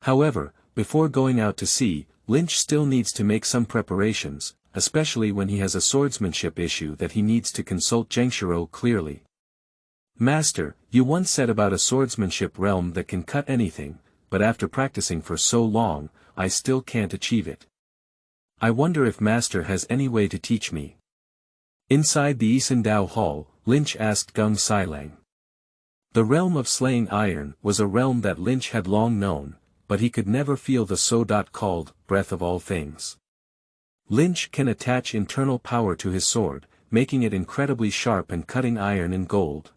Speaker 1: However, before going out to sea, Lynch still needs to make some preparations, especially when he has a swordsmanship issue that he needs to consult Zhengshiro clearly. Master, you once said about a swordsmanship realm that can cut anything, but after practicing for so long, I still can't achieve it. I wonder if Master has any way to teach me. Inside the Isandao Hall, Lynch asked Gung Sailang. The realm of slaying iron was a realm that Lynch had long known, but he could never feel the so-called breath of all things. Lynch can attach internal power to his sword, making it incredibly sharp and cutting iron and gold.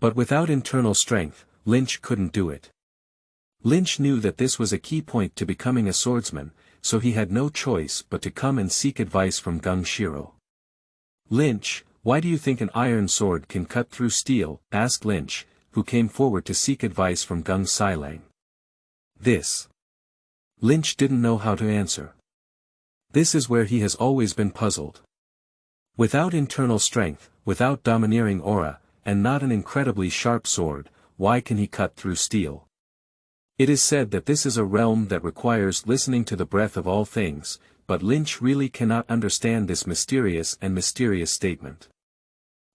Speaker 1: But without internal strength, Lynch couldn't do it. Lynch knew that this was a key point to becoming a swordsman, so he had no choice but to come and seek advice from Gung Shiro. Lynch, why do you think an iron sword can cut through steel? Asked Lynch, who came forward to seek advice from Gung Sailang. This. Lynch didn't know how to answer. This is where he has always been puzzled. Without internal strength, without domineering aura, and not an incredibly sharp sword, why can he cut through steel? It is said that this is a realm that requires listening to the breath of all things, but Lynch really cannot understand this mysterious statement.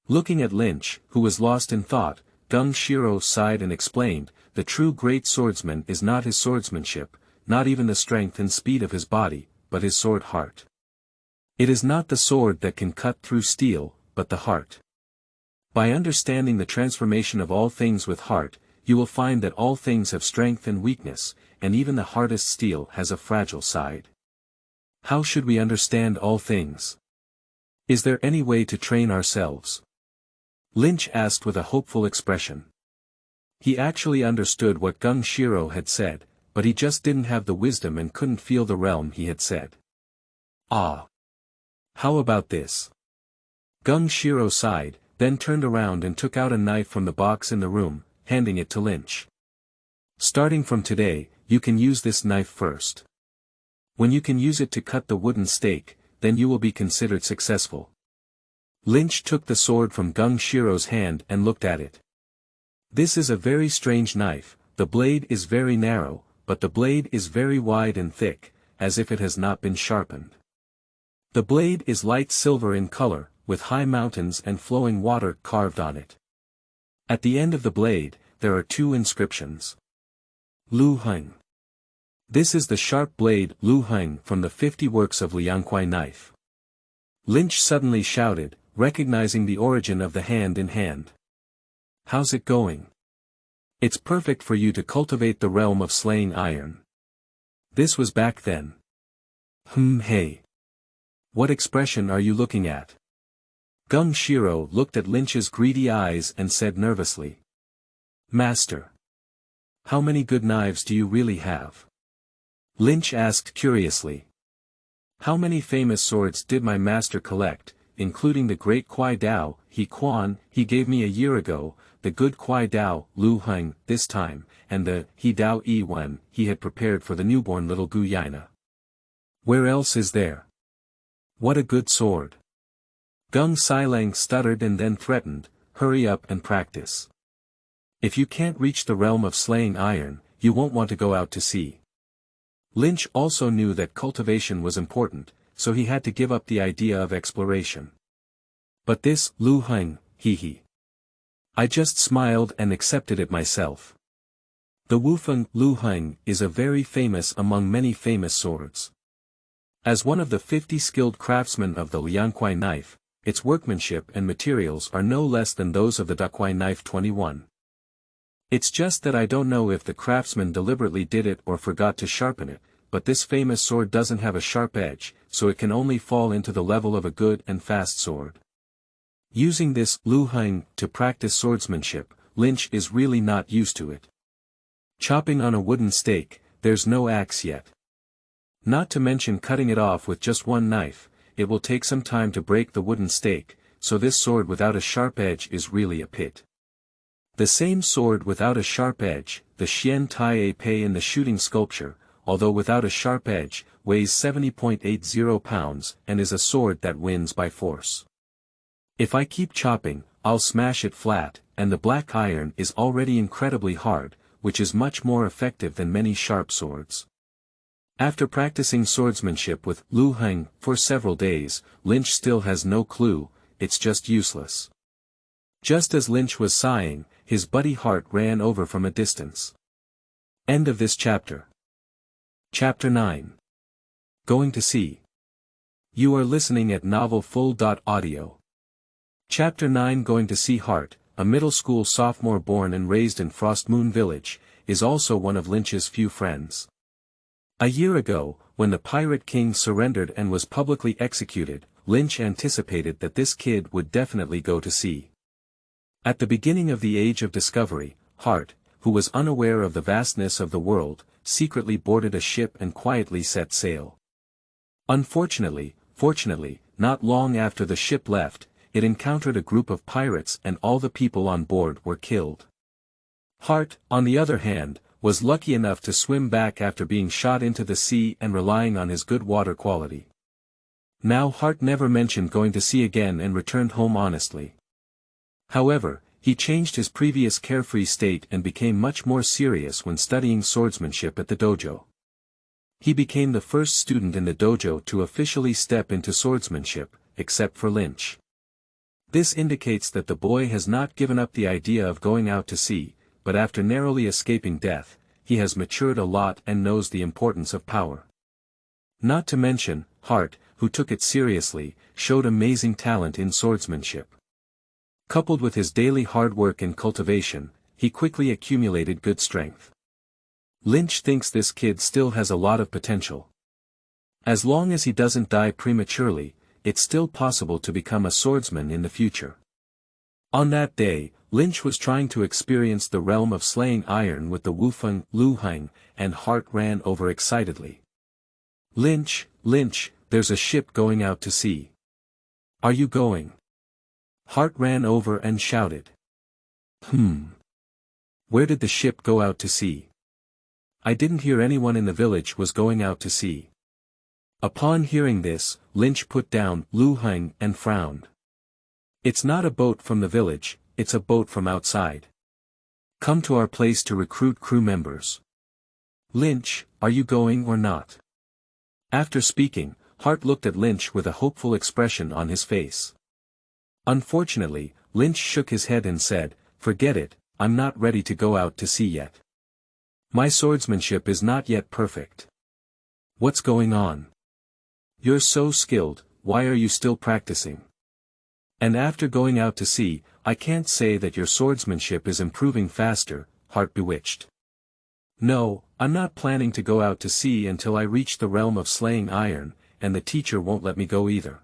Speaker 1: Looking at Lynch, who was lost in thought, Gung Shiro sighed and explained, the true great swordsman is not his swordsmanship, not even the strength and speed of his body, but his sword heart. It is not the sword that can cut through steel, but the heart. By understanding the transformation of all things with heart, you will find that all things have strength and weakness, and even the hardest steel has a fragile side. How should we understand all things? Is there any way to train ourselves? Lynch asked with a hopeful expression. He actually understood what Gung Shiro had said, but he just didn't have the wisdom and couldn't feel the realm he had said. Ah! How about this? Gung Shiro sighed, then turned around and took out a knife from the box in the room, handing it to Lynch. Starting from today, you can use this knife first. When you can use it to cut the wooden stake, then you will be considered successful. Lynch took the sword from Gung Shiro's hand and looked at it. This is a very strange knife, the blade is very narrow, but the blade is very wide and thick, as if it has not been sharpened. The blade is light silver in color, with high mountains and flowing water carved on it. At the end of the blade, there are two inscriptions. Lu Heng. This is the sharp blade Lu Heng from the 50 works of Liangkuai knife. Lynch suddenly shouted, recognizing the origin of the hand in hand. How's it going? It's perfect for you to cultivate the realm of slaying iron. This was back then. Hey. What expression are you looking at? Gung Shiro looked at Lynch's greedy eyes and said nervously. Master. How many good knives do you really have? Lynch asked curiously. How many famous swords did my master collect, including the great Kwai Dao, Quan, he gave me a year ago, the good Kwai Dao, Lu Heng, this time, and the He Dao Wen, he had prepared for the newborn little Gu Yaina. Where else is there? What a good sword. Gung Sailang stuttered and then threatened, hurry up and practice. If you can't reach the realm of slaying iron, you won't want to go out to sea. Lynch also knew that cultivation was important, so he had to give up the idea of exploration. But this, Lu Heng, he. I just smiled and accepted it myself. The Wufeng Lu Heng is a very famous among many famous swords. As one of the 50 skilled craftsmen of the Liangkuai knife, its workmanship and materials are no less than those of the Dakwai knife 21. It's just that I don't know if the craftsman deliberately did it or forgot to sharpen it, but this famous sword doesn't have a sharp edge, so it can only fall into the level of a good and fast sword. Using this Lu Heng to practice swordsmanship, Lynch is really not used to it. Chopping on a wooden stake, there's no axe yet. Not to mention cutting it off with just one knife, it will take some time to break the wooden stake, so this sword without a sharp edge is really a pit. The same sword without a sharp edge, the Xian Tai Pei in the shooting sculpture, although without a sharp edge, weighs 70.80 pounds and is a sword that wins by force. If I keep chopping, I'll smash it flat, and the black iron is already incredibly hard, which is much more effective than many sharp swords. After practicing swordsmanship with Lu Heng for several days, Lynch still has no clue, it's just useless. Just as Lynch was sighing, his buddy Hart ran over from a distance. End of this chapter. Chapter 9. Going to Sea. You are listening at Novel Full.audio. Chapter 9. Going to Sea. Hart, a middle school sophomore born and raised in Frostmoon Village, is also one of Lynch's few friends. A year ago, when the Pirate King surrendered and was publicly executed, Lynch anticipated that this kid would definitely go to sea. At the beginning of the Age of Discovery, Hart, who was unaware of the vastness of the world, secretly boarded a ship and quietly set sail. Fortunately, not long after the ship left, it encountered a group of pirates and all the people on board were killed. Hart, on the other hand, was lucky enough to swim back after being shot into the sea and relying on his good water quality. Now Hart never mentioned going to sea again and returned home honestly. However, he changed his previous carefree state and became much more serious when studying swordsmanship at the dojo. He became the first student in the dojo to officially step into swordsmanship, except for Lynch. This indicates that the boy has not given up the idea of going out to sea, but after narrowly escaping death, he has matured a lot and knows the importance of power. Not to mention, Hart, who took it seriously, showed amazing talent in swordsmanship. Coupled with his daily hard work and cultivation, he quickly accumulated good strength. Lynch thinks this kid still has a lot of potential. As long as he doesn't die prematurely, it's still possible to become a swordsman in the future. On that day, Lynch was trying to experience the realm of slaying iron with the Wufeng, Luhang, and Hart ran over excitedly. Lynch, there's a ship going out to sea. Are you going? Hart ran over and shouted. Where did the ship go out to sea? I didn't hear anyone in the village was going out to sea. Upon hearing this, Lynch put down Luhang and frowned. It's not a boat from the village, it's a boat from outside. Come to our place to recruit crew members. Lynch, are you going or not? After speaking, Hart looked at Lynch with a hopeful expression on his face. Unfortunately, Lynch shook his head and said, "Forget it, I'm not ready to go out to sea yet. My swordsmanship is not yet perfect." What's going on? You're so skilled, why are you still practicing? And after going out to sea, I can't say that your swordsmanship is improving faster, Hart bewitched. No, I'm not planning to go out to sea until I reach the realm of slaying iron, and the teacher won't let me go either.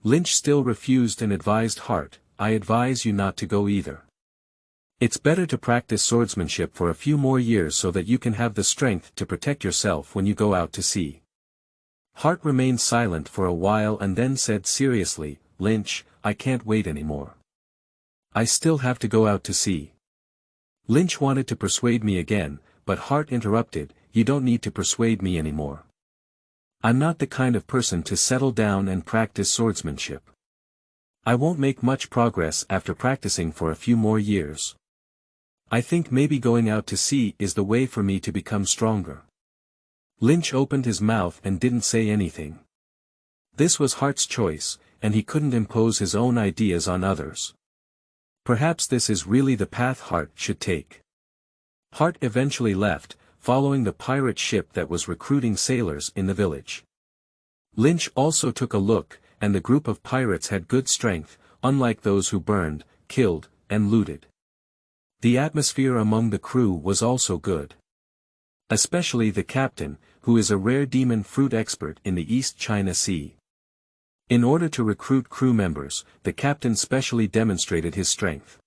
Speaker 1: Lynch still refused and advised Hart, I advise you not to go either. It's better to practice swordsmanship for a few more years so that you can have the strength to protect yourself when you go out to sea. Hart remained silent for a while and then said seriously, Lynch, I can't wait anymore. I still have to go out to sea. Lynch wanted to persuade me again, but Hart interrupted, you don't need to persuade me anymore. I'm not the kind of person to settle down and practice swordsmanship. I won't make much progress after practicing for a few more years. I think maybe going out to sea is the way for me to become stronger. Lynch opened his mouth and didn't say anything. This was Hart's choice, and he couldn't impose his own ideas on others. Perhaps this is really the path Hart should take. Hart eventually left, following the pirate ship that was recruiting sailors in the village. Lynch also took a look, and the group of pirates had good strength, unlike those who burned, killed, and looted. The atmosphere among the crew was also good. Especially the captain, who is a rare demon fruit expert in the East China Sea. In order to recruit crew members, the captain specially demonstrated his strength.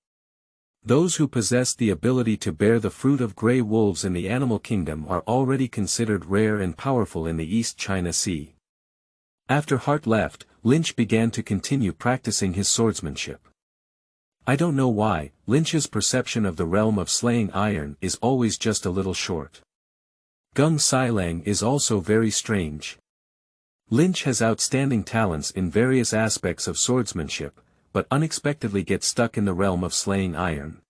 Speaker 1: Those who possess the ability to bear the fruit of grey wolves in the animal kingdom are already considered rare and powerful in the East China Sea. After Hart left, Lynch began to continue practicing his swordsmanship. I don't know why, Lynch's perception of the realm of slaying iron is always just a little short. Gung Sailang is also very strange. Lynch has outstanding talents in various aspects of swordsmanship, but unexpectedly gets stuck in the realm of slaying iron.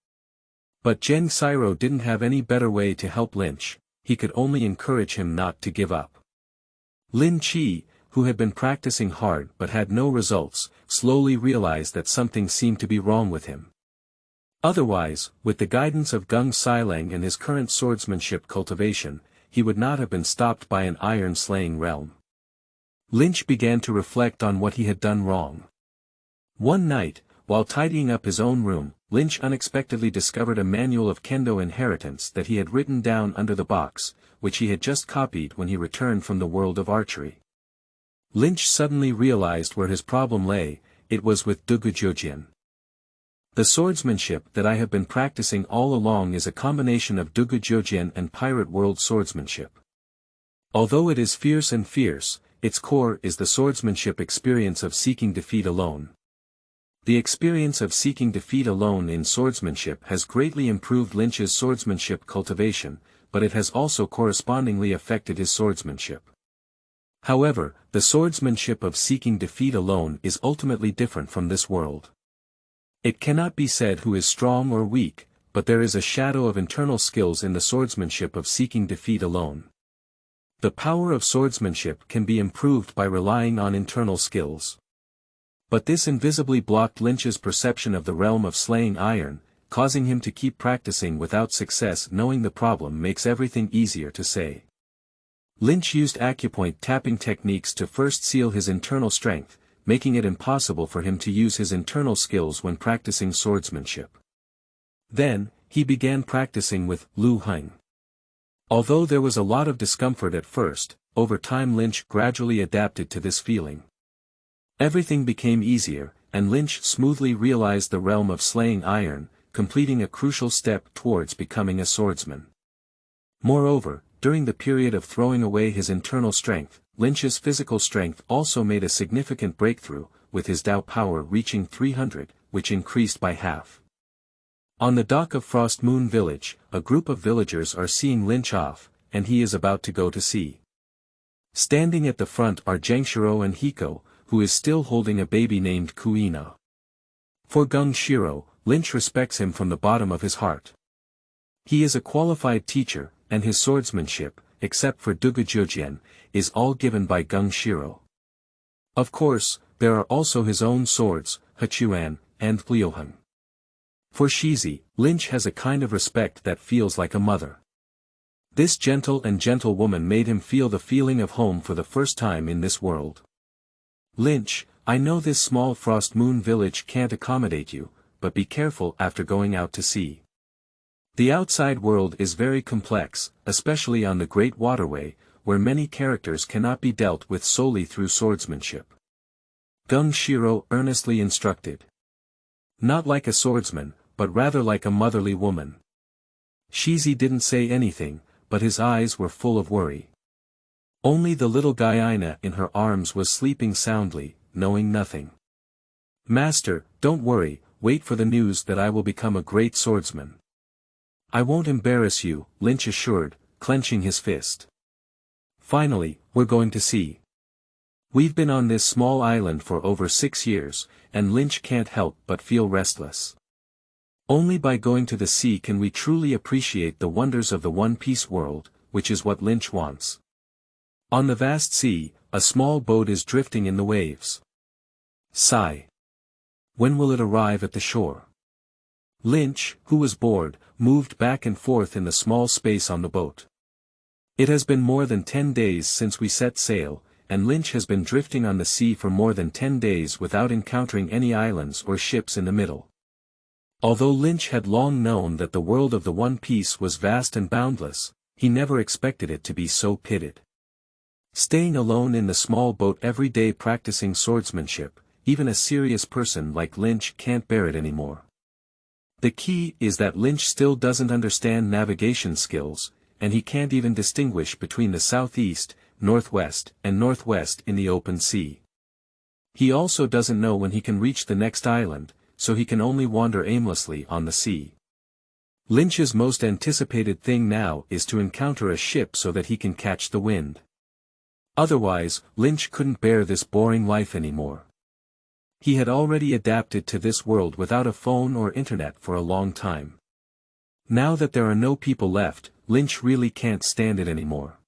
Speaker 1: But Zheng Siro didn't have any better way to help Lynch, he could only encourage him not to give up. Lin Chi, who had been practicing hard but had no results, slowly realized that something seemed to be wrong with him. Otherwise, with the guidance of Gung Sailang and his current swordsmanship cultivation, he would not have been stopped by an iron-slaying realm. Lynch began to reflect on what he had done wrong. One night, while tidying up his own room, Lynch unexpectedly discovered a manual of kendo inheritance that he had written down under the box, which he had just copied when he returned from the world of archery. Lynch suddenly realized where his problem lay. It was with Dugujojin. The swordsmanship that I have been practicing all along is a combination of Dugujojin and pirate world swordsmanship. Although it is fierce, its core is the swordsmanship experience of seeking defeat alone. The experience of seeking defeat alone in swordsmanship has greatly improved Lynch's swordsmanship cultivation, but it has also correspondingly affected his swordsmanship. However, the swordsmanship of seeking defeat alone is ultimately different from this world. It cannot be said who is strong or weak, but there is a shadow of internal skills in the swordsmanship of seeking defeat alone. The power of swordsmanship can be improved by relying on internal skills. But this invisibly blocked Lynch's perception of the realm of slaying iron, causing him to keep practicing without success. Knowing the problem makes everything easier to say. Lynch used acupoint tapping techniques to first seal his internal strength, making it impossible for him to use his internal skills when practicing swordsmanship. Then, he began practicing with Lu Heng. Although there was a lot of discomfort at first, over time Lynch gradually adapted to this feeling. Everything became easier, and Lynch smoothly realized the realm of slaying iron, completing a crucial step towards becoming a swordsman. Moreover, during the period of throwing away his internal strength, Lynch's physical strength also made a significant breakthrough, with his Dao power reaching 300, which increased by half. On the dock of Frost Moon Village, a group of villagers are seeing Lynch off, and he is about to go to sea. Standing at the front are Gengshiro and Hiko, who is still holding a baby named Kuina. For Gung Shiro, Lynch respects him from the bottom of his heart. He is a qualified teacher, and his swordsmanship, except for Dugujojin, is all given by Gung Shiro. Of course, there are also his own swords, Hachuan, and Lioheng. For Shizi, Lynch has a kind of respect that feels like a mother. This gentle woman made him feel the feeling of home for the first time in this world. Lynch, I know this small Frost Moon village can't accommodate you, but be careful after going out to sea. The outside world is very complex, especially on the Great Waterway, where many characters cannot be dealt with solely through swordsmanship. Gung Shiro earnestly instructed. Not like a swordsman, but rather like a motherly woman. Shizi didn't say anything, but his eyes were full of worry. Only the little Guyina in her arms was sleeping soundly, knowing nothing. Master, don't worry, wait for the news that I will become a great swordsman. I won't embarrass you, Lynch assured, clenching his fist. Finally, we're going to sea. We've been on this small island for over 6 years, and Lynch can't help but feel restless. Only by going to the sea can we truly appreciate the wonders of the one-piece world, which is what Lynch wants. On the vast sea, a small boat is drifting in the waves. Sigh. When will it arrive at the shore? Lynch, who was bored, moved back and forth in the small space on the boat. It has been more than 10 days since we set sail, and Lynch has been drifting on the sea for more than 10 days without encountering any islands or ships in the middle. Although Lynch had long known that the world of the One Piece was vast and boundless, he never expected it to be so pitted. Staying alone in the small boat every day practicing swordsmanship, even a serious person like Lynch can't bear it anymore. The key is that Lynch still doesn't understand navigation skills, and he can't even distinguish between the southeast, northwest, and northwest in the open sea. He also doesn't know when he can reach the next island, so he can only wander aimlessly on the sea. Lynch's most anticipated thing now is to encounter a ship so that he can catch the wind. Otherwise, Lynch couldn't bear this boring life anymore. He had already adapted to this world without a phone or internet for a long time. Now that there are no people left, Lynch really can't stand it anymore.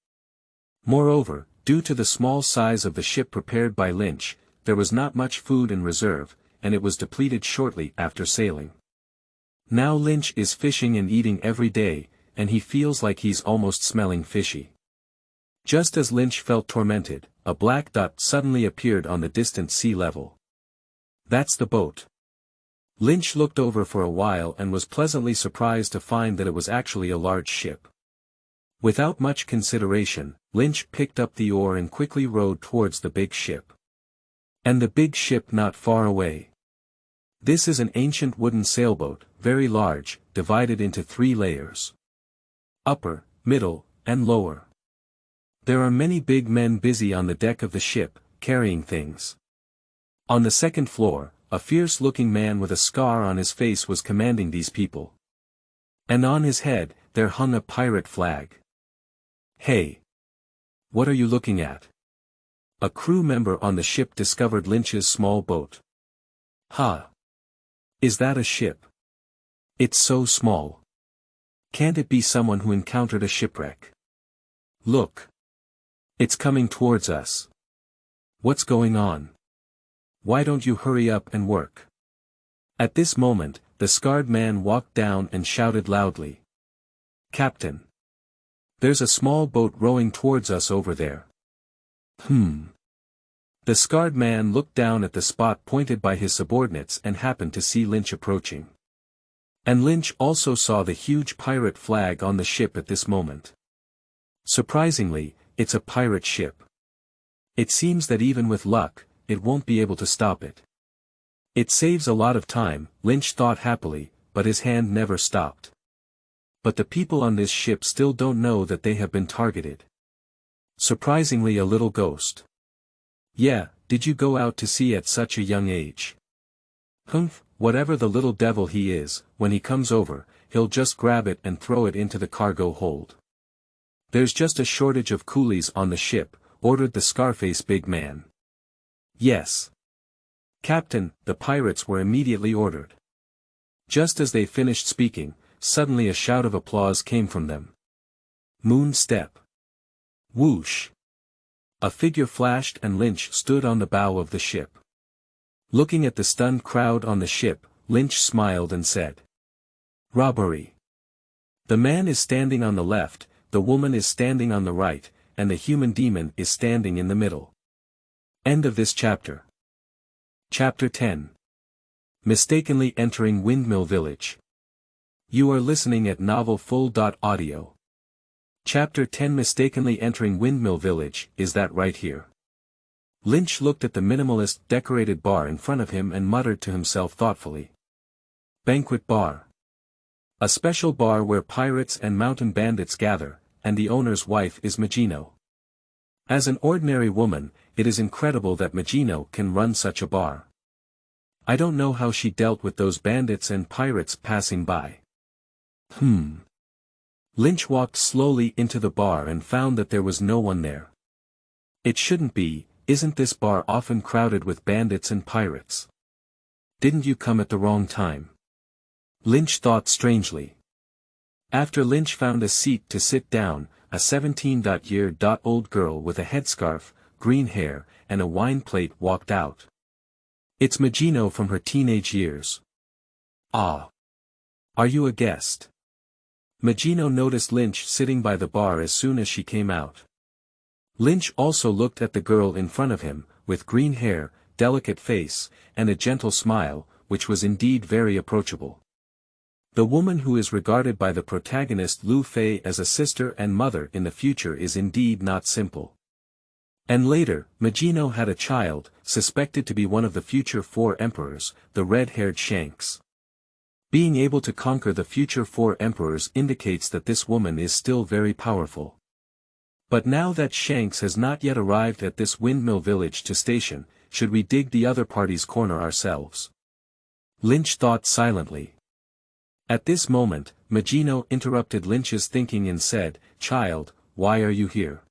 Speaker 1: Moreover, Due to the small size of the ship prepared by Lynch, there was not much food in reserve, and it was depleted shortly after sailing. Now Lynch is fishing and eating every day, and he feels like he's almost smelling fishy. Just as Lynch felt tormented, a black dot suddenly appeared on the distant sea level. That's the boat. Lynch looked over for a while and was pleasantly surprised to find that it was actually a large ship. Without much consideration, Lynch picked up the oar and quickly rowed towards the big ship. And the big ship not far away. This is an ancient wooden sailboat, very large, divided into 3 layers. Upper, middle, and lower. There are many big men busy on the deck of the ship, carrying things. On the second floor, a fierce-looking man with a scar on his face was commanding these people. And on his head, there hung a pirate flag. Hey! What are you looking at? A crew member on the ship discovered Lynch's small boat. Ha! Is that a ship? It's so small. Can't it be someone who encountered a shipwreck? Look! It's coming towards us. What's going on? Why don't you hurry up and work? At this moment, the scarred man walked down and shouted loudly. Captain! There's a small boat rowing towards us over there. The scarred man looked down at the spot pointed by his subordinates and happened to see Lynch approaching. And Lynch also saw the huge pirate flag on the ship at this moment. Surprisingly, it's a pirate ship. It seems that even with luck, it won't be able to stop it. It saves a lot of time, Lynch thought happily, but his hand never stopped. But the people on this ship still don't know that they have been targeted. Surprisingly, a little ghost. Yeah, did you go out to sea at such a young age? Humph, whatever the little devil he is, when he comes over, he'll just grab it and throw it into the cargo hold. There's just a shortage of coolies on the ship, ordered the Scarface big man. Yes. Captain, the pirates were immediately ordered. Just as they finished speaking, suddenly a shout of applause came from them. Moon step. Whoosh. A figure flashed and Lynch stood on the bow of the ship. Looking at the stunned crowd on the ship, Lynch smiled and said. Robbery. The man is standing on the left, the woman is standing on the right, and the human demon is standing in the middle. End of this chapter. Chapter 10. Mistakenly entering Windmill Village. You are listening at novelfull.audio. Chapter 10. Mistakenly entering Windmill Village, is that right here? Lynch looked at the minimalist decorated bar in front of him and muttered to himself thoughtfully. Banquet bar. A special bar where pirates and mountain bandits gather, and the owner's wife is Magino. As an ordinary woman, it is incredible that Magino can run such a bar. I don't know how she dealt with those bandits and pirates passing by. Lynch walked slowly into the bar and found that there was no one there. It shouldn't be, isn't this bar often crowded with bandits and pirates? Didn't you come at the wrong time? Lynch thought strangely. After Lynch found a seat to sit down, a 17-year-old girl with a headscarf, green hair, and a wine plate walked out. It's Magino from her teenage years. Ah. Are you a guest? Magino noticed Lynch sitting by the bar as soon as she came out. Lynch also looked at the girl in front of him, with green hair, delicate face, and a gentle smile, which was indeed very approachable. The woman who is regarded by the protagonist Lu Fei as a sister and mother in the future is indeed not simple. And later, Magino had a child, suspected to be one of the future 4 emperors, the red-haired Shanks. Being able to conquer the future 4 emperors indicates that this woman is still very powerful. But now that Shanks has not yet arrived at this Windmill Village to station, should we dig the other party's corner ourselves? Lynch thought silently. At this moment, Magino interrupted Lynch's thinking and said, "Child, why are you here?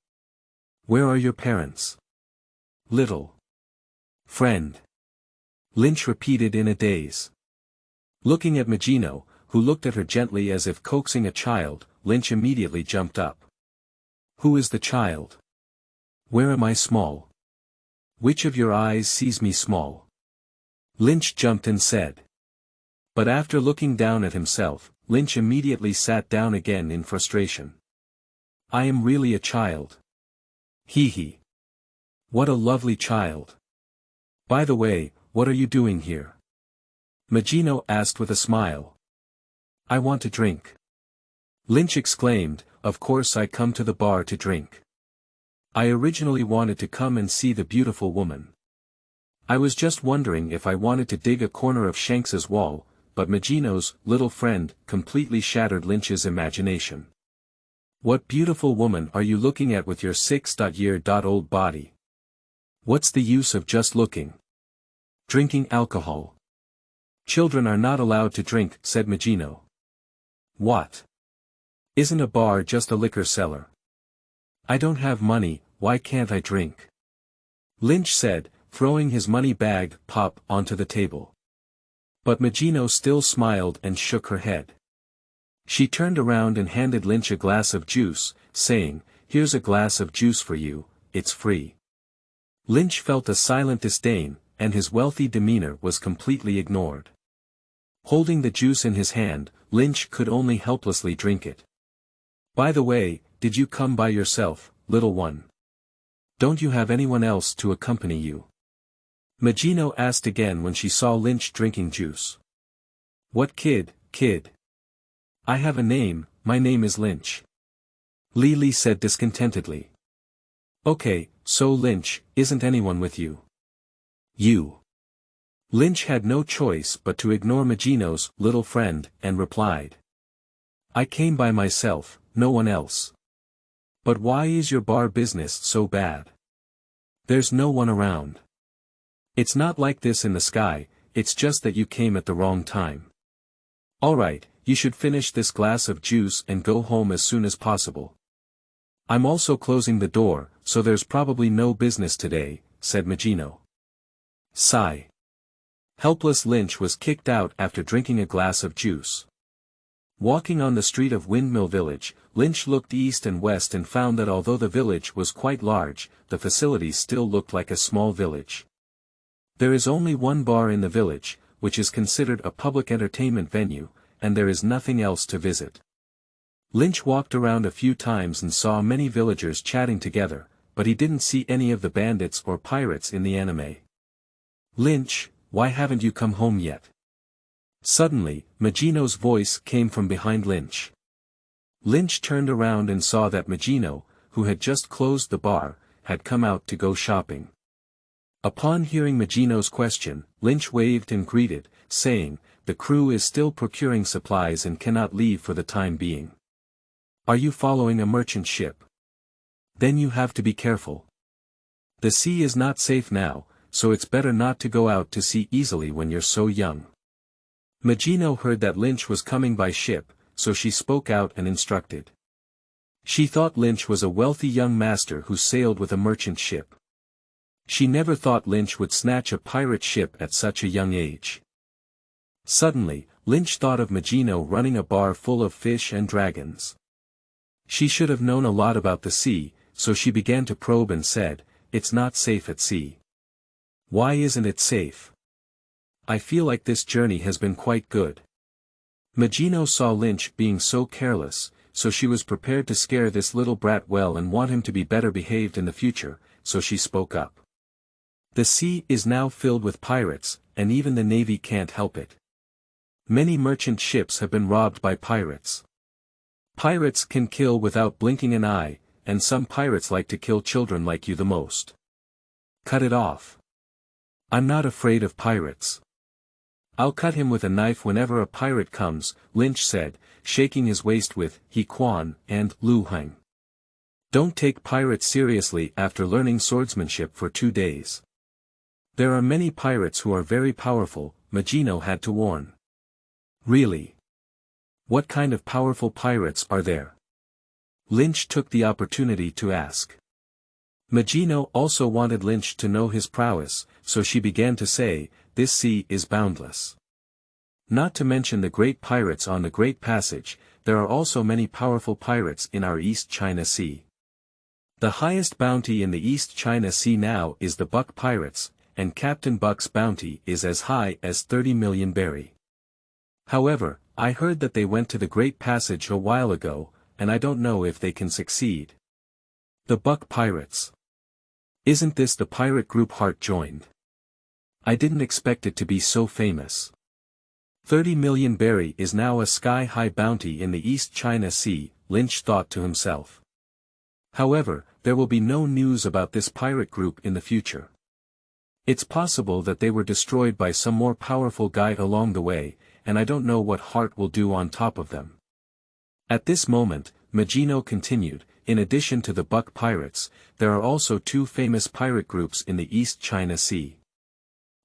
Speaker 1: Where are your parents?" "Little friend," Lynch repeated in a daze. Looking at Magino, who looked at her gently as if coaxing a child, Lynch immediately jumped up. "Who is the child?" Where am I small? Which of your eyes sees me small? Lynch jumped and said. But after looking down at himself, Lynch immediately sat down again in frustration. I am really a child. Hee hee. What a lovely child. By the way, what are you doing here? Magino asked with a smile. I want to drink. Lynch exclaimed, of course I come to the bar to drink. I originally wanted to come and see the beautiful woman. I was just wondering if I wanted to dig a corner of Shanks's wall, but Magino's little friend completely shattered Lynch's imagination. What beautiful woman are you looking at with your 6-year-old body? What's the use of just looking? Drinking alcohol. Children are not allowed to drink, said Magino. What? Isn't a bar just a liquor cellar? I don't have money, why can't I drink? Lynch said, throwing his money bag pop onto the table. But Magino still smiled and shook her head. She turned around and handed Lynch a glass of juice, saying, here's a glass of juice for you, it's free. Lynch felt a silent disdain, and his wealthy demeanor was completely ignored. Holding the juice in his hand, Lynch could only helplessly drink it. By the way, did you come by yourself, little one? Don't you have anyone else to accompany you? Magino asked again when she saw Lynch drinking juice. What kid, kid? I have a name, my name is Lynch. Lily said discontentedly. Okay, so Lynch, isn't anyone with you? You. Lynch had no choice but to ignore Magino's little friend, and replied. I came by myself, no one else. But why is your bar business so bad? There's no one around. It's not like this in the sky, it's just that you came at the wrong time. Alright, you should finish this glass of juice and go home as soon as possible. I'm also closing the door, so there's probably no business today, said Magino. Sigh. Helpless Lynch was kicked out after drinking a glass of juice. Walking on the street of Windmill Village, Lynch looked east and west and found that although the village was quite large, the facilities still looked like a small village. There is only one bar in the village, which is considered a public entertainment venue, and there is nothing else to visit. Lynch walked around a few times and saw many villagers chatting together, but he didn't see any of the bandits or pirates in the anime. Lynch, why haven't you come home yet? Suddenly, Magino's voice came from behind Lynch. Lynch turned around and saw that Magino, who had just closed the bar, had come out to go shopping. Upon hearing Magino's question, Lynch waved and greeted, saying, the crew is still procuring supplies and cannot leave for the time being. Are you following a merchant ship? Then you have to be careful. The sea is not safe now, so it's better not to go out to sea easily when you're so young. Magino heard that Lynch was coming by ship, so she spoke out and instructed. She thought Lynch was a wealthy young master who sailed with a merchant ship. She never thought Lynch would snatch a pirate ship at such a young age. Suddenly, Lynch thought of Magino running a bar full of fish and dragons. She should have known a lot about the sea, so she began to probe and said, it's not safe at sea. Why isn't it safe? I feel like this journey has been quite good. Magino saw Lynch being so careless, so she was prepared to scare this little brat well and want him to be better behaved in the future, so she spoke up. The sea is now filled with pirates, and even the navy can't help it. Many merchant ships have been robbed by pirates. Pirates can kill without blinking an eye, and some pirates like to kill children like you the most. Cut it off. I'm not afraid of pirates. I'll cut him with a knife whenever a pirate comes, Lynch said, shaking his waist with Quan and Lu Heng. Don't take pirates seriously after learning swordsmanship for 2 days. There are many pirates who are very powerful, Magino had to warn. Really? What kind of powerful pirates are there? Lynch took the opportunity to ask. Magino also wanted Lynch to know his prowess, so she began to say, this sea is boundless. Not to mention the great pirates on the Great Passage, there are also many powerful pirates in our East China Sea. The highest bounty in the East China Sea now is the Buck Pirates, and Captain Buck's bounty is as high as 30 million berry. However, I heard that they went to the Great Passage a while ago, and I don't know if they can succeed. The Buck Pirates. Isn't this the pirate group Hart joined? I didn't expect it to be so famous. 30 million berry is now a sky-high bounty in the East China Sea, Lynch thought to himself. However, there will be no news about this pirate group in the future. It's possible that they were destroyed by some more powerful guy along the way, and I don't know what Hart will do on top of them. At this moment, Magino continued, in addition to the Buck Pirates, there are also two famous pirate groups in the East China Sea.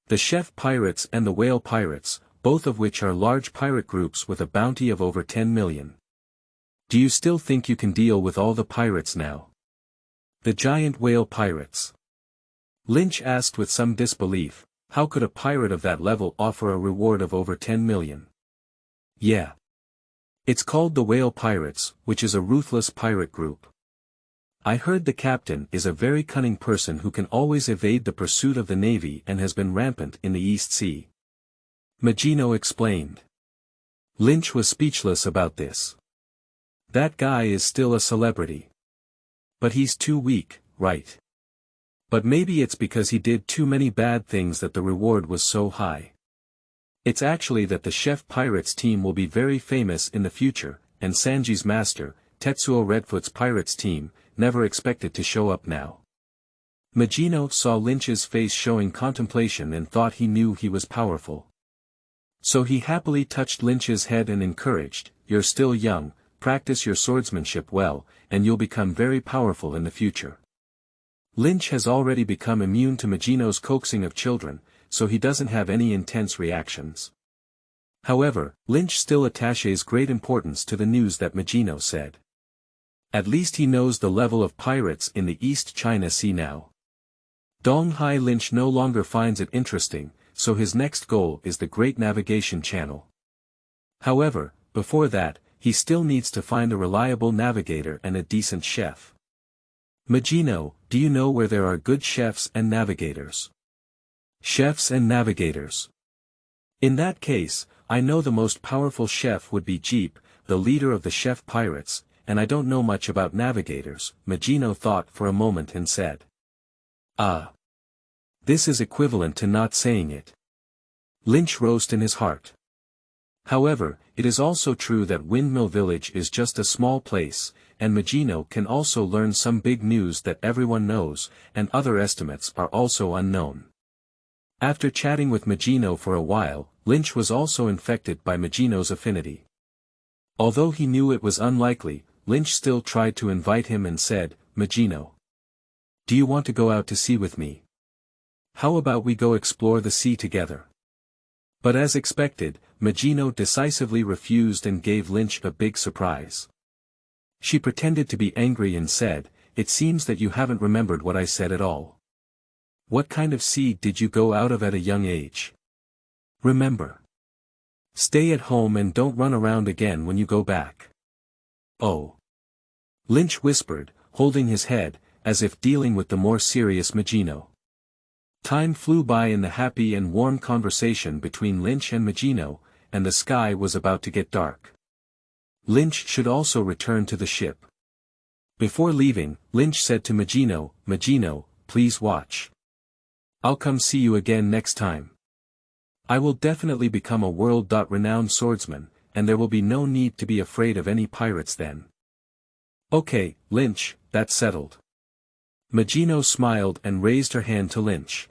Speaker 1: The Chef Pirates and the Whale Pirates, both of which are large pirate groups with a bounty of over 10 million. Do you still think you can deal with all the pirates now? The Giant Whale Pirates. Lynch asked with some disbelief, how could a pirate of that level offer a reward of over 10 million? Yeah. It's called the Whale Pirates, which is a ruthless pirate group. I heard the captain is a very cunning person who can always evade the pursuit of the navy and has been rampant in the East Sea. Magino explained. Lynch was speechless about this. That guy is still a celebrity. But he's too weak, right? But maybe it's because he did too many bad things that the reward was so high. It's actually that the Chef Pirates team will be very famous in the future, and Sanji's master, Tetsuo Redfoot's Pirates team, never expected to show up now. Magino saw Lynch's face showing contemplation and thought he knew he was powerful. So he happily touched Lynch's head and encouraged, "You're still young, practice your swordsmanship well, and you'll become very powerful in the future." Lynch has already become immune to Magino's coaxing of children, so he doesn't have any intense reactions. However, Lynch still attaches great importance to the news that Magino said. At least he knows the level of pirates in the East China Sea now. Donghai Lynch no longer finds it interesting, so his next goal is the Great Navigation Channel. However, before that, he still needs to find a reliable navigator and a decent chef. Magino, do you know where there are good chefs and navigators? Chefs and navigators. In that case, I know the most powerful chef would be Jeep, the leader of the Chef Pirates, and I don't know much about navigators, Magino thought for a moment and said. Ah. This is equivalent to not saying it. Lynch roast in his heart. However, it is also true that Windmill Village is just a small place, and Magino can also learn some big news that everyone knows, and other estimates are also unknown. After chatting with Magino for a while, Lynch was also infected by Magino's affinity. Although he knew it was unlikely, Lynch still tried to invite him and said, "Magino, do you want to go out to sea with me? How about we go explore the sea together?" But as expected, Magino decisively refused and gave Lynch a big surprise. She pretended to be angry and said, "It seems that you haven't remembered what I said at all. What kind of sea did you go out of at a young age? Remember. Stay at home and don't run around again when you go back." "Oh." Lynch whispered, holding his head, as if dealing with the more serious Magino. Time flew by in the happy and warm conversation between Lynch and Magino, and the sky was about to get dark. Lynch should also return to the ship. Before leaving, Lynch said to Magino, "Magino, please watch. I'll come see you again next time. I will definitely become a world-renowned swordsman, and there will be no need to be afraid of any pirates then." "Okay, Lynch, that's settled." Magino smiled and raised her hand to Lynch.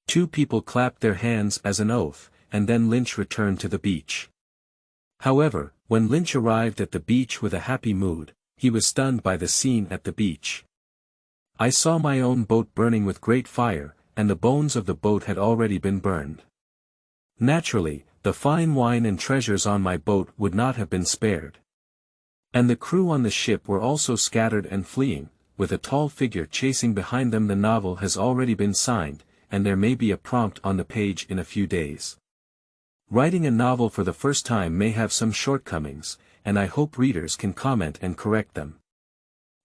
Speaker 1: Two people clapped their hands as an oath, and then Lynch returned to the beach. However, when Lynch arrived at the beach with a happy mood, he was stunned by the scene at the beach. "I saw my own boat burning with great fire, and the bones of the boat had already been burned. Naturally, the fine wine and treasures on my boat would not have been spared. And the crew on the ship were also scattered and fleeing, with a tall figure chasing behind them. The novel has already been signed, and there may be a prompt on the page in a few days. Writing a novel for the first time may have some shortcomings, and I hope readers can comment and correct them.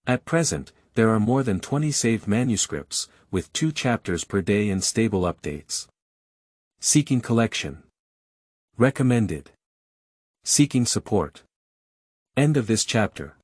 Speaker 1: At present, There are more than 20 saved manuscripts, with 2 chapters per day and stable updates. Seeking collection. Recommended. Seeking support. End of this chapter.